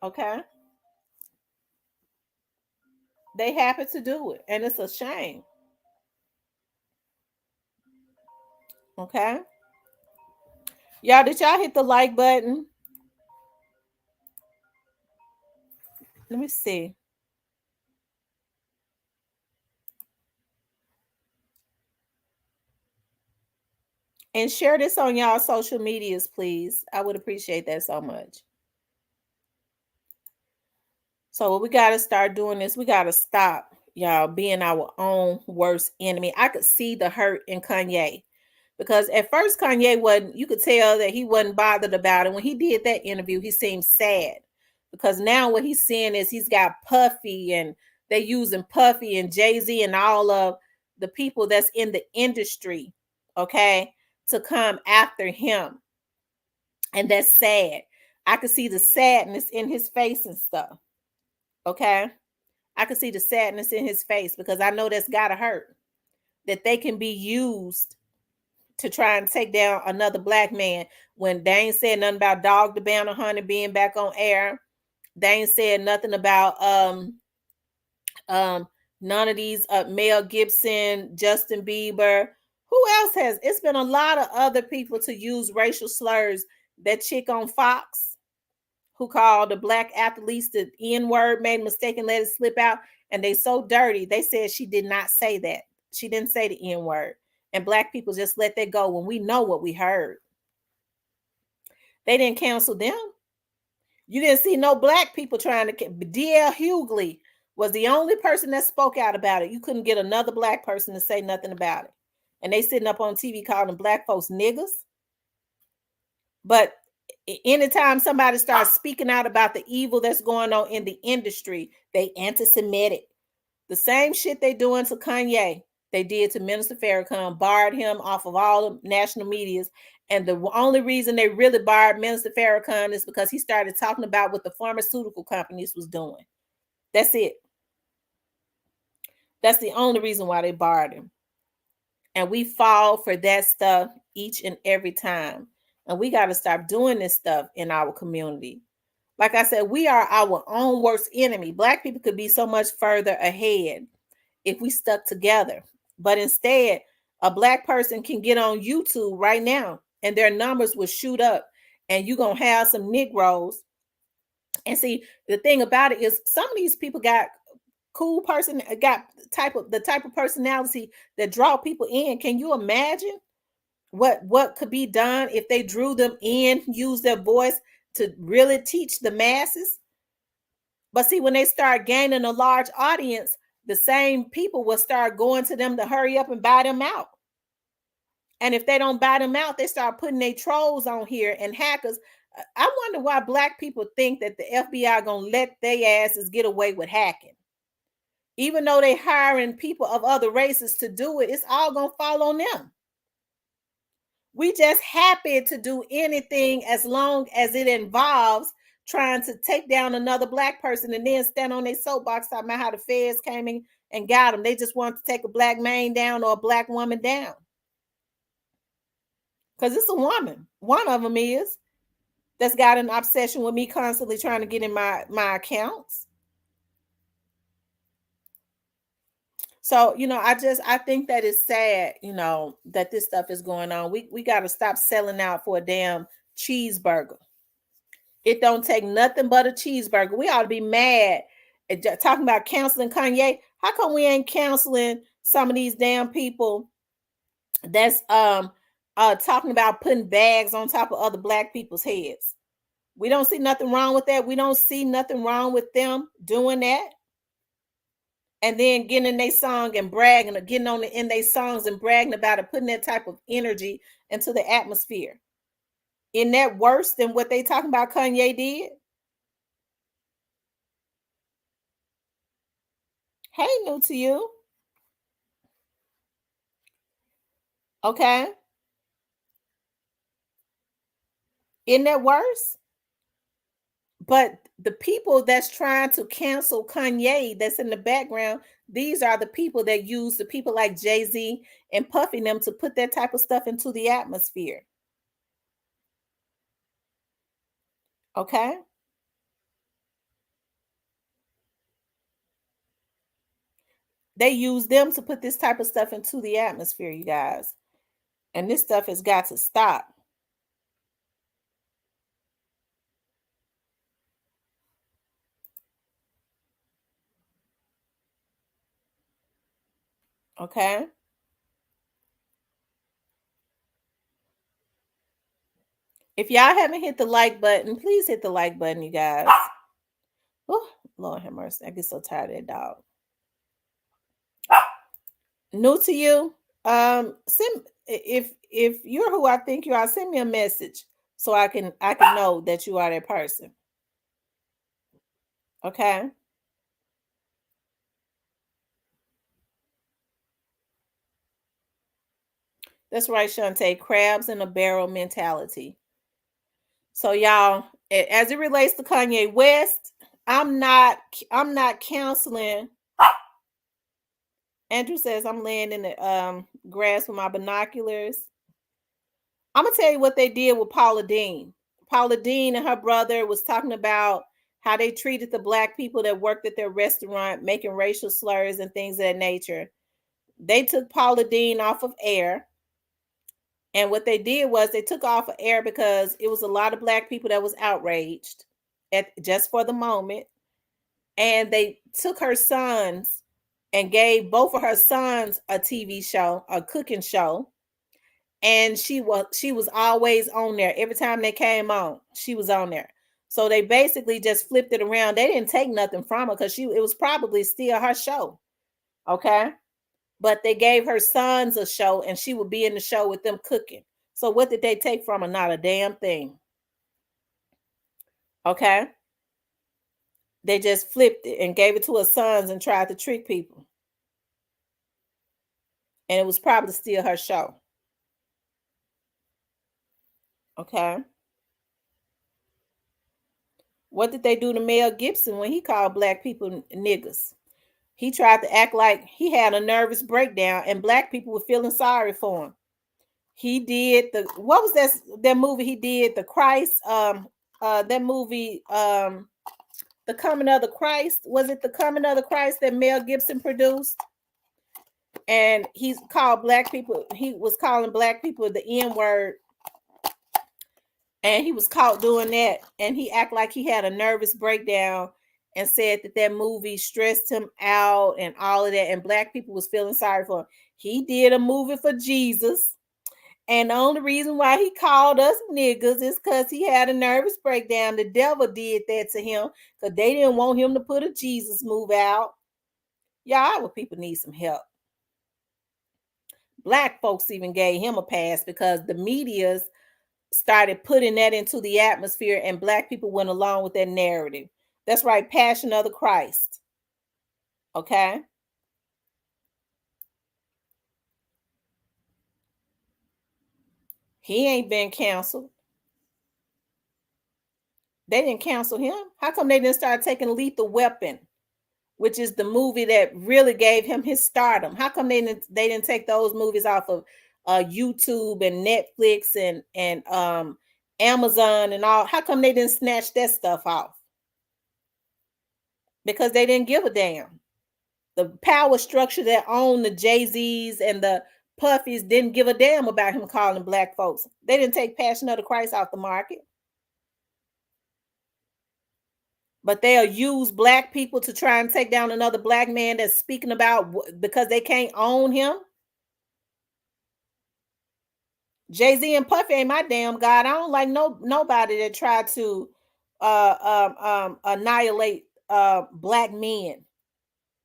S1: Okay, they happen to do it, and it's a shame. Okay, y'all, did y'all hit the like button? Let me see. And share this on y'all social medias, please. I would appreciate that so much. So we got to start doing this. We got to stop, y'all, being our own worst enemy. I could see the hurt in Kanye, because at first Kanye you could tell that he wasn't bothered about it. When he did that interview, he seemed sad, because now what he's seeing is he's got Puffy, and they using Puffy and Jay-Z and all of the people that's in the industry, okay, to come after him. And that's sad. I could see the sadness in his face and stuff. Okay, I could see the sadness in his face, because I know that's gotta hurt, that they can be used to try and take down another black man, when they ain't said nothing about Dog the Bounty Hunter being back on air. They ain't said nothing about none of these Mel Gibson, Justin Bieber. Who else has? It's been a lot of other people to use racial slurs. That chick on Fox, who called the black athletes the N-word, made a mistake and let it slip out. And they so dirty, they said she did not say that. She didn't say the N-word. And black people just let that go when we know what we heard. They didn't cancel them. You didn't see no black people trying to. D.L. Hughley was the only person that spoke out about it. You couldn't get another black person to say nothing about it. And they sitting up on TV calling black folks niggas. But anytime somebody starts speaking out about the evil that's going on in the industry, they anti-Semitic. The same shit they doing to Kanye, they did to Minister Farrakhan, barred him off of all the national medias. And the only reason they really barred Minister Farrakhan is because he started talking about what the pharmaceutical companies was doing. That's it. That's the only reason why they barred him. And we fall for that stuff each and every time. And we got to stop doing this stuff in our community. Like I said, we are our own worst enemy. Black people could be so much further ahead if we stuck together. But instead, a black person can get on YouTube right now and their numbers will shoot up. And you're going to have some Negroes. And see, the thing about it is some of these people got cool person, got the type of personality that draw people in. Can you imagine what could be done if they drew them in, use their voice to really teach the masses? But see, when they start gaining a large audience, the same people will start going to them to hurry up and buy them out. And if they don't buy them out, they start putting their trolls on here and hackers. I wonder why black people think that the FBI gonna let their asses get away with hacking. Even though they hiring people of other races to do it, it's all gonna fall on them. We just happy to do anything as long as it involves trying to take down another black person and then stand on their soapbox talking about how the feds came in and got them. They just want to take a black man down or a black woman down. Because it's a woman. One of them is that's got an obsession with me constantly trying to get in my accounts. So, I think that it's sad, that this stuff is going on. We got to stop selling out for a damn cheeseburger. It don't take nothing but a cheeseburger. We ought to be mad at talking about canceling Kanye. How come we ain't canceling some of these damn people that's talking about putting bags on top of other black people's heads? We don't see nothing wrong with that. We don't see nothing wrong with them doing that. And then getting in their song and bragging, or getting on in their songs and bragging about it, putting that type of energy into the atmosphere. Isn't that worse than what they talking about Kanye did? Hey, new to you. Okay. Isn't that worse? But the people that's trying to cancel Kanye, that's in the background, these are the people that use the people like Jay-Z and Puffy them to put that type of stuff into the atmosphere. Okay. They use them to put this type of stuff into the atmosphere, you guys. And this stuff has got to stop. Okay. If y'all haven't hit the like button, please hit the like button, you guys. Oh, Lord have mercy. I get so tired of that dog. New to you. Send if you're who I think you are, send me a message so I can know that you are that person. Okay. That's right, Shantae. Crabs in a barrel mentality. So y'all, as it relates to Kanye West, I'm not counseling. Andrew says I'm laying in the grass with my binoculars. I'm gonna tell you what they did with Paula Deen. Paula Deen and her brother was talking about how they treated the black people that worked at their restaurant, making racial slurs and things of that nature. They took Paula Deen off of air. And what they did was they took off of air because it was a lot of black people that was outraged just for the moment. And they took her sons and gave both of her sons a TV show, a cooking show. And she was always on there. Every time they came on, she was on there. So they basically just flipped it around. They didn't take nothing from her because it was probably still her show. Okay. But they gave her sons a show and she would be in the show with them cooking. So what did they take from her? Not a damn thing. Okay. They just flipped it and gave it to her sons and tried to trick people. And it was probably still her show. Okay. What did they do to Mel Gibson when he called black people niggas? He tried to act like he had a nervous breakdown and black people were feeling sorry for him. He did what was that movie he did? The Christ, that movie, The Coming of the Christ. Was it The Coming of the Christ that Mel Gibson produced? And he was calling black people the N-word. And he was caught doing that. And he acted like he had a nervous breakdown. and said that movie stressed him out and all of that, and black people was feeling sorry for him. He did a movie for Jesus, and the only reason why he called us niggas is because he had a nervous breakdown. The devil did that to him because they didn't want him to put a Jesus movie out. Y'all, our people need some help. Black folks even gave him a pass because the media's started putting that into the atmosphere, and black people went along with that narrative. That's right, Passion of the Christ. Okay. He ain't been canceled. They didn't cancel him. How come they didn't start taking Lethal Weapon, which is the movie that really gave him his stardom? How come they didn't take those movies off of YouTube and Netflix and Amazon and all? How come they didn't snatch that stuff off? Because they didn't give a damn. The power structure that owned the Jay-Z's and the Puffies didn't give a damn about him calling black folks. They didn't take Passion of the Christ off the market. But they'll use black people to try and take down another black man that's speaking about because they can't own him. Jay-Z and Puffy ain't my damn God. I don't like nobody that tried to annihilate black men,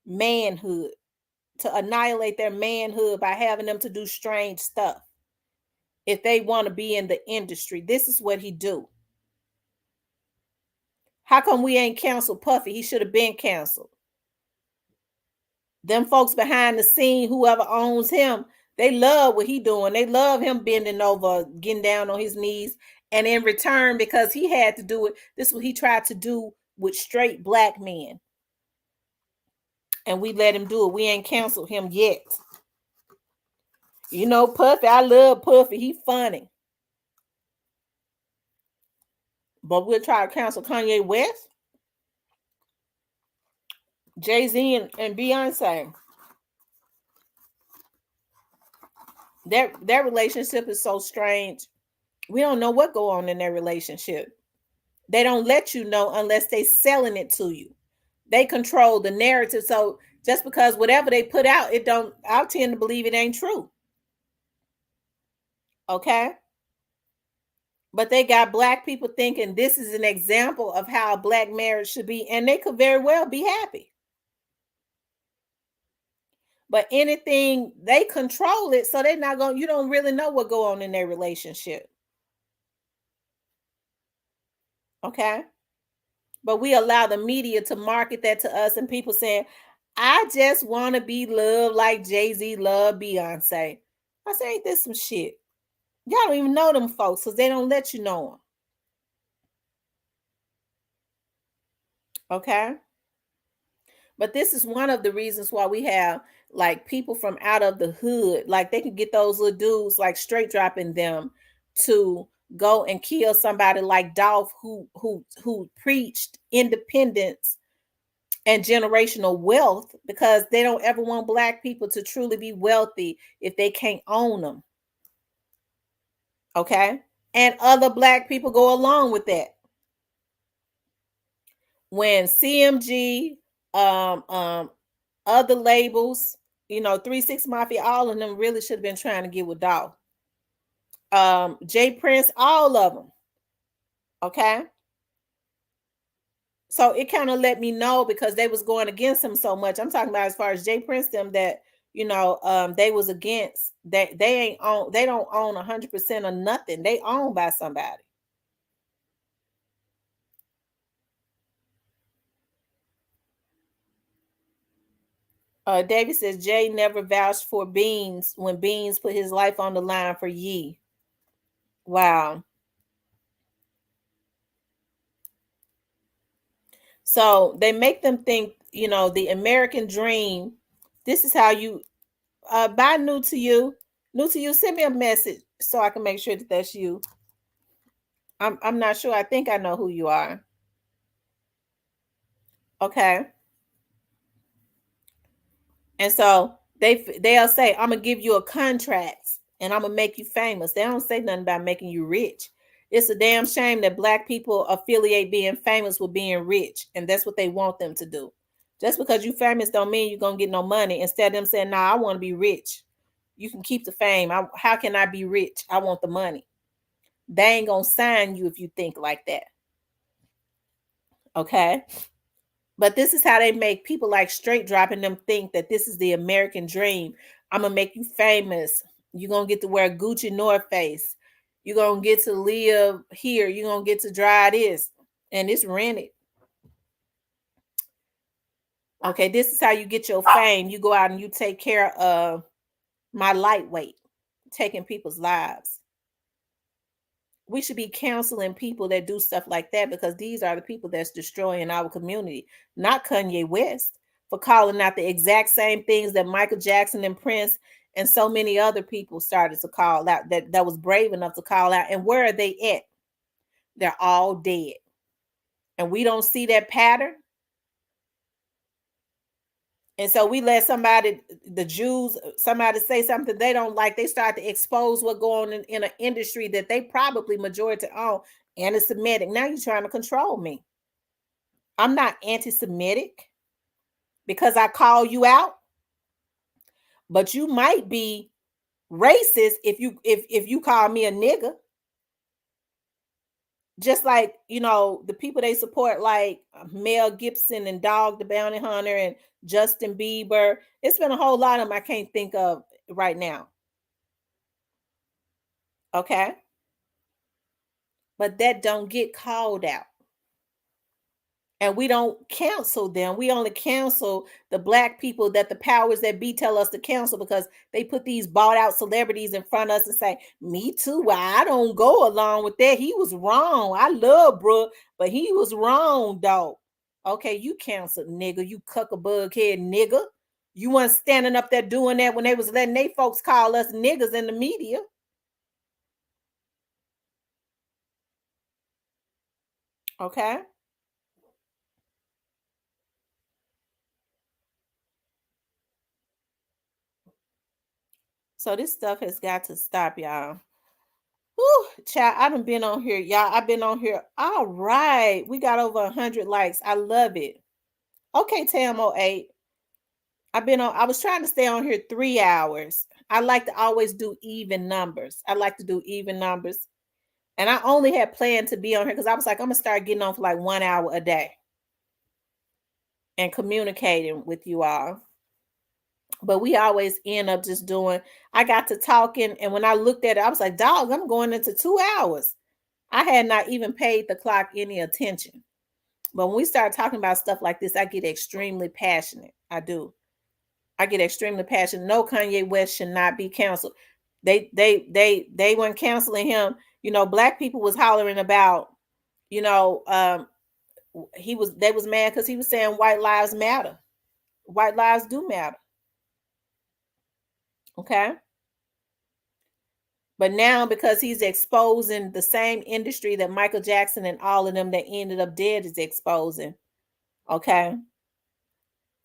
S1: manhood, to annihilate their manhood by having them to do strange stuff. If they want to be in the industry, this is what he do. How come we ain't canceled Puffy? He should have been canceled. Them folks behind the scene, whoever owns him, they love what he doing. They love him bending over, getting down on his knees. And in return, because he had to do it, this is what he tried to do with straight black men. And we let him do it. We ain't canceled him yet. You know, Puffy, I love Puffy. He funny. But we'll try to cancel Kanye West, Jay-Z, and Beyonce. Their relationship is so strange. We don't know what go on in their relationship. They don't let you know unless they selling it to you. They control the narrative. So just because whatever they put out, I tend to believe it ain't true. Okay? But they got black people thinking this is an example of how a black marriage should be, and they could very well be happy. But anything, they control it, so they're not going, you don't really know what go on in their relationship. Okay? But we allow the media to market that to us, and people saying, I just want to be loved like Jay-Z loved Beyonce. I say, ain't this some shit? Y'all don't even know them folks because they don't let you know them. Okay? But this is one of the reasons why we have like people from out of the hood, like they can get those little dudes like straight dropping them to go and kill somebody like Dolph who preached independence and generational wealth, because they don't ever want black people to truly be wealthy if they can't own them. Okay? And other black people go along with that. When CMG, other labels, 3-6 Mafia, all of them really should have been trying to get with Dolph. Jay Prince, all of them. Okay? So it kind of let me know, because they was going against him so much. I'm talking about as far as Jay Prince, them that, they was against that. They don't own 100% of nothing. They owned by somebody. David says Jay never vouched for Beans when Beans put his life on the line for Ye. Wow. So they make them think, the American dream. This is how you buy new to you. New to you, send me a message so I can make sure that that's you. I'm not sure. I think I know who you are. Okay. And so they'll say, I'm gonna give you a contract and I'm gonna make you famous. They don't say nothing about making you rich. It's a damn shame that black people affiliate being famous with being rich, and that's what they want them to do. Just because you famous don't mean you're gonna get no money. Instead of them saying, "Nah, I want to be rich." You can keep the fame. How can I be rich? I want the money. They ain't gonna sign you if you think like that. Okay. But this is how they make people like straight dropping them think that this is the American dream. I'm gonna make you famous. You're gonna get to wear Gucci North Face. You're gonna get to live here. You're gonna get to drive this. And it's rented. Okay, this is how you get your fame. You go out and you take care of my lightweight, taking people's lives. We should be counseling people that do stuff like that, because these are the people that's destroying our community, not Kanye West for calling out the exact same things that Michael Jackson and Prince and so many other people started to call out, that was brave enough to call out. And where are they at? They're all dead. And we don't see that pattern. And so we let somebody, the Jews, somebody say something they don't like. They start to expose what's going on in an industry that they probably majority own, anti-Semitic. Now you're trying to control me. I'm not anti-Semitic because I call you out, but you might be racist if you call me a nigga. Just like, the people they support, like Mel Gibson and Dog the Bounty Hunter and Justin Bieber. It's been a whole lot of them I can't think of right now. Okay. But that don't get called out. And we don't cancel them. We only cancel the black people that the powers that be tell us to cancel, because they put these bought out celebrities in front of us and say, me too. I don't go along with that. He was wrong. I love bro, but he was wrong, dog. Okay, you canceled, nigga. You cuckabug head nigga. You weren't standing up there doing that when they was letting they folks call us niggas in the media. Okay. So this stuff has got to stop, y'all. Whew, child, I done been on here, y'all. I've been on here. All right. We got over 100 likes. I love it. Okay, Tam 08. I was trying to stay on here 3 hours. I like to always do even numbers. I like to do even numbers. And I only had planned to be on here because I was like, I'm going to start getting on for like 1 hour a day and communicating with you all. But we always end up just I got to talking. And when I looked at it, I was like, dog, I'm going into 2 hours. I had not even paid the clock any attention. But when we start talking about stuff like this, I get extremely passionate. I do. I get extremely passionate. No, Kanye West should not be canceled. They weren't canceling him. Black people was hollering about, they was mad because he was saying white lives matter. White lives do matter. Okay. But now, because he's exposing the same industry that Michael Jackson and all of them that ended up dead is exposing, okay,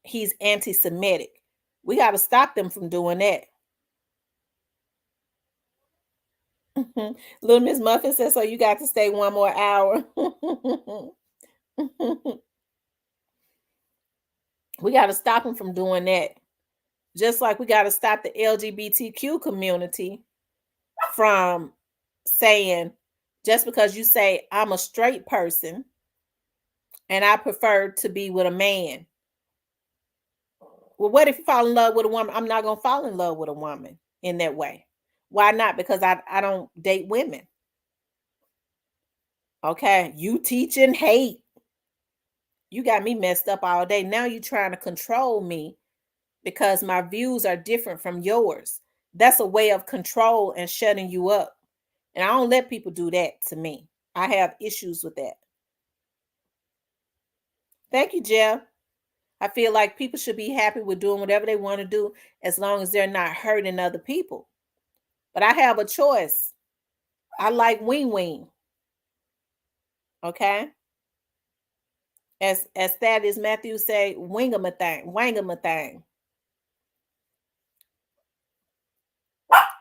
S1: he's anti-Semitic. We got to stop them from doing that. Little Miss Muffin says, so you got to stay 1 more hour. We got to stop them from doing that. Just like we got to stop the LGBTQ community from saying, just because you say I'm a straight person and I prefer to be with a man. Well, what if you fall in love with a woman? I'm not going to fall in love with a woman in that way. Why not? Because I don't date women. Okay, you teaching hate. You got me messed up all day. Now you're trying to control me because my views are different from yours. That's a way of control and shutting you up. And I don't let people do that to me. I have issues with that. Thank you, Jeff. I feel like people should be happy with doing whatever they want to do as long as they're not hurting other people. But I have a choice. I like wing wing. Okay? As Thaddeus Matthews say, wing'em a thing.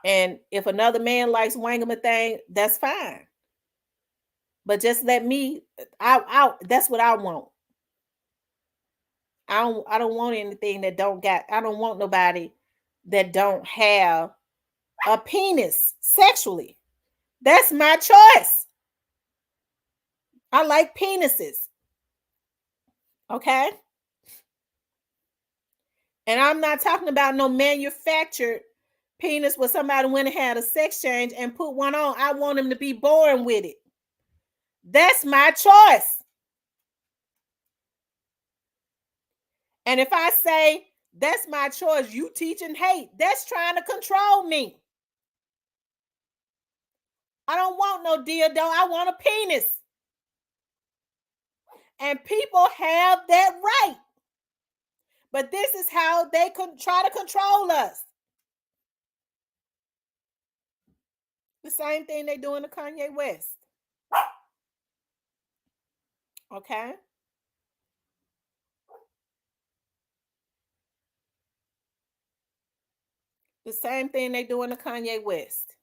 S1: And if another man likes wing'em a thing, that's fine. But just let me, that's what I want. I don't want anything that don't got, I don't want nobody that don't have a penis sexually. That's my choice. I like penises. Okay? And I'm not talking about no manufactured penis where somebody went and had a sex change and put one on. I want him to be born with it. That's my choice. And if I say that's my choice, you teaching hate, that's trying to control me. I don't want no dildo. I want a penis. And people have that right. But this is how they could try to control us. The same thing they doing to Kanye West. Okay? The same thing they doing to Kanye West.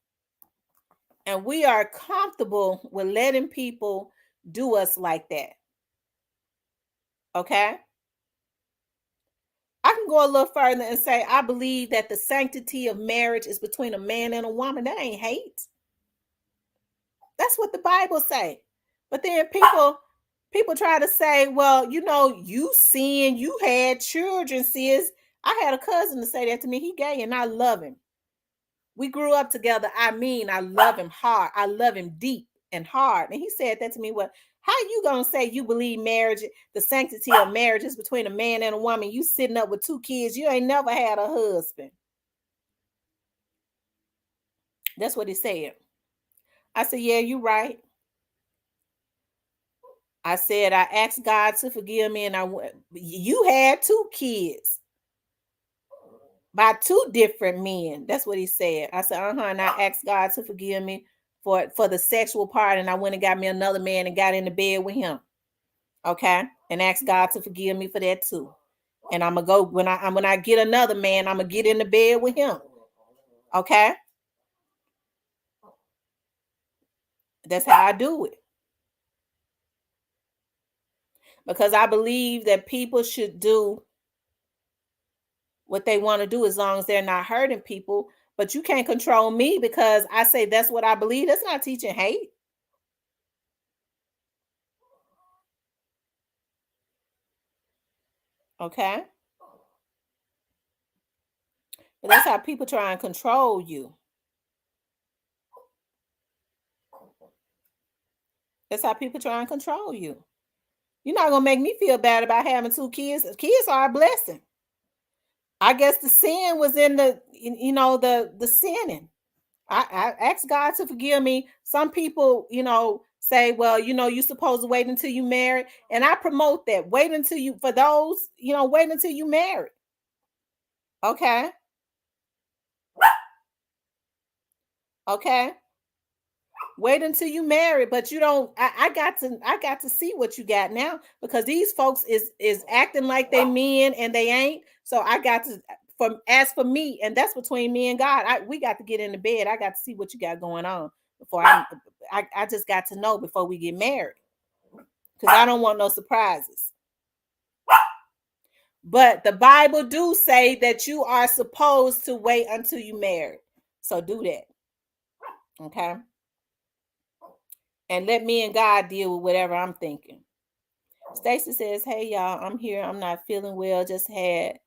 S1: And we are comfortable with letting people do us like that. Okay? I can go a little further and say, I believe that the sanctity of marriage is between a man and a woman. That ain't hate. That's what the Bible say. But then people try to say, well, you know, you sin, you had children, sis. I had a cousin to say that to me. He gay and I love him. We grew up together. I mean, I love him hard. I love him deep and hard. And he said that to me. Well, how you gonna say you believe marriage, the sanctity of marriage is between a man and a woman? You sitting up with 2 kids. You ain't never had a husband. That's what he said. I said, yeah, you're right. I said, I asked God to forgive me, and you had 2 kids by 2 different men. That's what he said. I said, and I asked God to forgive me for the sexual part, and I went and got me another man and got in the bed with him. Okay, and asked God to forgive me for that too. And I'm gonna go when I get another man, I'm gonna get in the bed with him. Okay, that's how I do it. Because I believe that people should do what they want to do as long as they're not hurting people. But you can't control me because I say that's what I believe. That's not teaching hate. Okay? But that's how people try and control you. That's how people try and control you. You're not going to make me feel bad about having 2 kids. Kids are a blessing. I guess the sin was in the sinning. I asked God to forgive me. Some people, say, well, you're supposed to wait until you married. And I promote that. Wait until you, for those, wait until you married. Okay. Okay. Wait until you marry, but you don't. I got to see what you got now, because these folks is acting like they men and they ain't. So I got to, as for me, and that's between me and God. We got to get in the bed. I got to see what you got going on before I just got to know before we get married, because I don't want no surprises. But the Bible do say that you are supposed to wait until you marry. So do that. Okay. And let me and God deal with whatever I'm thinking. Stacy says, hey, y'all, I'm here. I'm not feeling well. Just had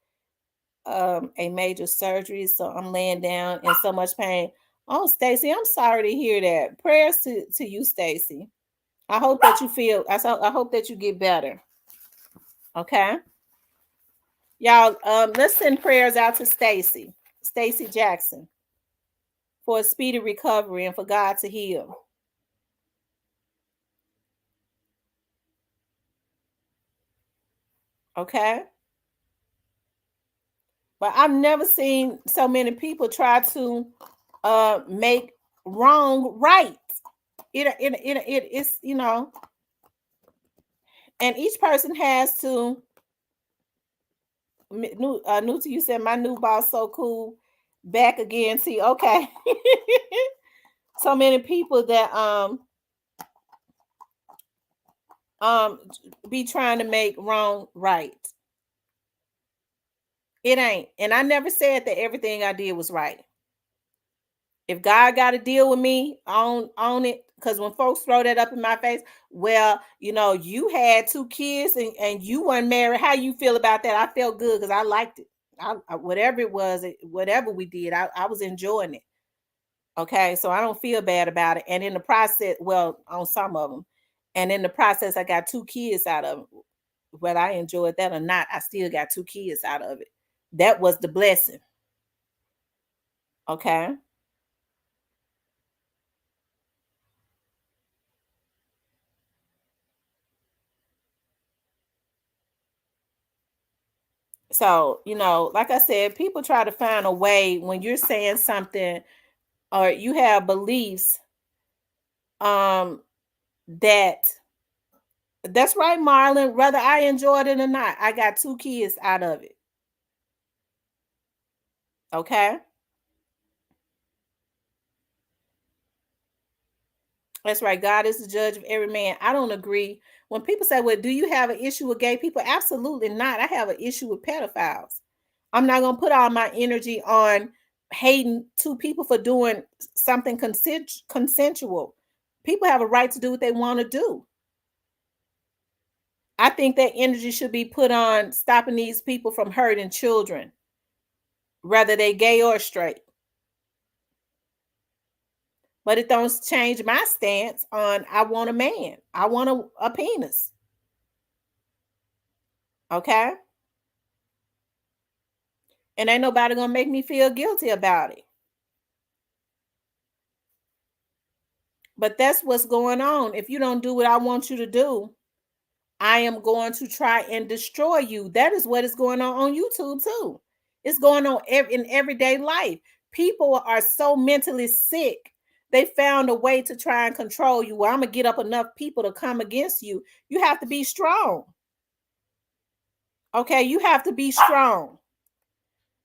S1: a major surgery, so I'm laying down in so much pain. Oh, Stacy, I'm sorry to hear that. Prayers to you, Stacy. I hope that you I hope that you get better. Okay? Y'all, let's send prayers out to Stacy Jackson, for a speedy recovery and for God to heal. Okay? But I've never seen so many people try to make wrong right. It's, and each person has to. Nuta, you said my new boss so cool. Back again. See, okay. So many people that be trying to make wrong right. It ain't. And I never said that everything I did was right. If God got to deal with me on it, because when folks throw that up in my face, well, you had 2 kids and you weren't married. How you feel about that? I felt good because I liked it. Whatever it was, whatever we did, I was enjoying it. Okay, so I don't feel bad about it. And in the process, well, on some of them, and in the process, I got 2 kids out of it. Whether I enjoyed that or not, I still got 2 kids out of it. That was the blessing. Okay. So, like I said, people try to find a way when you're saying something or you have beliefs that that's right, Marlon, whether I enjoyed it or not, I got 2 kids out of it. Okay? That's right. God is the judge of every man. I don't agree. When people say, well, do you have an issue with gay people? Absolutely not. I have an issue with pedophiles. I'm not going to put all my energy on hating 2 people for doing something consensual. People have a right to do what they want to do. I think that energy should be put on stopping these people from hurting children, whether they gay or straight. But it don't change my stance on I want a man. I want a penis. Okay? And ain't nobody gonna make me feel guilty about it. But that's what's going on. If you don't do what I want you to do, I am going to try and destroy you. That is what is going on YouTube too. It's going on in everyday life. People are so mentally sick. They found a way to try and control you. Well, I'm gonna get up enough people to come against you. You have to be strong. Okay, you have to be strong.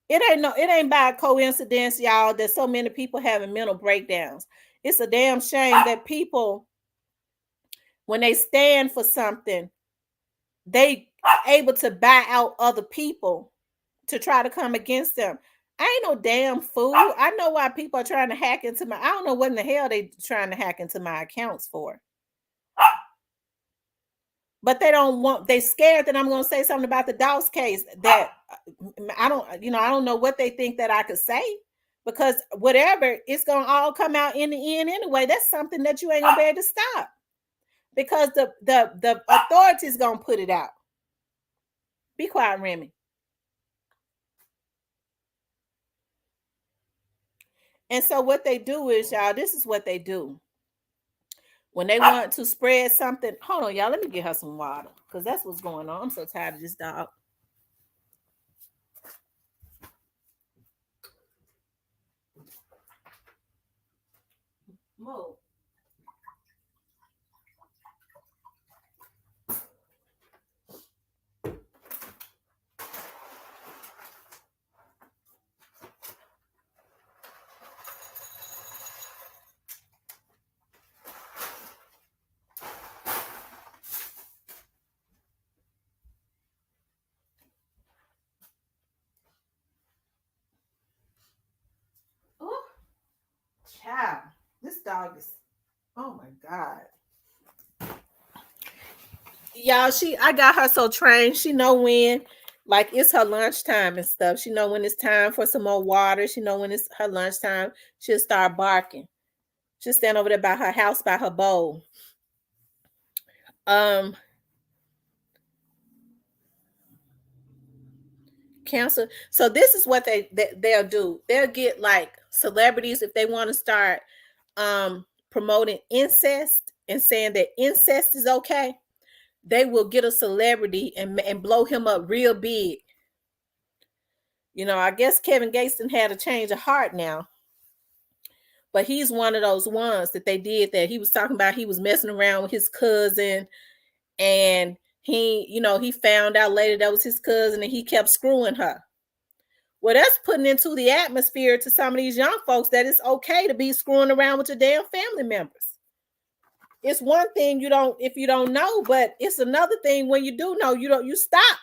S1: It ain't by coincidence, y'all, that so many people having mental breakdowns. It's a damn shame that people, when they stand for something, they are able to buy out other people to try to come against them. I ain't no damn fool. I know why people are trying to hack into I don't know what in the hell they trying to hack into my accounts for. But they scared that I'm going to say something about the Doss case that I don't know what they think that I could say, because whatever, it's going to all come out in the end anyway. That's something that you ain't going to be able to stop, because the authorities going to put it out. Be quiet, Remy. And so what they do is, y'all, this is what they do. When they want to spread something, hold on, y'all, let me get her some water, because that's what's going on. I'm so tired of this dog. Mo. Oh, child, this dog is, oh my God. Y'all, I got her so trained. She know when, like, it's her lunchtime and stuff. She know when it's time for some more water. She know when it's her lunchtime. She'll start barking. She'll stand over there by her house, by her bowl. Cancer. So this is what they'll do. They'll get like celebrities if they want to start promoting incest and saying that incest is okay. They will get a celebrity and blow him up real big. I guess Kevin Gates had a change of heart now. But he's one of those ones that they did that. He was talking about he was messing around with his cousin, and he found out later that was his cousin, and he kept screwing her. Well, that's putting into the atmosphere to some of these young folks that it's okay to be screwing around with your damn family members. it's one thing if you don't know, but it's another thing when you do know, you stop.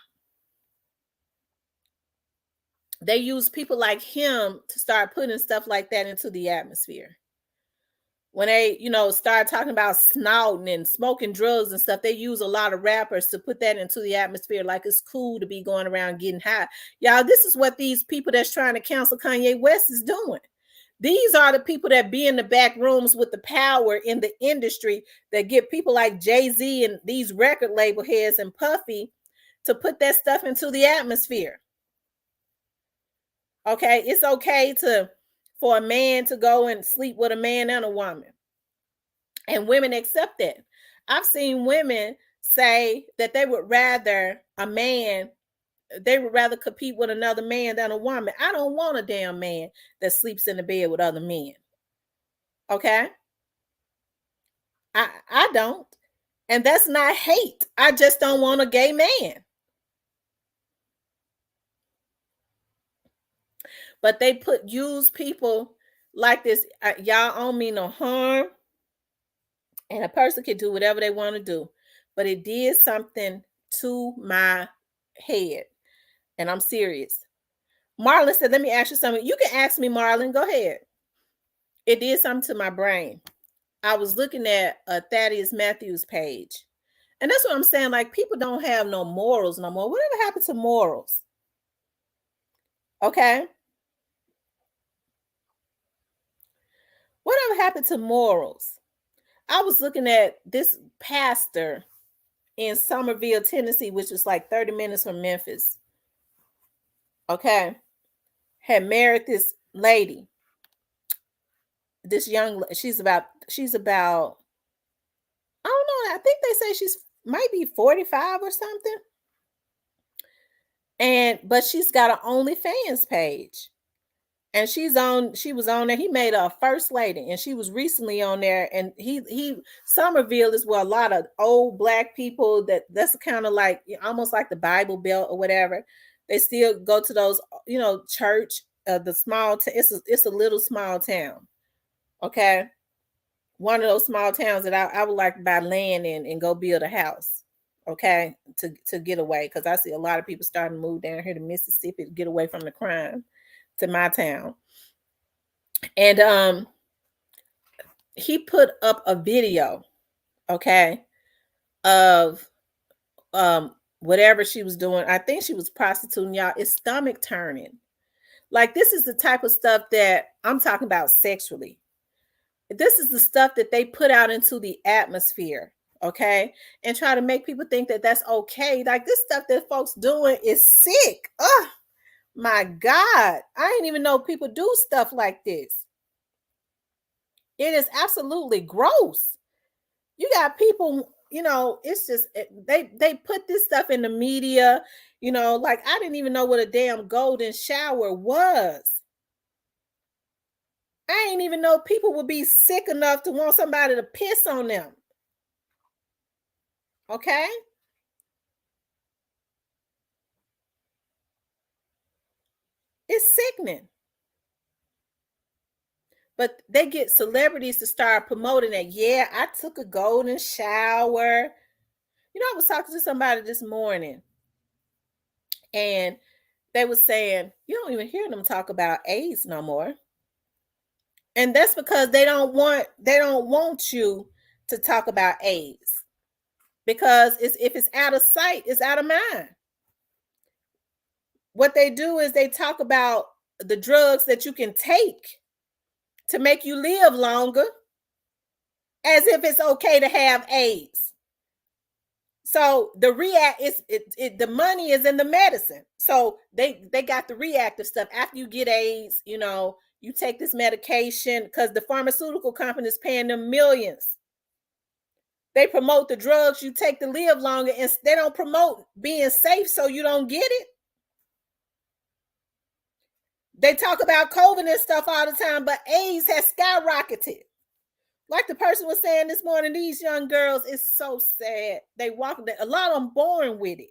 S1: They use people like him to start putting stuff like that into the atmosphere. When they, start talking about snouting and smoking drugs and stuff, they use a lot of rappers to put that into the atmosphere, like it's cool to be going around getting high. Y'all, this is what these people that's trying to cancel Kanye West is doing. These are the people that be in the back rooms with the power in the industry that get people like Jay-Z and these record label heads and Puffy to put that stuff into the atmosphere. Okay, it's okay for a man to go and sleep with a man and a woman. And women accept that. I've seen women say that they would rather compete with another man than a woman. I don't want a damn man that sleeps in the bed with other men. Okay? I don't. And that's not hate. I just don't want a gay man. But they use people like this. Y'all don't mean no harm. And a person can do whatever they want to do. But it did something to my head. And I'm serious. Marlon said, let me ask you something. You can ask me, Marlon. Go ahead. It did something to my brain. I was looking at Thaddeus Matthews' page. And that's what I'm saying. Like, people don't have no morals no more. Whatever happened to morals? Okay? Whatever happened to morals? I was looking at this pastor in Somerville, Tennessee, which was like 30 minutes from Memphis. Okay. Had married this lady. This young, she's about, I don't know. I think they say might be 45 or something. But she's got an OnlyFans page. And she was on there. He made a first lady, and she was recently on there. And Somerville is where a lot of old Black people that's kind of like almost like the Bible Belt or whatever. They still go to those, church, the small. It's a little small town. Okay, one of those small towns that I would like to buy land in and go build a house. Okay, to get away, because I see a lot of people starting to move down here to Mississippi to get away from the crime. To my town. And he put up a video, okay, of whatever she was doing. I think she was prostituting. Y'all, it's stomach turning. Like, this is the type of stuff that I'm talking about sexually. This is the stuff that they put out into the atmosphere, okay, and try to make people think that that's okay. Like, this stuff that folks doing is sick. Ugh. My God, I didn't even know people do stuff like this. It is absolutely gross. You got people, it's just, they put this stuff in the media, like I didn't even know what a damn golden shower was. I didn't even know people would be sick enough to want somebody to piss on them. Okay? It's sickening. But they get celebrities to start promoting that. Yeah, I took a golden shower. I was talking to somebody this morning, and they were saying, you don't even hear them talk about AIDS no more. And that's because they don't want you to talk about AIDS. Because if it's out of sight, it's out of mind. What they do is they talk about the drugs that you can take to make you live longer, as if it's okay to have AIDS. So the the money is in the medicine. So they got the reactive stuff. After you get AIDS, you take this medication because the pharmaceutical company is paying them millions. They promote the drugs you take to live longer, and they don't promote being safe so you don't get it. They talk about COVID and stuff all the time, but AIDS has skyrocketed. Like the person was saying this morning, these young girls, it's so sad. They walk, a lot of them born with it.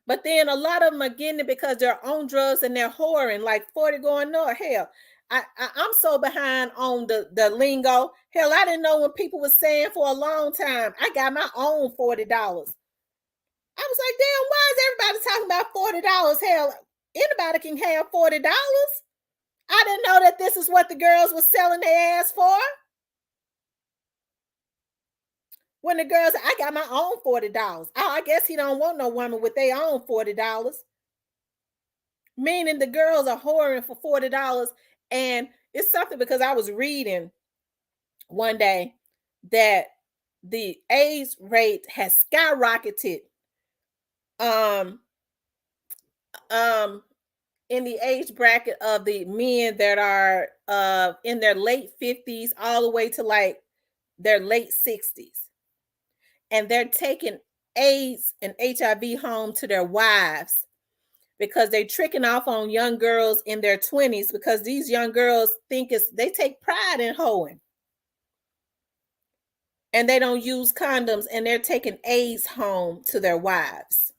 S1: But then a lot of them are getting it because they're on drugs and they're whoring, like 40 going north. Hell, I'm so behind on the lingo. Hell, I didn't know what people were saying for a long time. I got my own $40. I was like, damn, why is everybody talking about $40? Hell, anybody can have $40. I didn't know that this is what the girls were selling their ass for. When the girls, I got my own $40. Oh, I guess he don't want no woman with their own $40. Meaning the girls are whoring for $40. And it's something because I was reading one day that the AIDS rate has skyrocketed in the age bracket of the men that are in their late 50s all the way to like their late 60s. And they're taking AIDS and HIV home to their wives because they're tricking off on young girls in their 20s because these young girls think they take pride in hoeing. And they don't use condoms and they're taking AIDS home to their wives.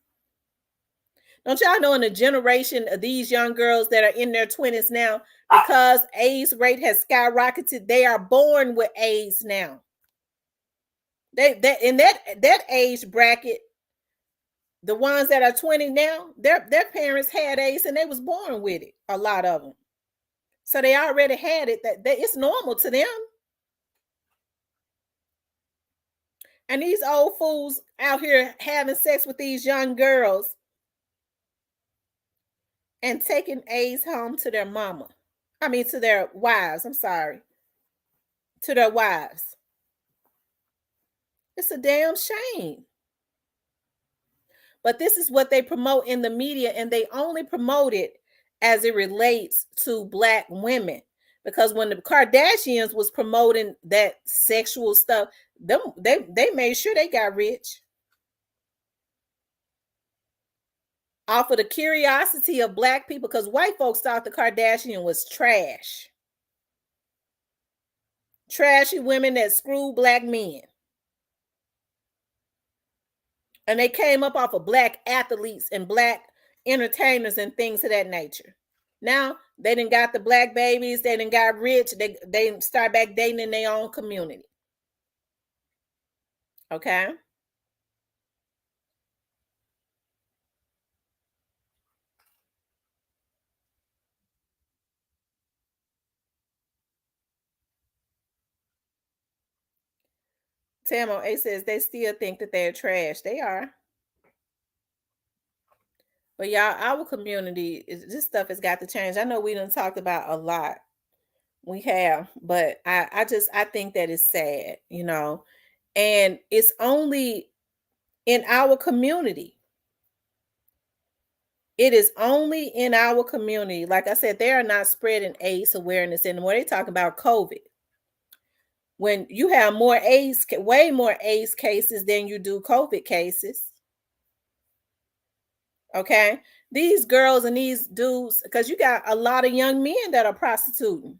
S1: Don't y'all know in the generation of these young girls that are in their 20s now, because AIDS rate has skyrocketed, they are born with AIDS now. They in that age bracket, the ones that are 20 now, their parents had AIDS and they was born with it, a lot of them. So they already had it, that it's normal to them. And these old fools out here having sex with these young girls and taking AIDS home to their mama. I mean, to their wives. I'm sorry. To their wives. It's a damn shame. But this is what they promote in the media, and they only promote it as it relates to Black women. Because when the Kardashians was promoting that sexual stuff, they made sure they got rich. Off of the curiosity of Black people, because white folks thought the Kardashian was trash. Trashy women that screw Black men. And they came up off of Black athletes and Black entertainers and things of that nature. Now they done got the Black babies, they done got rich, they start back dating in their own community. Okay. Tamo A says they still think that they're trash. They are. But y'all, our community, this stuff has got to change. I know we done talked about a lot. We have, but I think that it's sad, you know, and it's only in our community. It is only in our community. Like I said, they are not spreading AIDS awareness anymore. They talk about COVID. When you have more AIDS, way more AIDS cases than you do COVID cases. Okay. These girls and these dudes, because you got a lot of young men that are prostituting.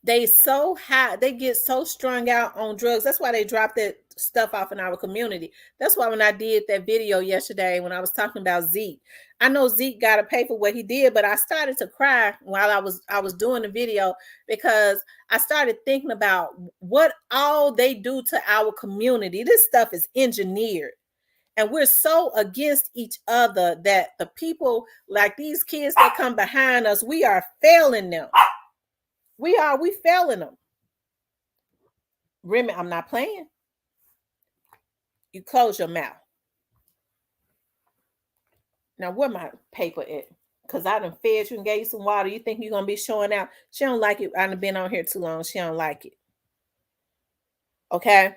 S1: They so high, they get so strung out on drugs. That's why they dropped that stuff off in our community. That's why when I did that video yesterday, when I was talking about Zeke, I know Zeke got to pay for what he did, but I started to cry while I was doing the video because I started thinking about what all they do to our community. This stuff is engineered. And we're so against each other that the people like these kids that come behind us, we are failing them. We failing them. Remy, I'm not playing. You close your mouth. Now, where my paper at? Because I done fed you and gave you some water. You think you're going to be showing out? She don't like it. I done been on here too long. She don't like it. Okay?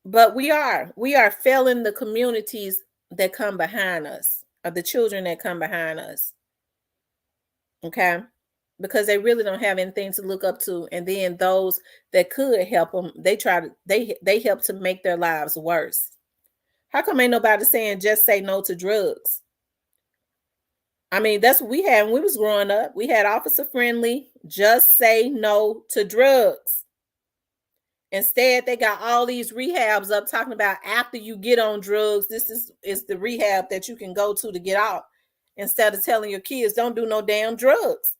S1: But we are failing the communities that come behind us, or the children that come behind us. Okay? Because they really don't have anything to look up to. And then those that could help them, they help to make their lives worse. How come ain't nobody saying just say no to drugs? I mean, that's what we had when we was growing up. We had officer friendly, just say no to drugs. Instead, they got all these rehabs up talking about after you get on drugs, this is the rehab that you can go to get out. instead of telling your kids don't do no damn drugs.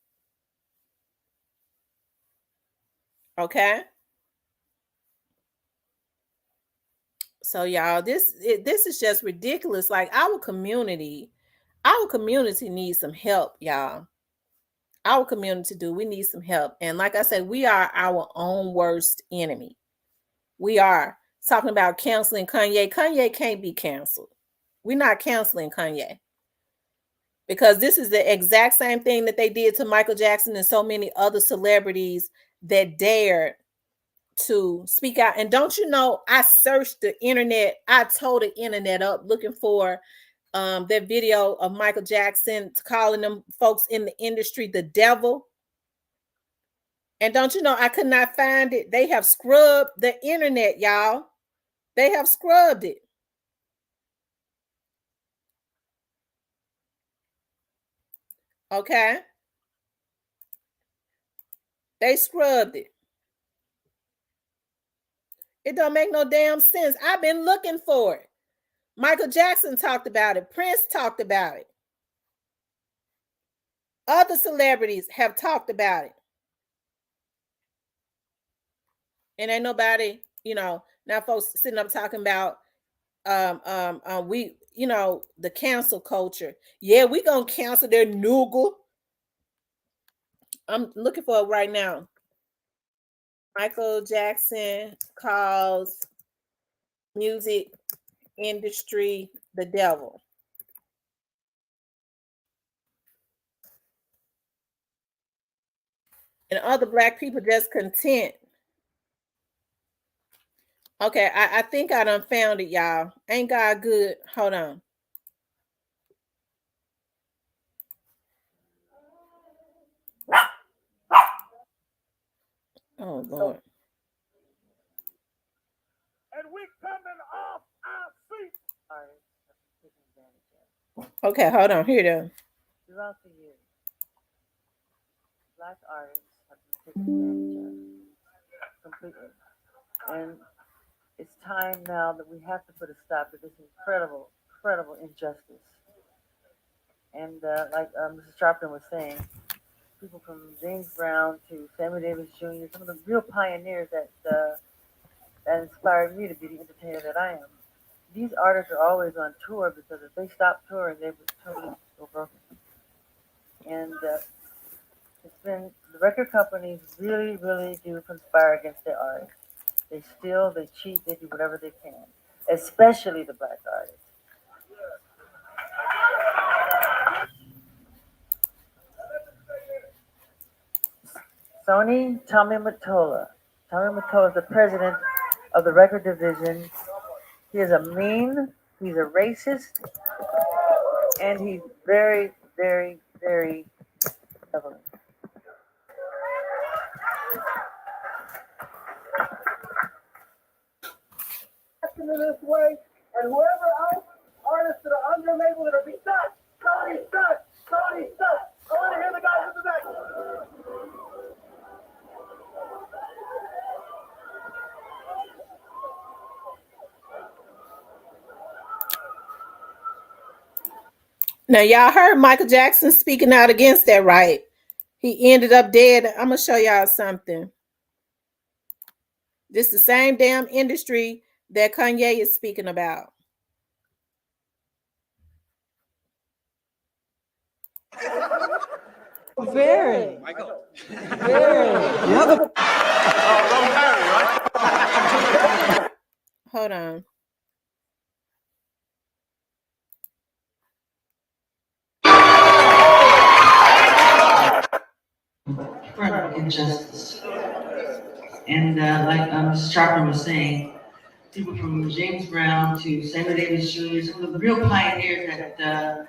S1: Okay. So y'all, this is just ridiculous. Like our community needs some help, y'all. Our community we need some help. And like I said, we are our own worst enemy. We are talking about canceling Kanye. Kanye can't be canceled. We're not canceling Kanye. Because this is the exact same thing that they did to Michael Jackson and so many other celebrities that dared to speak out. And don't you know, I searched the internet. I tore the internet up looking for that video of Michael Jackson calling them folks in the industry the devil. And don't you know, I could not find it. They have scrubbed the internet, y'all. They have scrubbed it. Okay. They scrubbed it. It don't make no damn sense. I've been looking for it. Michael Jackson talked about it. Prince talked about it. Other celebrities have talked about it. And ain't nobody, now folks sitting up talking about we, the cancel culture. Yeah, we gonna cancel their noogle. I'm looking for it right now. Michael Jackson calls music industry the devil. And other black people just content. Okay, I think I done found it, y'all. Ain't God good? Hold on. Oh, Lord.
S2: And we coming off our feet.
S1: Okay, hold on. Here though.
S6: Throughout the years, black artists have been taken advantage of completely. And it's time now that we have to put a stop to this incredible, incredible injustice. And like Mrs. Sharpton was saying, people from James Brown to Sammy Davis Jr., some of the real pioneers that inspired me to be the entertainer that I am. These artists are always on tour because if they stop touring, they would totally go broken. And it's been, the record companies really, really do conspire against their artists. They steal, they cheat, they do whatever they can, especially the black artists. Tommy Mottola. Tommy Mottola is the president of the record division. He is a mean, he's a racist, and he's very, very, very prevalent.
S2: In this way, and whoever else, artists that are under label that are be stuck, Sony stuck, Sony stuck. I want to hear the guys in the back.
S1: Now, y'all heard Michael Jackson speaking out against that, right? He ended up dead. I'm going to show y'all something. This is the same damn industry that Kanye is speaking about.
S6: Very.
S7: Michael.
S6: Very.
S1: Hold on.
S6: Incredible injustice. And like Mrs. Sharpton was saying, people from James Brown to Sammy Davis Jr., some of the real pioneers that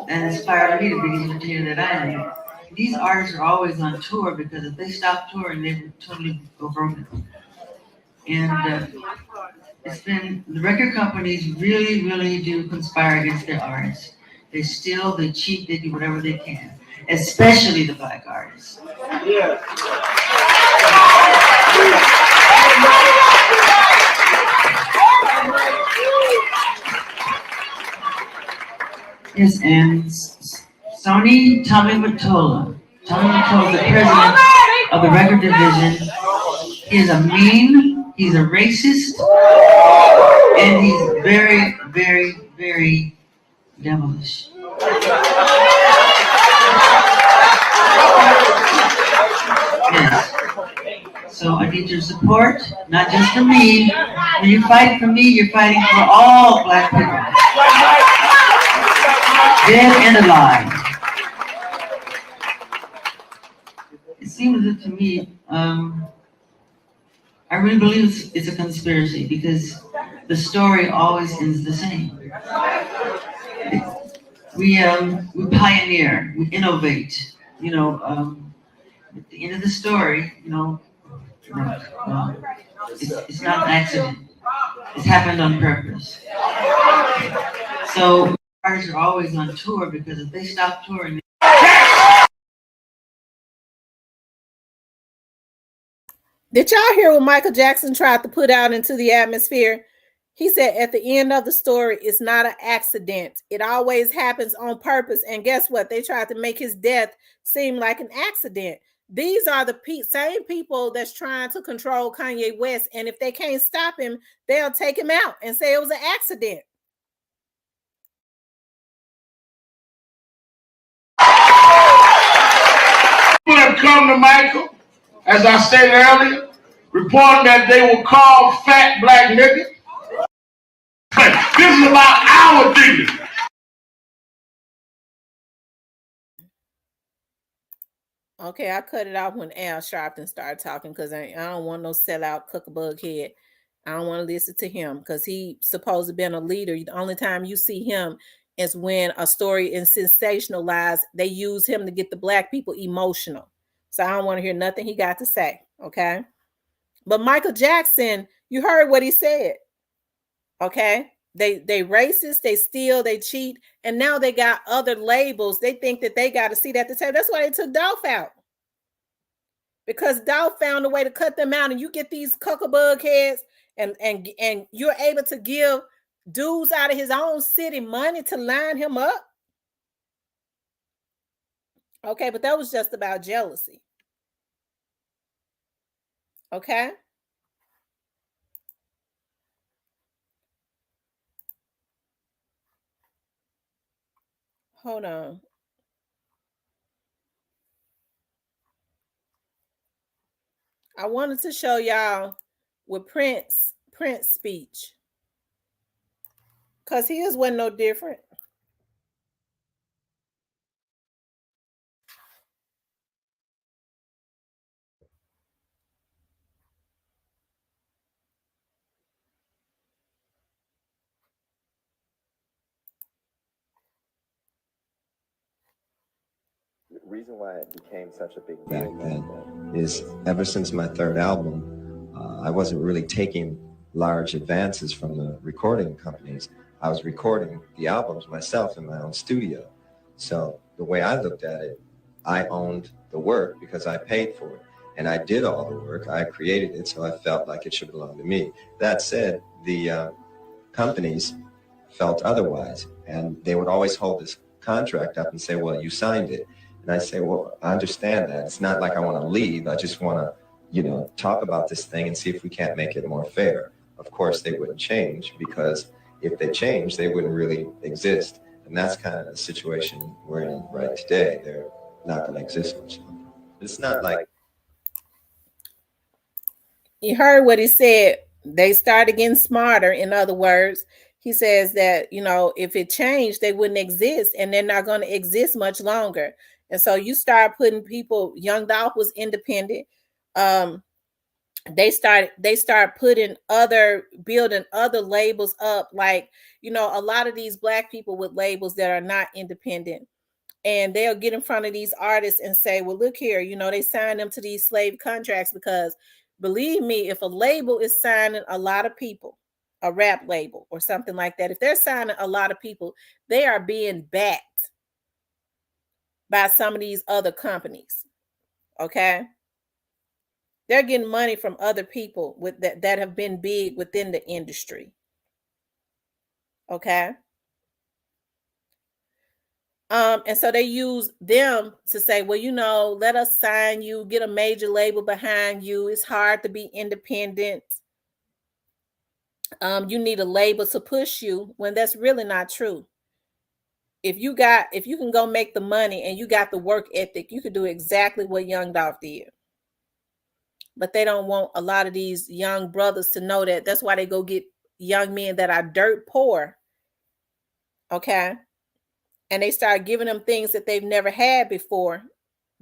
S6: inspired me to be the entertainer that I am. These artists are always on tour because if they stop touring, they would totally go broken. And it's been, the record companies really, really do conspire against their artists. They steal, they cheat, they do whatever they can, especially the black artists.
S2: Yeah.
S6: Yes, and Tommy Mottola, the president of the record division, is a mean, he's a racist, and he's very, very, very devilish. Yes. So I need your support, not just for me. When you fight for me, you're fighting for all black people, dead and alive. It seems to me, I really believe it's a conspiracy because the story always ends the same. We pioneer, we innovate. At the end of the story, it's not an accident. It's happened on purpose. So artists are always on tour because if they stop touring.
S1: Did y'all hear what Michael Jackson tried to put out into the atmosphere? He said at the end of the story, it's not an accident. It always happens on purpose. And guess what? They tried to make his death seem like an accident. These are the same people that's trying to control Kanye West. And if they can't stop him, they'll take him out and say it was an accident.
S7: People have come to Michael, as I stated earlier, reporting that they were called fat black niggas. This is about our dignity.
S1: Okay, I cut it off when Al Sharpton started talking because I don't want no sellout cookabug head. I don't want to listen to him because he supposed to been a leader. The only time you see him is when a story is sensationalized. They use him to get the black people emotional. So I don't want to hear nothing he got to say. Okay. But Michael Jackson, you heard what he said. Okay. They racist, they steal, they cheat, and now they got other labels. They think that they got to see that to table. That's why they took Dolph out. Because Dolph found a way to cut them out, and you get these cuckabug heads, and you're able to give dudes out of his own city money to line him up. Okay, but that was just about jealousy. Okay. Hold on. I wanted to show y'all with Prince speech. Because his wasn't no different.
S8: The reason why it became such a big deal back then is ever since my third album, I wasn't really taking large advances from the recording companies. I was recording the albums myself in my own studio. So the way I looked at it, I owned the work because I paid for it. And I did all the work. I created it, so I felt like it should belong to me. That said, the companies felt otherwise. And they would always hold this contract up and say, well, you signed it. And I say, well, I understand that. It's not like I want to leave. I just want to, talk about this thing and see if we can't make it more fair. Of course, they wouldn't change because if they changed, they wouldn't really exist. And that's kind of the situation we're in right today. They're not going to exist much longer. It's not like.
S1: You heard what he said. They started getting smarter. In other words, he says that, if it changed, they wouldn't exist and they're not going to exist much longer. And so you start putting people, Young Dolph was independent. They start building other labels up. Like, a lot of these black people with labels that are not independent, and they'll get in front of these artists and say, well, look here, they sign them to these slave contracts because believe me, if a label is signing a lot of people, a rap label or something like that, if they're signing a lot of people, they are being backed by some of these other companies. Okay. They're getting money from other people with that have been big within the industry. Okay. And so they use them to say, well, let us sign you, get a major label behind you. It's hard to be independent. You need a label to push you, when that's really not true. If you can go make the money and you got the work ethic, you could do exactly what Young Dolph did. But they don't want a lot of these young brothers to know that. That's why they go get young men that are dirt poor. Okay. And they start giving them things that they've never had before,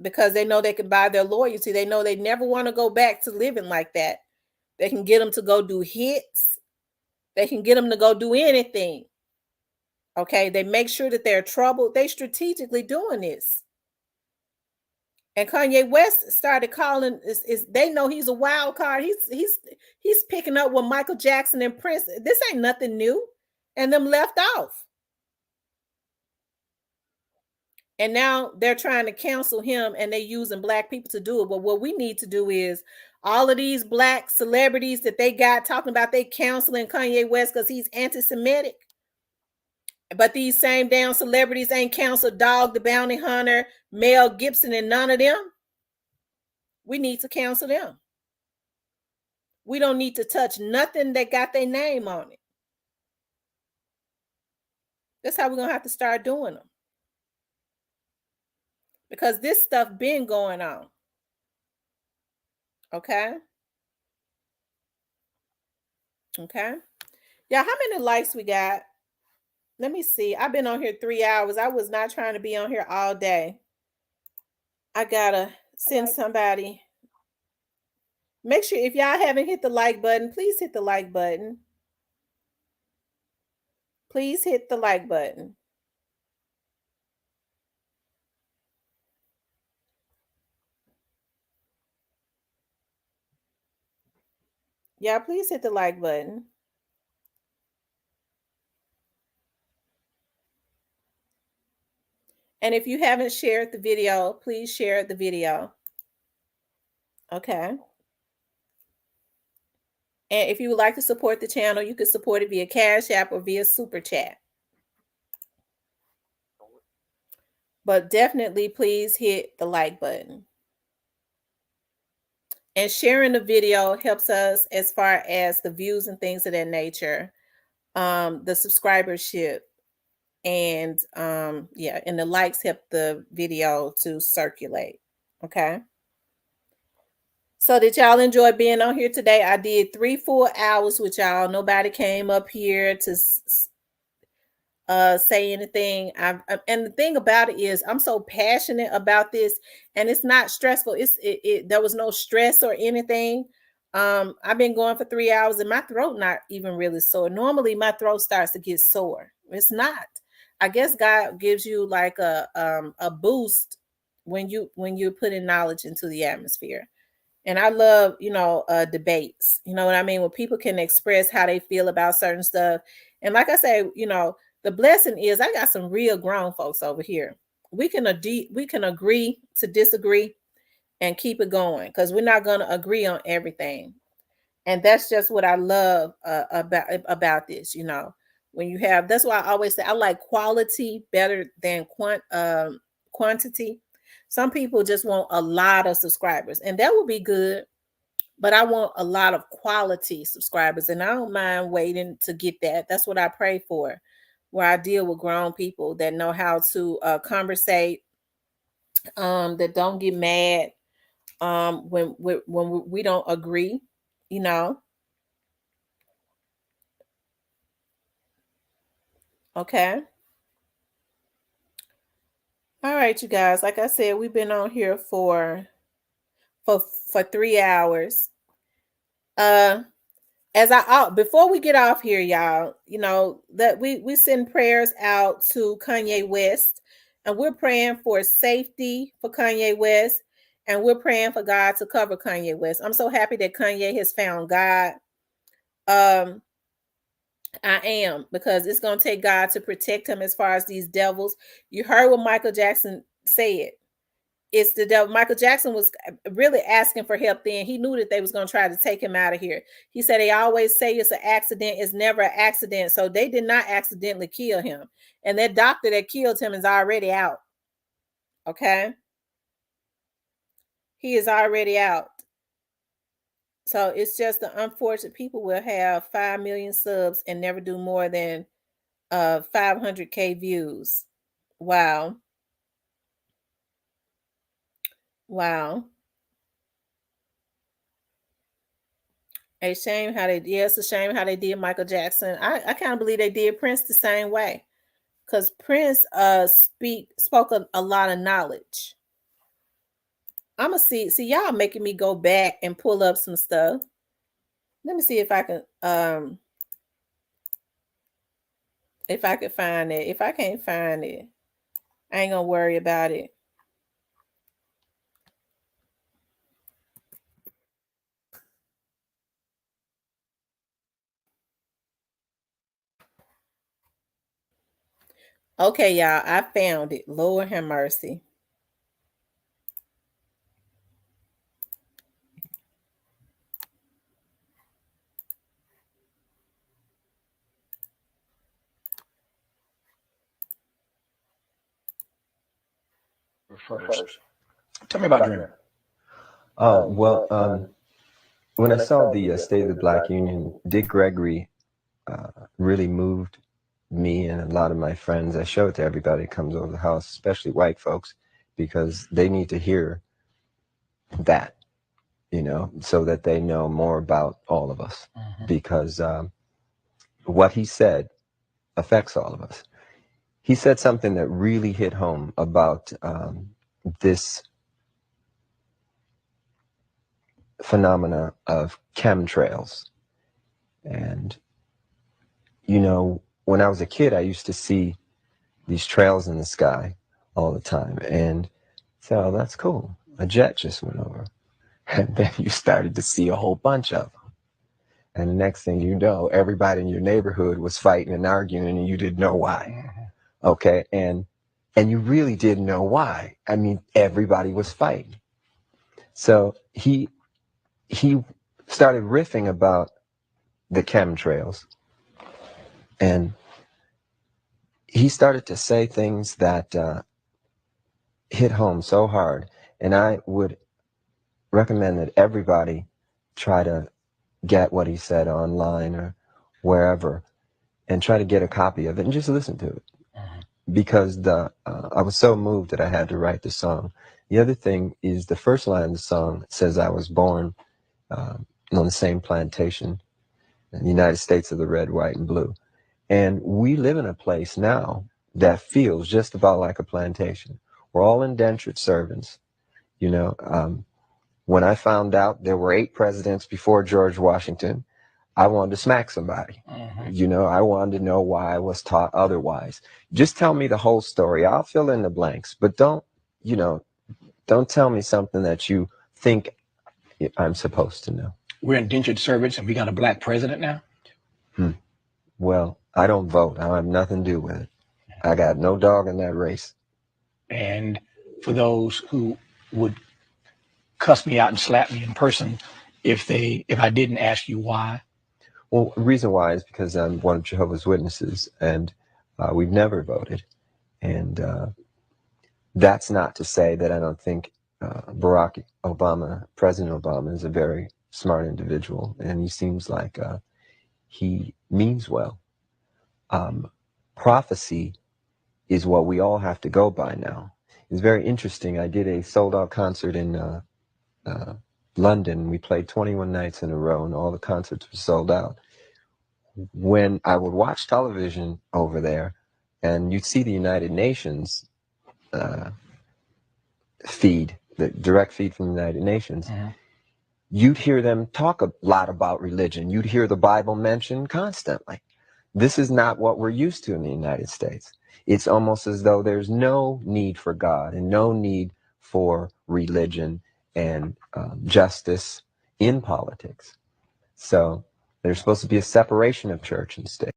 S1: because they know they can buy their loyalty. They know they never want to go back to living like that. They can get them to go do hits. They can get them to go do anything. Okay. They make sure that they're troubled. They strategically doing this. And Kanye West started calling. They know he's a wild card. He's picking up what Michael Jackson and Prince. This ain't nothing new, and them left off. And now they're trying to cancel him, and they're using black people to do it. But what we need to do is all of these black celebrities that they got talking about they canceling Kanye West because he's anti-Semitic. But these same damn celebrities ain't canceled Dog the Bounty Hunter, Mel Gibson, and none of them. We need to cancel them. We don't need to touch nothing that got their name on it. That's how we're going to have to start doing them. Because this stuff been going on. Okay? Okay? Yeah, how many likes we got? Let me see. I've been on here 3 hours. I was not trying to be on here all day. I gotta send somebody. Make sure if y'all haven't hit the like button, please hit the like button. Please hit the like button. Yeah, please hit the like button. And if you haven't shared the video, please share the video. Okay. And if you would like to support the channel, you can support it via Cash App or via Super Chat. But definitely please hit the like button. And sharing the video helps us as far as the views and things of that nature, the subscribership, and and the likes help the video to circulate. Okay. So did y'all enjoy being on here today? I did 3 full hours with y'all. Nobody came up here to say anything. And the thing about it is I'm so passionate about this, and it's not stressful. There was no stress or anything. I've been going for 3 hours and my throat not even really sore. Normally my throat starts to get sore. It's not. I guess God gives you like a boost when you're putting knowledge into the atmosphere. And I love, debates. You know what I mean? When people can express how they feel about certain stuff. And like I say, the blessing is I got some real grown folks over here. We can agree to disagree and keep it going, because we're not going to agree on everything. And that's just what I love about this. When you have, that's why I always say I like quality better than quantity. Some people just want a lot of subscribers, and that would be good. But I want a lot of quality subscribers, and I don't mind waiting to get that. That's what I pray for, where I deal with grown people that know how to conversate, that don't get mad when we don't agree, Okay. All right, you guys. Like I said, we've been on here for 3 hours. Before we get off here, y'all, that we send prayers out to Kanye West, and we're praying for safety for Kanye West, and we're praying for God to cover Kanye West. I'm so happy that Kanye has found God. I am, because it's going to take God to protect him as far as these devils. You heard what Michael Jackson said. It's the devil. Michael Jackson was really asking for help then. He knew that they was going to try to take him out of here. He said they always say it's an accident. It's never an accident. So they did not accidentally kill him. And that doctor that killed him is already out. Okay? He is already out. So it's just the unfortunate people will have 5 million subs and never do more than 500K views. Wow. Wow. A shame how they did. Yeah, it's a shame how they did Michael Jackson. I kind of believe they did Prince the same way. Because Prince spoke a lot of knowledge. I'ma see y'all making me go back and pull up some stuff. Let me see if I can find it. If I can't find it, I ain't gonna worry about it. Okay, y'all, I found it. Lord have mercy.
S9: First. Tell me about Dreamer.
S8: Oh, well, when I saw the State of the Black Union, Dick Gregory really moved me and a lot of my friends. I show it to everybody that comes over the house, especially white folks, because they need to hear that, so that they know more about all of us. Because what he said affects all of us. He said something that really hit home about this phenomena of chemtrails. And, when I was a kid, I used to see these trails in the sky all the time. And so that's cool. A jet just went over. And then you started to see a whole bunch of them. And the next thing you know, everybody in your neighborhood was fighting and arguing and you didn't know why. Okay. And you really didn't know why. I mean, everybody was fighting. So he started riffing about the chemtrails. And he started to say things that hit home so hard. And I would recommend that everybody try to get what he said online or wherever and try to get a copy of it and just listen to it. Because I was so moved that I had to write the song. The other thing is the first line of the song says I was born on the same plantation in the United States of the red, white, and blue. And we live in a place now that feels just about like a plantation. We're all indentured servants. When I found out there were 8 presidents before George Washington, I wanted to smack somebody. I wanted to know why I was taught otherwise. Just tell me the whole story. I'll fill in the blanks, but don't tell me something that you think I'm supposed to know.
S9: We're indentured servants and we got a black president now?
S8: Well, I don't vote. I have nothing to do with it. I got no dog in that race.
S9: And for those who would cuss me out and slap me in person if I didn't ask you why?
S8: Well, the reason why is because I'm one of Jehovah's Witnesses, and we've never voted. And that's not to say that I don't think President Obama, is a very smart individual, and he seems like he means well. Prophecy is what we all have to go by now. It's very interesting. I did a sold-out concert in London. We played 21 nights in a row, and all the concerts were sold out. When I would watch television over there, and you'd see the United Nations feed, the direct feed from the United Nations, you'd hear them talk a lot about religion. You'd hear the Bible mentioned constantly. This is not what we're used to in the United States. It's almost as though there's no need for God and no need for religion and justice in politics. So there's supposed to be a separation of church and state.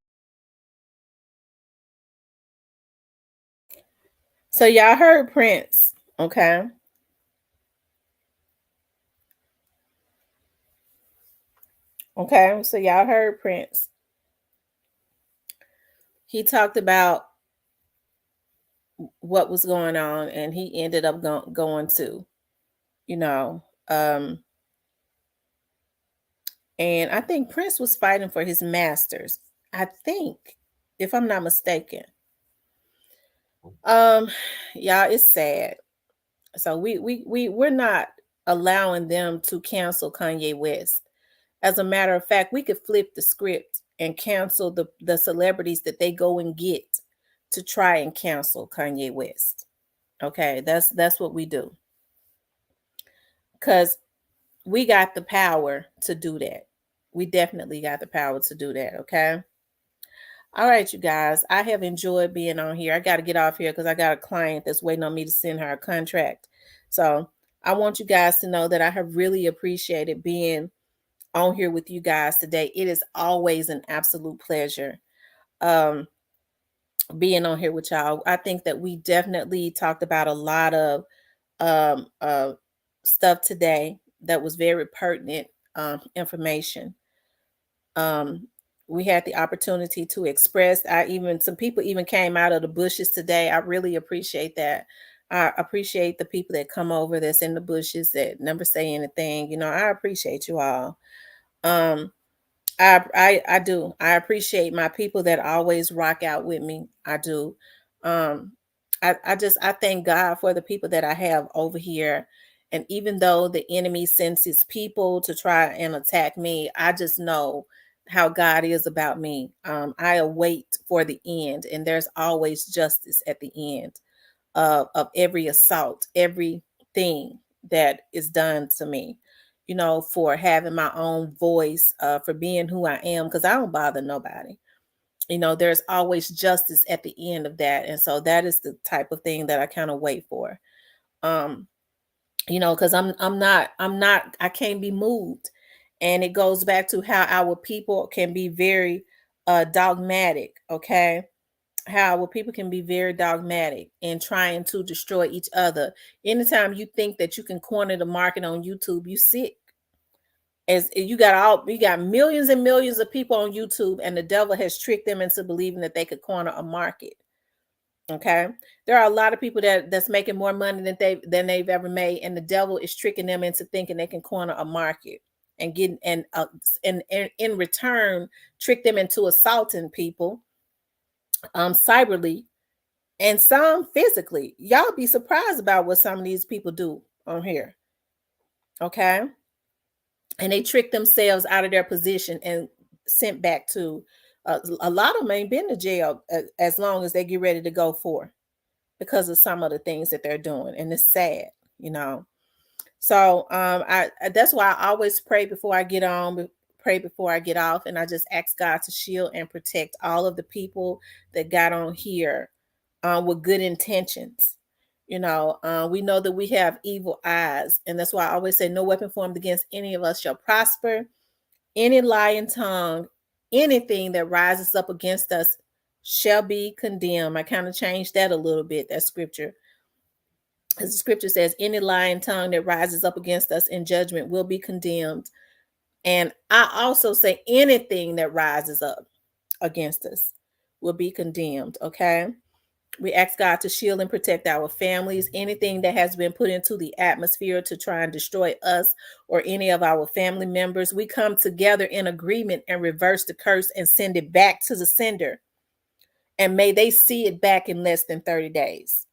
S1: So y'all heard Prince, okay? Okay, so y'all heard Prince. He talked about what was going on, and he ended up going to, you know, and I think Prince was fighting for his masters. I think, if I'm not mistaken. Y'all, it's sad. So we're not allowing them to cancel Kanye West. As a matter of fact, we could flip the script and cancel the celebrities that they go and get to try and cancel Kanye West. Okay, that's what we do. Because we got the power to do that. We definitely got the power to do that. Okay. All right, you guys. I have enjoyed being on here. I got to get off here because I got a client that's waiting on me to send her a contract. So I want you guys to know that I have really appreciated being on here with you guys today. It is always an absolute pleasure being on here with y'all. I think that we definitely talked about a lot of stuff today that was very pertinent information. We had the opportunity to express. Some people even came out of the bushes today. I really appreciate that. I appreciate the people that come over that's in the bushes that never say anything. You know, I appreciate you all. I do. I appreciate my people that always rock out with me. I do. Um, I thank God for the people that I have over here. And even though the enemy sends his people to try and attack me, I just know how God is about me. I await for the end, and there's always justice at the end of every assault, everything that is done to me, you know, for having my own voice, for being who I am, because I don't bother nobody. You know, there's always justice at the end of that. And so that is the type of thing that I kind of wait for. You know, because I can't be moved. And it goes back to how our people can be very dogmatic, okay? How people can be very dogmatic in trying to destroy each other. Anytime you think that you can corner the market on YouTube, you sick. As you got millions and millions of people on YouTube, and the devil has tricked them into believing that they could corner a market. Okay, there are a lot of people that's making more money than they've ever made, and the devil is tricking them into thinking they can corner a market and in return trick them into assaulting people cyberly and some physically. Y'all be surprised about what some of these people do on here. Okay. And they trick themselves out of their position and sent back to a lot of them ain't been to jail as long as they get ready to go for, because of some of the things that they're doing. And it's sad, you know. So I that's why I always pray before I get on, pray before I get off, and I just ask God to shield and protect all of the people that got on here with good intentions. You know, we know that we have evil eyes, and that's why I always say, no weapon formed against any of us shall prosper. Any lying tongue, anything that rises up against us shall be condemned. I kind of changed that a little bit, that scripture. As the scripture says, any lying tongue that rises up against us in judgment will be condemned. And I also say anything that rises up against us will be condemned. Okay. We ask God to shield and protect our families. Anything that has been put into the atmosphere to try and destroy us or any of our family members, we come together in agreement and reverse the curse and send it back to the sender. And may they see it back in less than 30 days.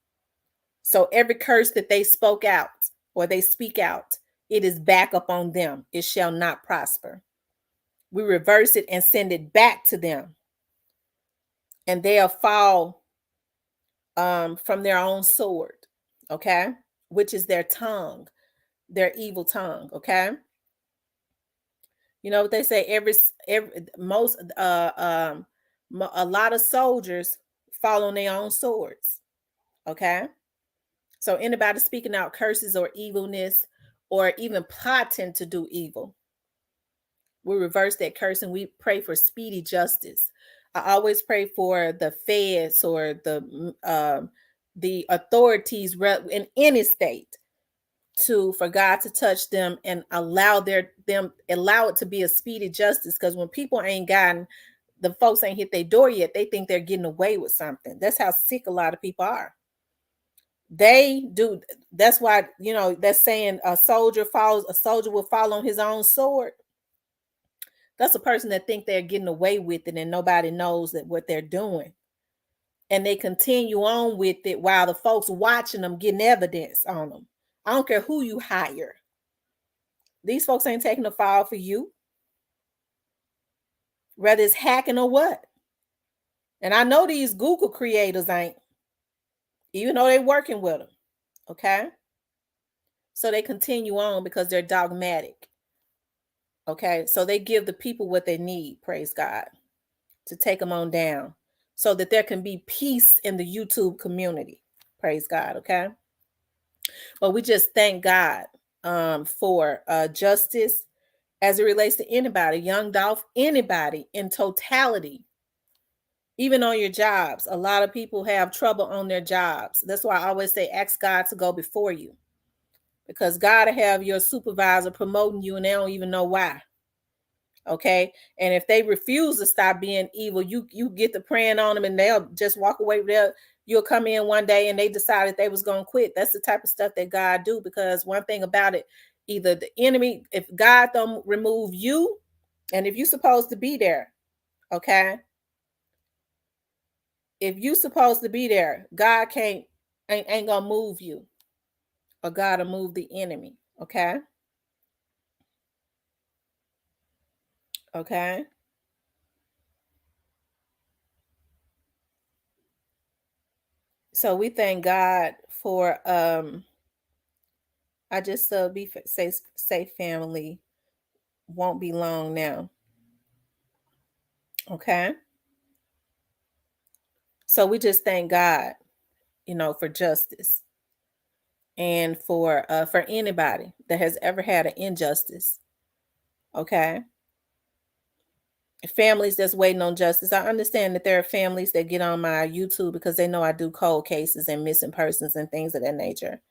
S1: So every curse that they spoke out or they speak out, it is back up on them. It shall not prosper. We reverse it and send it back to them. And they'll fall from their own sword, okay, which is their tongue, their evil tongue, okay. You know what they say? A lot of soldiers fall on their own swords, okay. So anybody speaking out curses or evilness or even plotting to do evil, we reverse that curse and we pray for speedy justice. I always pray for the feds or the authorities in any state for God to touch them and allow it to be a speedy justice. Because when people ain't gotten, the folks ain't hit their door yet, they think they're getting away with something. That's how sick a lot of people are. They do. That's why, that's saying a soldier will fall on his own sword. That's a person that think they're getting away with it and nobody knows that what they're doing. And they continue on with it while the folks watching them getting evidence on them. I don't care who you hire. These folks ain't taking the fall for you. Whether it's hacking or what. And I know these Google creators ain't. Even though they're working with them. Okay? So they continue on because they're dogmatic. Okay? So they give the people what they need, praise God, to take them on down so that there can be peace in the YouTube community. Praise God, okay? But we just thank God for justice as it relates to anybody, young Dolph, anybody in totality, even on your jobs. A lot of people have trouble on their jobs. That's why I always say, ask God to go before you, because God will have your supervisor promoting you and they don't even know why. Okay. And if they refuse to stop being evil, you get to praying on them and they'll just walk away. You'll come in one day and they decided they was going to quit. That's the type of stuff that God do, because one thing about it, either the enemy, if God don't remove you, and if you're supposed to be there, okay, if you're supposed to be there, God ain't gonna move you, or God will move the enemy. Okay. Okay. So we thank God for I just be safe family won't be long now. Okay. So we just thank God, for justice, and for anybody that has ever had an injustice. Okay. Families that's waiting on justice. I understand that there are families that get on my YouTube because they know I do cold cases and missing persons and things of that nature.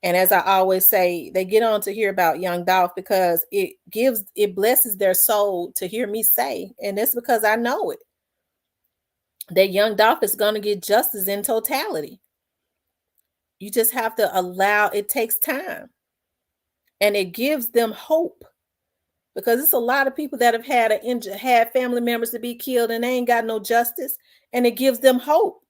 S1: And as I always say, they get on to hear about young Dolph because it blesses their soul to hear me say, and that's because I know it, that young Dolph is going to get justice in totality. You just have to allow, it takes time, and it gives them hope, because it's a lot of people that have had family members to be killed and they ain't got no justice, and it gives them hope.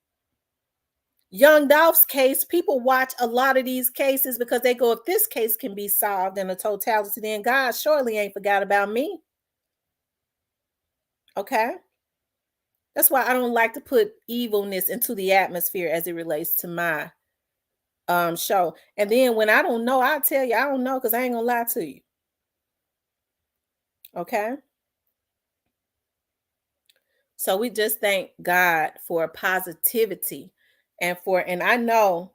S1: Young Dolph's case, people watch a lot of these cases because they go, if this case can be solved in a totality, then God surely ain't forgot about me. Okay? That's why I don't like to put evilness into the atmosphere as it relates to my show. And then when I don't know, I'll tell you I don't know, because I ain't gonna lie to you. Okay? So we just thank God for positivity and I know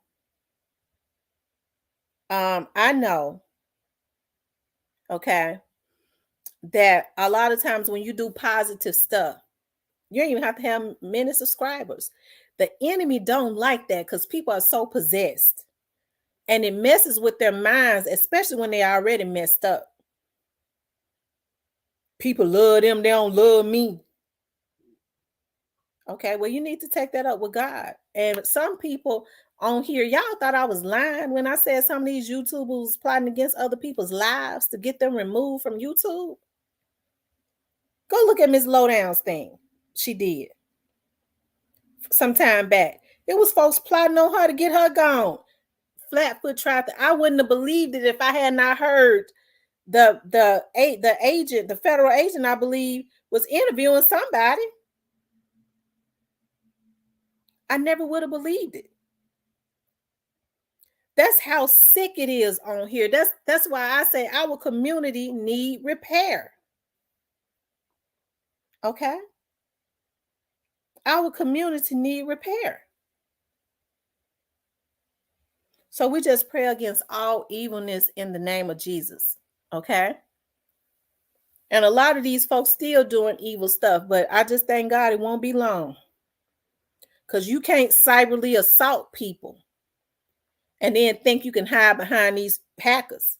S1: okay, that a lot of times when you do positive stuff, you don't even have to have many subscribers. The enemy don't like that, because people are so possessed, and it messes with their minds, especially when they already messed up. People love them, they don't love me. Okay, well, you need to take that up with God. And some people on here, y'all thought I was lying when I said some of these YouTubers plotting against other people's lives to get them removed from YouTube. Go look at Miss Lowdown's thing she did some time back. It was folks plotting on her to get her gone. Flatfoot tried to, I wouldn't have believed it if I had not heard the agent, the federal agent, I believe, was interviewing somebody. I never would have believed it. That's how sick it is on here. That's why I say our community need repair. Okay? Our community need repair. So we just pray against all evilness in the name of Jesus. Okay? And a lot of these folks still doing evil stuff, but I just thank God it won't be long. Because you can't cyberly assault people and then think you can hide behind these hackers.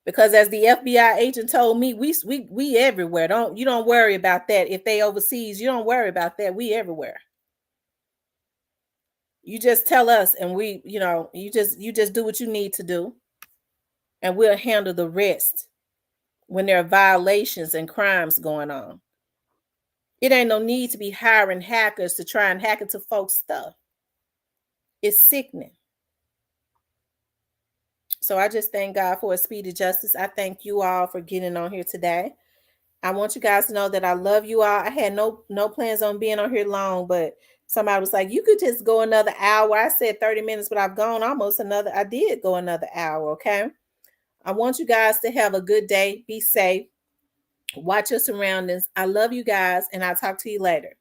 S1: Because as the FBI agent told me, we everywhere. You don't worry about that. If they overseas, you don't worry about that. We everywhere. You just tell us, and we, you just do what you need to do, and we'll handle the rest when there are violations and crimes going on. It ain't no need to be hiring hackers to try and hack into folks' stuff. It's sickening. So I just thank God for a speedy justice. I thank you all for getting on here today. I want you guys to know that I love you all. I had no plans on being on here long, but somebody was like, you could just go another hour. I said 30 minutes, but I've gone I did go another hour, okay? I want you guys to have a good day. Be safe. Watch your surroundings. I love you guys, and I'll talk to you later.